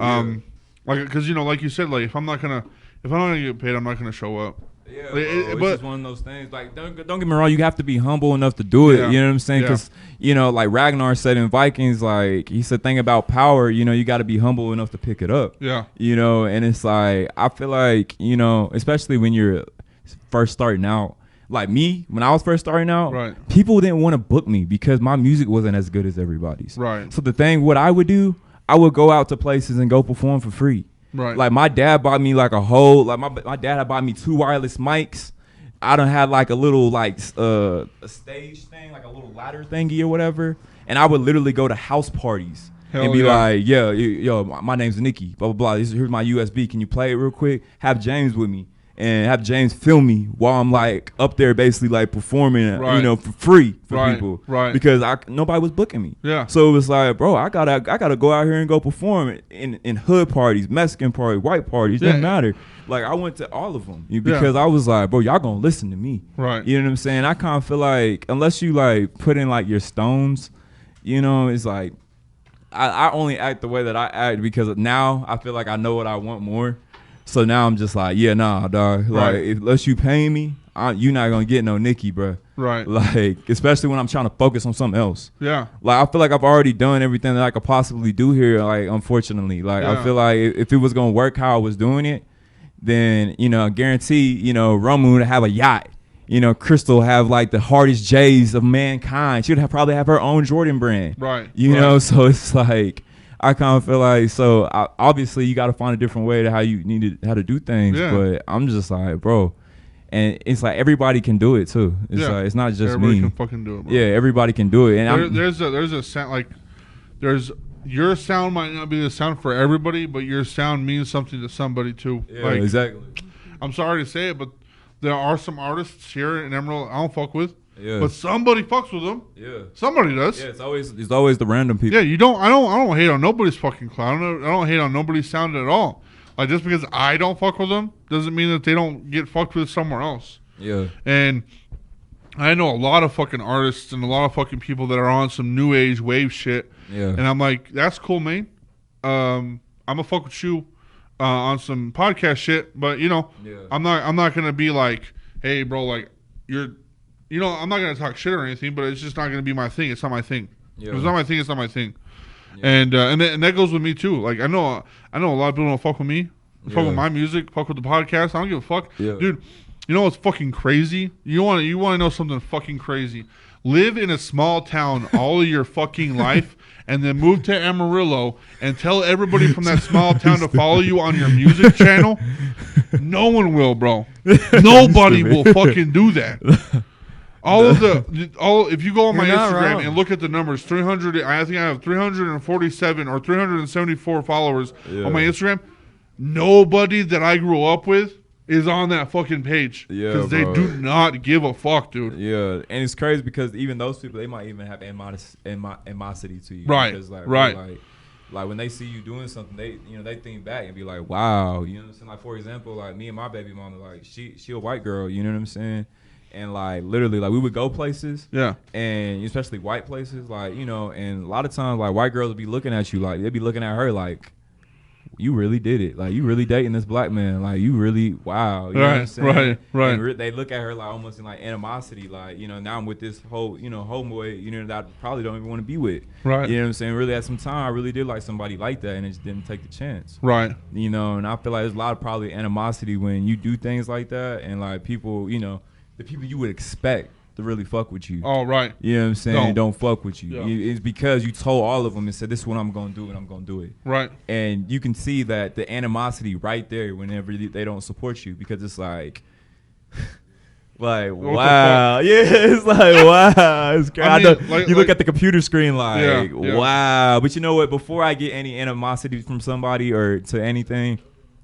Like, because you know, like you said, like if I'm not gonna get paid, I'm not gonna show up. Yeah, Like, bro, it's but just one of those things. Like, don't get me wrong, you have to be humble enough to do it. Yeah. You know what I'm saying? Yeah. Because you know, like Ragnar said in Vikings, like he said, thing about power. You know, you got to be humble enough to pick it up. Yeah. You know, and it's like I feel like, you know, especially when you're first starting out. Like me, when I was first starting out, Right. people didn't want to book me because my music wasn't as good as everybody's. Right. So the thing, what I would do, I would go out to places and go perform for free. Right. Like my dad bought me like a whole, like my dad had bought me 2 wireless mics. I done had like a little like a stage thing, like a little ladder thingy or whatever. And I would literally go to house parties and be like, yo, my name's Nicky, blah, blah, blah. Here's my USB. Can you play it real quick? Have James with me. And have James film me while I'm like up there basically like performing, you know, for free for people. Right. Because nobody was booking me. Yeah. So it was like, bro, I gotta go out here and go perform in hood parties, Mexican parties, white parties, doesn't matter. Like I went to all of them because I was like, bro, y'all gonna listen to me. Right. You know what I'm saying? I kind of feel like unless you like put in like your stones, you know, it's like I only act the way that I act because now I feel like I know what I want more. So now I'm just like, yeah, nah, dog. Like, unless you pay me, you're not gonna get no Nicky, bro. Right. Like, especially when I'm trying to focus on something else. Yeah. Like, I feel like I've already done everything that I could possibly do here. Like, unfortunately, like, I feel like if it was gonna work how I was doing it, then you know, I guarantee, you know, Romu would have a yacht. You know, Crystal have like the hardest J's of mankind. She would probably have her own Jordan brand. Right. You know, so it's like. I kind of feel like obviously you got to find a different way to how to do things. Yeah. But I'm just like, bro, and it's like everybody can do it too. It's like it's not just everybody me. Can fucking do it, bro. Yeah, everybody can do it. And there's a sound like your sound might not be the sound for everybody, but your sound means something to somebody too. Yeah, like, exactly. I'm sorry to say it, but there are some artists here in Emerald I don't fuck with. Yeah. But somebody fucks with them. Yeah. Somebody does. Yeah, it's always the random people. Yeah, I don't hate on nobody's fucking clown. I don't hate on nobody's sound at all. Like just because I don't fuck with them doesn't mean that they don't get fucked with somewhere else. Yeah. And I know a lot of fucking artists and a lot of fucking people that are on some new age wave shit. Yeah. And I'm like, that's cool, man. I'm gonna fuck with you. on some podcast shit, but you know, I'm not gonna be like, hey, bro, like you're, you know, I'm not gonna talk shit or anything, but it's just not gonna be my thing. It's not my thing. Yeah. If it's not my thing. It's not my thing. Yeah. And that goes with me too. Like I know a lot of people don't fuck with me, fuck with my music, fuck with the podcast. I don't give a fuck, dude. You know what's fucking crazy? You want to know something fucking crazy? Live in a small town all of your fucking life, and then move to Amarillo and tell everybody from that small town to follow you on your music channel. No one will, bro. Nobody will fucking do that. If you go on my Instagram and look at the numbers, 300. I think I have 347 or 374 followers on my Instagram. Nobody that I grew up with is on that fucking page because they do not give a fuck, dude. Yeah, and it's crazy because even those people, they might even have animosity to you, right? Because, like when they see you doing something, they think back and be like, wow, you know what I'm saying? Like for example, like me and my baby mama, like she a white girl, you know what I'm saying? And like literally, like we would go places, and especially white places, like you know, and a lot of times like white girls would be looking at you, like they'd be looking at her like, you really did it. Like, you really dating this black man. Like, you really, wow. You know what I'm saying? Right. And they look at her, like, almost in, like, animosity. Like, you know, now I'm with this whole, you know, homeboy, you know, that I probably don't even want to be with. Right. You know what I'm saying? Really, at some time, I really did like somebody like that, and I just didn't take the chance. Right. You know, and I feel like there's a lot of probably animosity when you do things like that, and, like, people, you know, the people you would expect to really fuck with you. Oh, right. You know what I'm saying? Don't fuck with you. Yeah. It's because you told all of them and said, this is what I'm going to do, and I'm going to do it. Right. And you can see that the animosity right there whenever they don't support you, because it's like, wow. Yeah, it's like, wow. It's crazy. I mean, you look at the computer screen like, wow. But you know what? Before I get any animosity from somebody or to anything,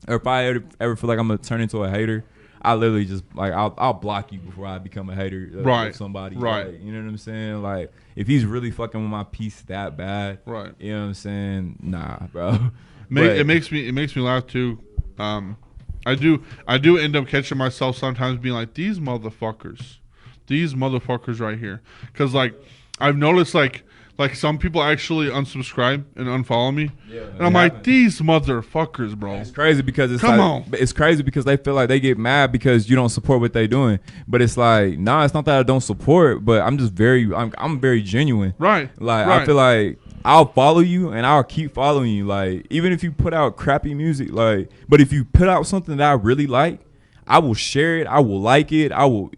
or if I ever feel like I'm going to turn into a hater, I literally just like I'll block you before I become a hater of somebody. Right. Like, you know what I'm saying? Like if he's really fucking with my piece that bad, right? You know what I'm saying? Nah, bro. It makes me laugh too. I do end up catching myself sometimes being like, these motherfuckers right here, because like I've noticed like some people actually unsubscribe and unfollow me, and I'm like, these motherfuckers, bro. It's crazy because it's crazy because they feel like they get mad because you don't support what they doing, but it's like, nah, it's not that I don't support, but I'm just I'm very genuine, right? Like I feel like I'll follow you and I'll keep following you, like even if you put out crappy music, like, but if you put out something that I really like, I will share it. I will like it. I will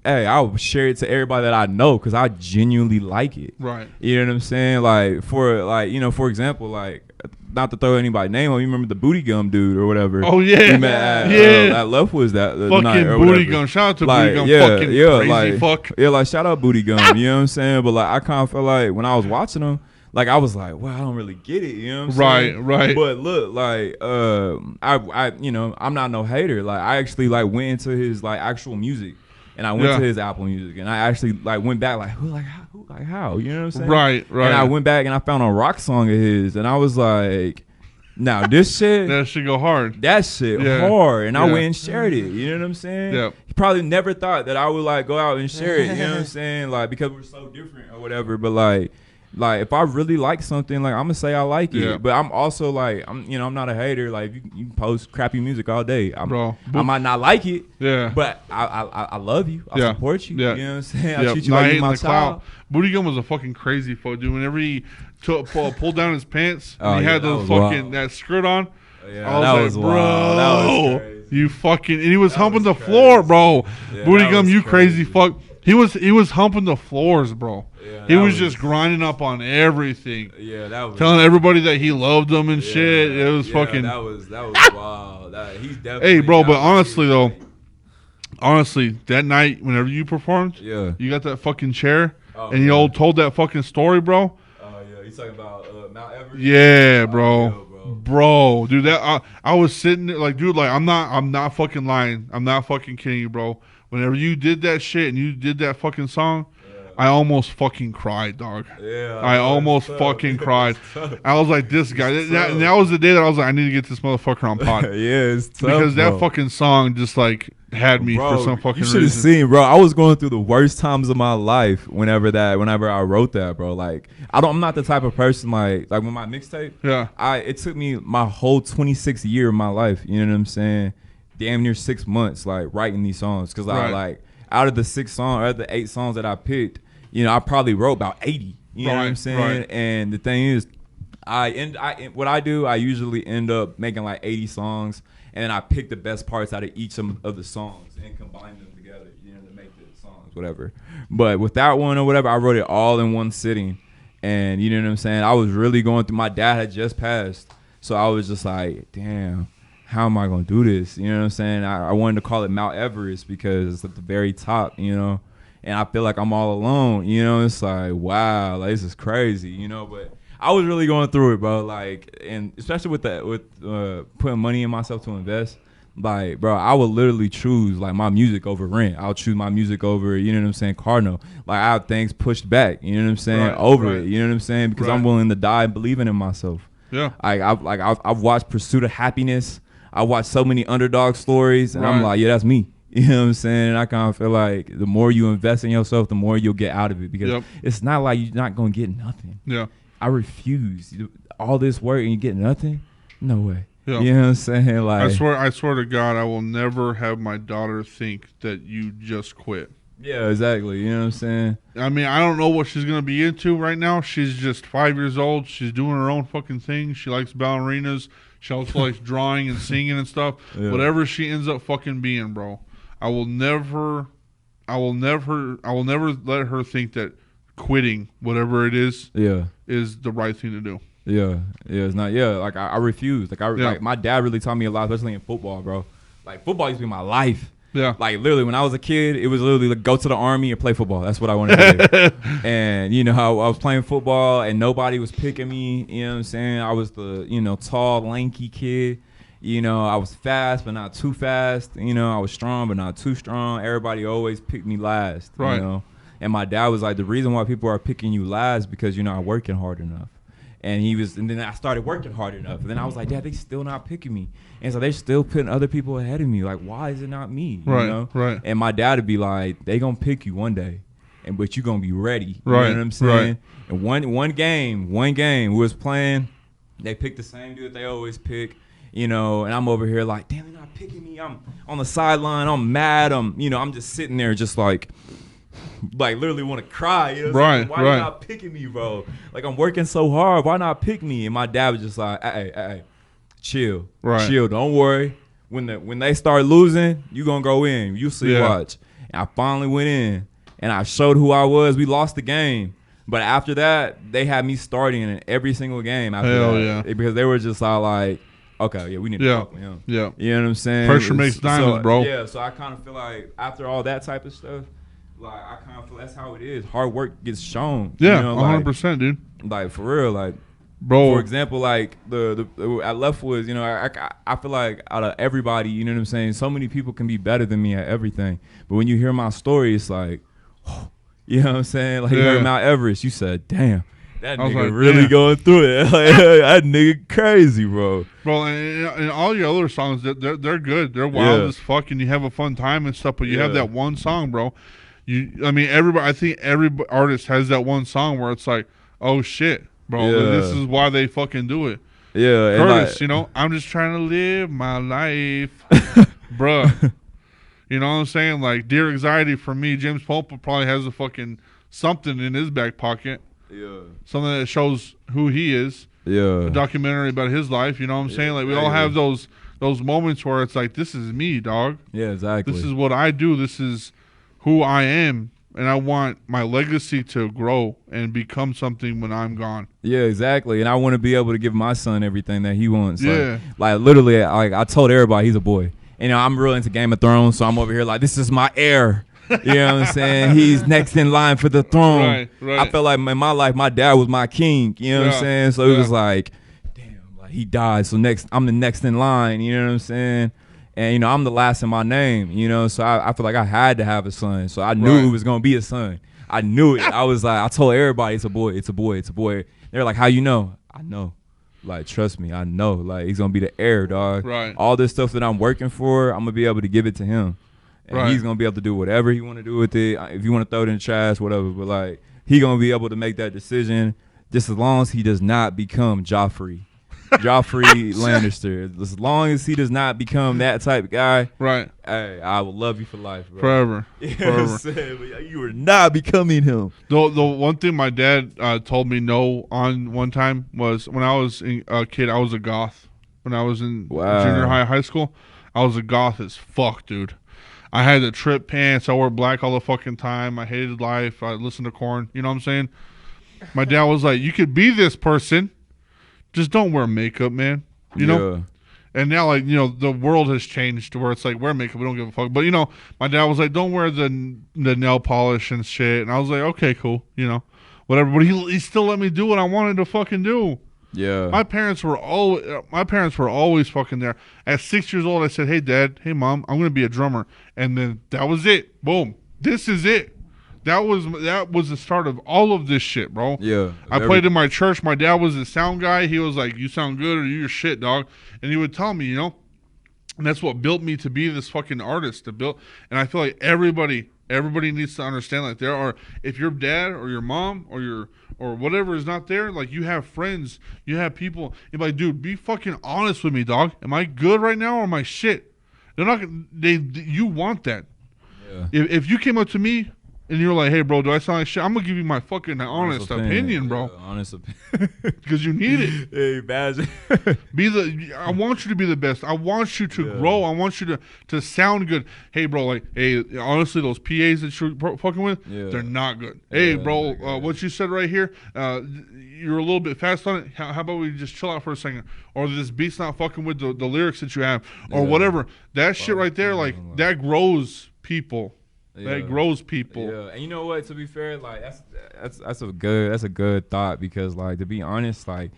share it to everybody that I know because I genuinely like it. Right. You know what I'm saying? Like for example, like not to throw anybody's name on, you remember the Booty Gum dude or whatever? Oh yeah. We met at Love was that fucking night or Booty whatever. Gum. Shout out to like, Booty Gum. Fucking crazy like, fuck. Yeah, like shout out Booty Gum. You know what I'm saying? But like I kind of felt like when I was watching him, like I was like, well, I don't really get it, you know what I'm saying? Right. But look, like I you know, I'm not no hater. Like I actually like went into his like actual music, and I went to his Apple Music, and I actually like went back like how, you know what I'm saying? Right. And I went back and I found a rock song of his, and I was like, now this shit that should go hard. That shit hard, and I went and shared it. You know what I'm saying? Yeah. He probably never thought that I would like go out and share it. You know what I'm saying? Like because we're so different or whatever. But like if I really like something, like I'm gonna say I like it, but I'm also like I'm not a hater. Like you can post crappy music all day, I might not like it, but I love you, I support you. You know what I'm saying? I treat you like you're my child. Booty Gum was a fucking crazy fuck, dude. Whenever he pulled down his pants and he had those fucking that skirt on, I was like, bro, that was crazy. You fucking, and he was humping the floor, bro. Booty Gum, you crazy fuck. He was humping the floors, bro. He was just grinding up on everything. Yeah, that was telling everybody that he loved them and shit. It was fucking. That was wild. He's definitely. Hey, bro, but honestly though, that night whenever you performed, you got that fucking chair and you told that fucking story, bro. Oh yeah, you talking about Mount Everest? Yeah, bro. Bro, dude, that I was sitting there like, dude, like I'm not fucking lying. I'm not fucking kidding you, bro. Whenever you did that shit and you did that fucking song, I almost fucking cried, dog. Yeah, I almost fucking cried. I was like, this guy. That was the day that I was like, I need to get this motherfucker on pod. It's tough, because that fucking song just like had me Bro, for some fucking you should have reason. seen, bro. I was going through the worst times of my life whenever I wrote that, bro. Like, I'm not the type of person like with my mixtape. Yeah. It took me my whole 26th year of my life. You know what I'm saying? Damn near 6 months, like writing these songs, because I like out of the 8 songs that I picked, you know, I probably wrote about 80. You know what I'm saying? Right. And the thing is, what I do, I usually end up making like 80 songs. And then I pick the best parts out of each of the songs and combine them together, you know, to make the songs, whatever. But with that one or whatever, I wrote it all in one sitting. And you know what I'm saying? I was really going through, my dad had just passed. So I was just like, damn, how am I going to do this? You know what I'm saying? I wanted to call it Mount Everest because it's at the very top, you know. And I feel like I'm all alone, you know. It's like, wow, like, this is crazy, you know. But I was really going through it, bro. Like, and especially with putting money in myself to invest. Like, bro, I would literally choose like my music over rent. I'll choose my music over, you know what I'm saying, Cardinal. Like, I have things pushed back, you know what I'm saying, over it. You know what I'm saying, because I'm willing to die believing in myself. Yeah. I've watched Pursuit of Happiness. I watched so many underdog stories, and I'm like, yeah, that's me. You know what I'm saying? And I kind of feel like the more you invest in yourself, the more you'll get out of it, because it's not like you're not gonna get nothing. Yeah. I refuse. All this work and you get nothing? No way. Yeah. You know what I'm saying? Like, I swear to God, I will never have my daughter think that you just quit. Yeah, exactly. You know what I'm saying? I mean, I don't know what she's going to be into right now. She's just 5 years old. She's doing her own fucking thing. She likes ballerinas. She also likes drawing and singing and stuff. Yeah. Whatever she ends up fucking being, bro, I will never let her think that quitting whatever it is the right thing to do. It's not. Like, I refuse. Like, my dad really taught me a lot, especially in football, bro. Like, football used to be my life. Yeah. Like, literally, when I was a kid, it was literally like, go to the Army and play football. That's what I wanted to do. And, you know, I was playing football and nobody was picking me. You know what I'm saying? I was the, you know, tall, lanky kid. You know, I was fast, but not too fast. You know, I was strong, but not too strong. Everybody always picked me last. Right. You know? And my dad was like, the reason why people are picking you last because you're not working hard enough. And then I started working hard enough. And then I was like, Dad, they still not picking me. And so they're still putting other people ahead of me. Like, why is it not me? You know? Right. And my dad would be like, they gonna pick you one day, but you gonna be ready. You know what I'm saying? And one game, we was playing. They picked the same dude that they always pick. You know, and I'm over here like, damn, they're not picking me. I'm on the sideline. I'm mad. I'm just sitting there just like literally want to cry. You know, why are you not picking me, bro? Like, I'm working so hard. Why not pick me? And my dad was just like, hey, chill, chill. Don't worry. When they start losing, you gonna go in. You see, watch. And I finally went in, and I showed who I was. We lost the game, but after that, they had me starting in every single game after that, because they were just all like, okay, we need to talk with him. Yeah, you know what I'm saying. Pressure makes diamonds, bro. Yeah, so I kind of feel like after all that type of stuff, like, I kind of feel that's how it is. Hard work gets shown. Yeah, you know, 100%, dude. Like, for real, like, bro. For example, like the at Leftwoods, you know, I feel like out of everybody, you know what I'm saying, so many people can be better than me at everything. But when you hear my story, it's like, you know what I'm saying? Like, you heard Mount Everest, you said, damn. That nigga like, really going through it. Like, that nigga crazy, bro. Bro, and all your other songs, they're good. They're wild as fuck, and you have a fun time and stuff. But you have that one song, bro. I think every artist has that one song where it's like, oh shit, bro, this is why they fucking do it. Yeah, Curtis, like, you know, I'm just trying to live my life, bruh. You know what I'm saying? Like, Dear Anxiety for me, James Pope probably has a fucking something in his back pocket. Yeah. Something that shows who he is. Yeah. A documentary about his life, you know what I'm saying? Like, we all have those moments where it's like, this is me, dog. Yeah, exactly. This is what I do. This is who I am. And I want my legacy to grow and become something when I'm gone. Yeah, exactly. And I want to be able to give my son everything that he wants. Yeah. Like literally, I told everybody he's a boy. And, you know, I'm real into Game of Thrones, so I'm over here like, this is my heir. You know what I'm saying? He's next in line for the throne. Right. I felt like in my life, my dad was my king. You know what I'm saying? So it was like, damn, like he died. So I'm the next in line. You know what I'm saying? And, you know, I'm the last in my name, you know, so I feel like I had to have a son. So I knew it was going to be a son. I knew it. I was like, I told everybody it's a boy, it's a boy, it's a boy. They're like, how you know? I know. Like, trust me, I know. Like, he's going to be the heir, dog. Right. All this stuff that I'm working for, I'm going to be able to give it to him. And he's gonna be able to do whatever he want to do with it. If you want to throw it in the trash, whatever. But like, he gonna be able to make that decision just as long as he does not become Joffrey Lannister. As long as he does not become that type of guy, right? Hey, I will love you for life, bro. Forever. Forever. You are not becoming him. The one thing my dad told me no on one time was when I was a kid, I was a goth. When I was in junior high school, I was a goth as fuck, dude. I had the trip pants. I wore black all the fucking time. I hated life. I listened to Korn. You know what I'm saying? My dad was like, you could be this person. Just don't wear makeup, man. You know? And now, like, you know, the world has changed to where it's like, wear makeup. We don't give a fuck. But, you know, my dad was like, don't wear the nail polish and shit. And I was like, okay, cool. You know, whatever. But he still let me do what I wanted to fucking do. Yeah. My parents were always fucking there. At 6 years old, I said, hey, Dad, hey, Mom, I'm going to be a drummer. And then that was it. Boom. This is it. That was the start of all of this shit, bro. Yeah. I played in my church. My dad was the sound guy. He was like, you sound good or you're shit, dog. And he would tell me, you know. And that's what built me to be this fucking artist. And I feel like everybody needs to understand, like, if your dad or your mom or whatever is not there, like, you have friends, you have people. You're like, dude, be fucking honest with me, dog. Am I good right now or am I shit? You want that. Yeah. If you came up to me and you're like, hey, bro, do I sound like shit? I'm going to give you my fucking honest opinion, bro. Yeah, honest opinion. Because you need it. Hey, badge. I want you to be the best. I want you to grow. I want you to sound good. Hey, bro, like, hey, honestly, those PAs that you're fucking with, they're not good. Hey, bro, what you said right here, you're a little bit fast on it. How about we just chill out for a second? Or this beat's not fucking with the lyrics that you have, or whatever. That shit right there, like, that grows people. That grows people. Yeah, and you know what? To be fair, like, that's a good thought, because, like, to be honest, like,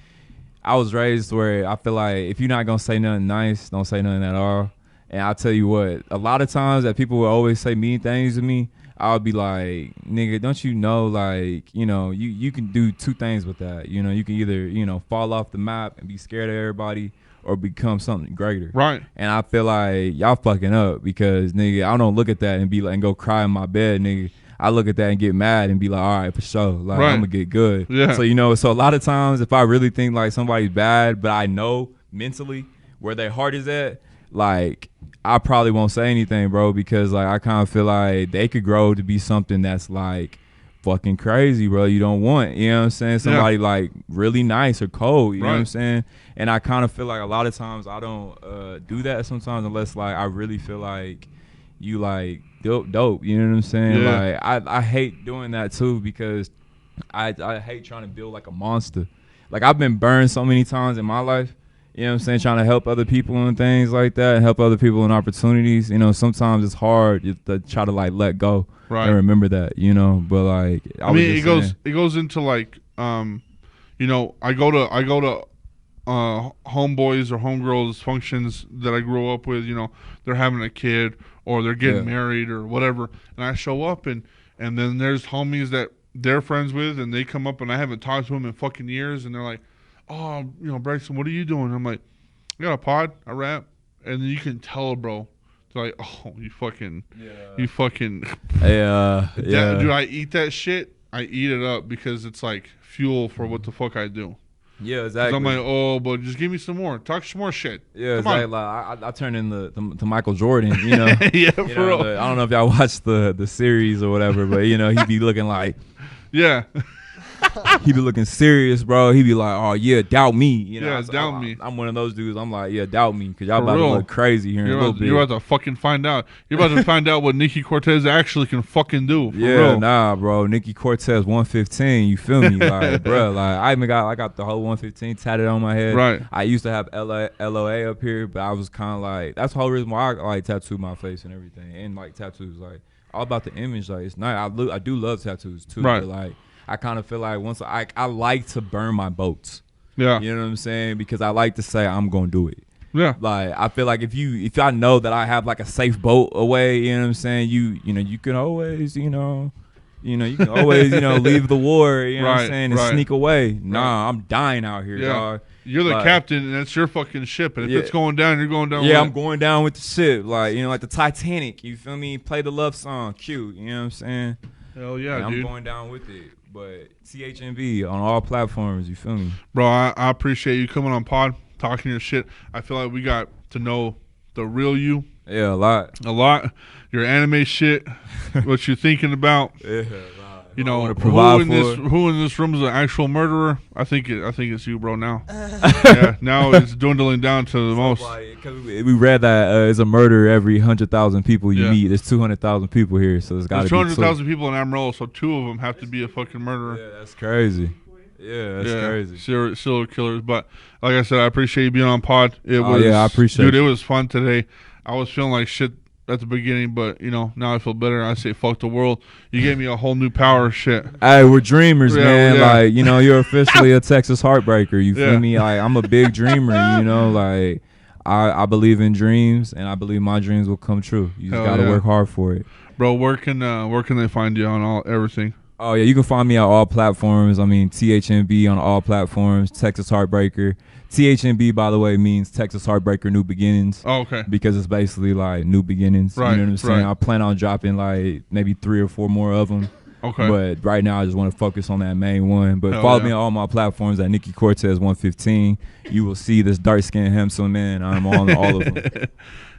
I was raised where I feel like if you're not gonna say nothing nice, don't say nothing at all. And I'll tell you what, a lot of times that people will always say mean things to me, I'll be like, nigga, don't you know, like, you know, you can do two things with that. You know, you can either, you know, fall off the map and be scared of everybody, or become something greater. Right. And I feel like y'all fucking up, because, nigga, I don't look at that and be like, and go cry in my bed, nigga. I look at that and get mad and be like, all right, for sure. Like, I'm going to get good. Yeah. So, you know, so a lot of times if I really think like somebody's bad, but I know mentally where their heart is at, like, I probably won't say anything, bro, because, like, I kind of feel like they could grow to be something that's, like, fucking crazy, bro. You don't want, you know what I'm saying, somebody like really nice or cold, you know what I'm saying? And I kind of feel like a lot of times I don't do that sometimes, unless, like, I really feel like you, like, dope, you know what I'm saying? Like, I hate doing that too, because I hate trying to build like a monster. Like, I've been burned so many times in my life, you know what I'm saying, trying to help other people and things like that, and help other people in opportunities. You know, sometimes it's hard to try to, like, let go and remember that, you know. But, like, I mean, it goes into, like, you know, I go to homeboys or homegirls functions that I grew up with. You know, they're having a kid or they're getting married or whatever, and I show up and then there's homies that they're friends with, and they come up and I haven't talked to them in fucking years, and they're like, oh, you know, Bryson, what are you doing? I'm like, I got a pod, I rap. And then you can tell, bro. They're like, oh, you fucking. Yeah. Do I eat that shit? I eat it up because it's like fuel for what the fuck I do. Yeah, exactly. I'm like, oh, but just give me some more. Talk some more shit. Yeah, exactly. Like, I turn into to Michael Jordan, you know. Yeah, for real. I don't know if y'all watched the series or whatever, but, you know, he'd be looking like. Yeah. He be looking serious, bro. He be like, oh, yeah, doubt me. You know, doubt me. I'm one of those dudes. I'm like, yeah, doubt me, because y'all about to look crazy here in a little bit. You're about to fucking find out. You're about to find out what Nicky CORTEZ actually can fucking do. Nah, bro. Nicky CORTEZ 115, you feel me? Like, bro, like, I got the whole 115 tatted on my head. Right. I used to have LOA up here, but I was kind of like, that's the whole reason why I, like, tattooed my face and everything. And, like, tattoos, like, all about the image. Like, it's nice. I do love tattoos, too. Right. But, like, I kind of feel like once I like to burn my boats. Yeah. You know what I'm saying? Because I like to say I'm going to do it. Yeah. Like, I feel like if I know that I have, like, a safe boat away, you know what I'm saying, you know, you can always, you know, You know, you can always, you know, leave the war, you know what I'm Right, saying, and right. sneak away. Nah, I'm dying out here, Yeah. dog. You're the Like, captain, and that's your fucking ship. And if Yeah. it's going down, you're going down. Yeah, with I'm going down with the ship. Like, you know, like the Titanic. You feel me? Play the love song. Cute. You know what I'm saying? Hell yeah, And I'm dude. going down with it. But THNV on all platforms. You feel me? Bro, I appreciate you coming on pod, talking your shit. I feel like we got to know the real you Yeah, a lot. a lot. Your anime shit, what you're thinking about. Yeah, You know, wanna provide for. who in this room is an actual murderer? I think it's you, bro. Now, yeah, now it's dwindling down to the most. Because we read that it's a murder every 100,000 people you Yeah. meet. There's 200,000 people here, so it's got to There's be 200,000 people in Amarillo, so 2 of them have to be a fucking murderer. Yeah, that's crazy. Yeah, that's crazy. Serial killers. But like I said, I appreciate you being on pod. It Oh, was, yeah, I appreciate dude. it. It was fun today. I was feeling like shit at the beginning, but you know, now I feel better. I say fuck the world. You gave me a whole new power. Shit. Hey, we're dreamers, Yeah, man. yeah. Like, you know, you're officially a Texas heartbreaker. You Yeah. feel me? Like, I'm a big dreamer. You know, like I believe in dreams, and I believe my dreams will come true. You just Hell gotta yeah. work hard for it. Bro, where can they find you on everything? Oh yeah, you can find me on all platforms. I mean, THNB on all platforms. Texas Heartbreaker. THNB, by the way, means Texas Heartbreaker New Beginnings. Oh, okay. Because it's basically like new beginnings. Right, You know what I'm saying? right. I plan on dropping like maybe 3 or 4 more of them. Okay. But right now, I just want to focus on that main one. But Hell follow yeah. me on all my platforms at Nicky CORTEZ 115. You will see this dark-skinned handsome man. I'm on all of them.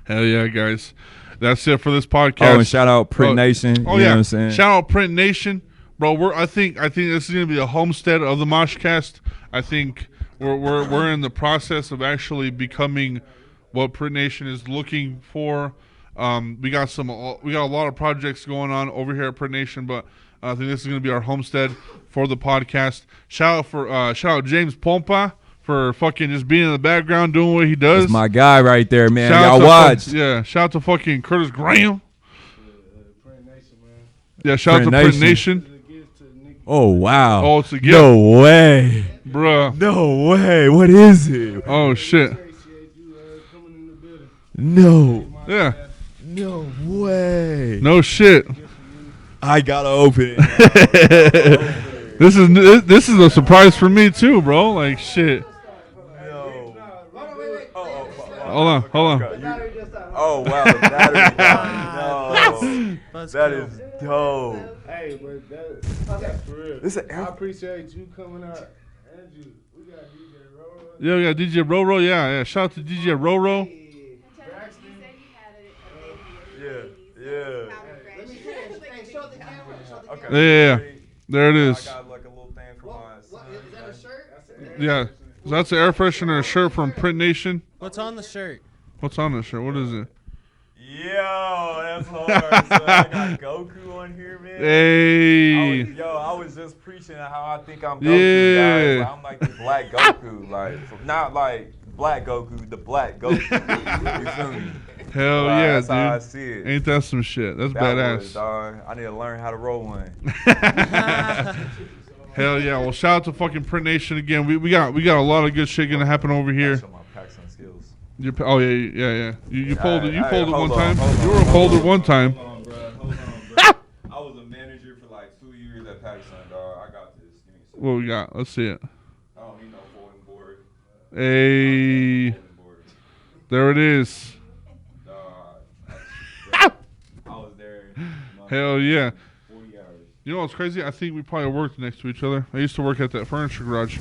Hell yeah, guys. That's it for this podcast. Oh, and shout out Print Nation. Oh you yeah. know what I'm saying? Shout out Print Nation, bro. I think this is gonna be a homestead of the MOSHCAST. I think we're in the process of actually becoming what Print Nation is looking for. We got a lot of projects going on over here at Print Nation, but I think this is gonna be our homestead for the podcast. Shout out James Pompa for fucking just being in the background doing what he does. That's my guy right there, man. Shout out Y'all to watch. yeah, shout out to fucking Curtis Graham. Yeah, shout out to Print Print Nation. Nation. Oh, wow. Oh, it's a gift. No way. Bruh. No way. What is it? Oh, shit. No. Yeah. No way. No shit. I gotta open it. This is a surprise for me, too, bro. Like, shit. Hold on. Oh, wow. The battery died. No. That is dope. Hey, but that's for real. This is I appreciate you coming out. Andrew, we got DJ Roro. Yeah, we got DJ Roro. Yeah. Shout out to DJ Roro. Yeah. Yeah. There it is. I got like a little thing for my son. Is that a shirt? Yeah. So that's an air freshener shirt from Print Nation. What's on the shirt? What's on this shirt? What is it? Yo, that's hard. So I got Goku on here, man. Hey. I was just preaching how I think I'm Goku, Yeah. guys. Like, I'm like the black Goku. Like, not like black Goku, the black Goku. You feel me? Hell Like, yeah, that's dude. how I see it. Ain't that some shit? That's That badass. was, dog. I need to learn how to roll one. Hell yeah! Well, shout out to fucking Print Nation again. We got a lot of good shit gonna happen over here. Show my Paxson skills. Oh yeah. You pulled it. You pulled it hold one time. on, You were a hold folder one time. Hold on, bro. I was a manager for like 2 years at Paxson, dog. I got this. Give me a second. What we got? Let's see it. I don't need no folding board. Hey, Folding board. there it is. Dog. I was there. Hell yeah! 40 hours. You know what's crazy? I think we probably worked next to each other. I used to work at that furniture garage.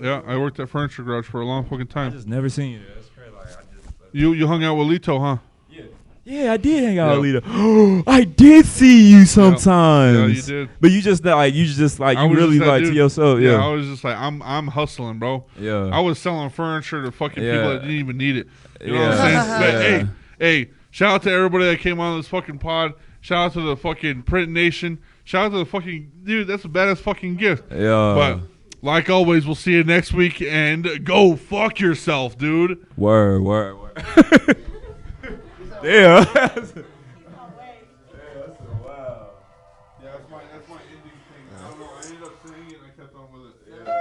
Yeah, I worked at furniture garage for a long fucking I time. just never seen you. That's crazy. Like, You hung out with Lito, huh? Yeah, I did hang out Yeah. with Lita. I did see you sometimes. Yeah, you did. But you just like you I was really just that like to dude. yourself. Yeah, I Yeah. was just like, I'm hustling, bro. Yeah. I was selling furniture to fucking Yeah. people that didn't even need it. You know what I'm Yeah. saying? But Yeah. hey, shout out to everybody that came on this fucking pod. Shout out to the fucking Print Nation. Shout out to the fucking dude. That's a badass fucking gift. Yeah. But like always, we'll see you next week. And go fuck yourself, dude. Word. Yeah. Yeah, that's my ending thing. I don't know. I ended up singing it and I kept on with it. Yeah.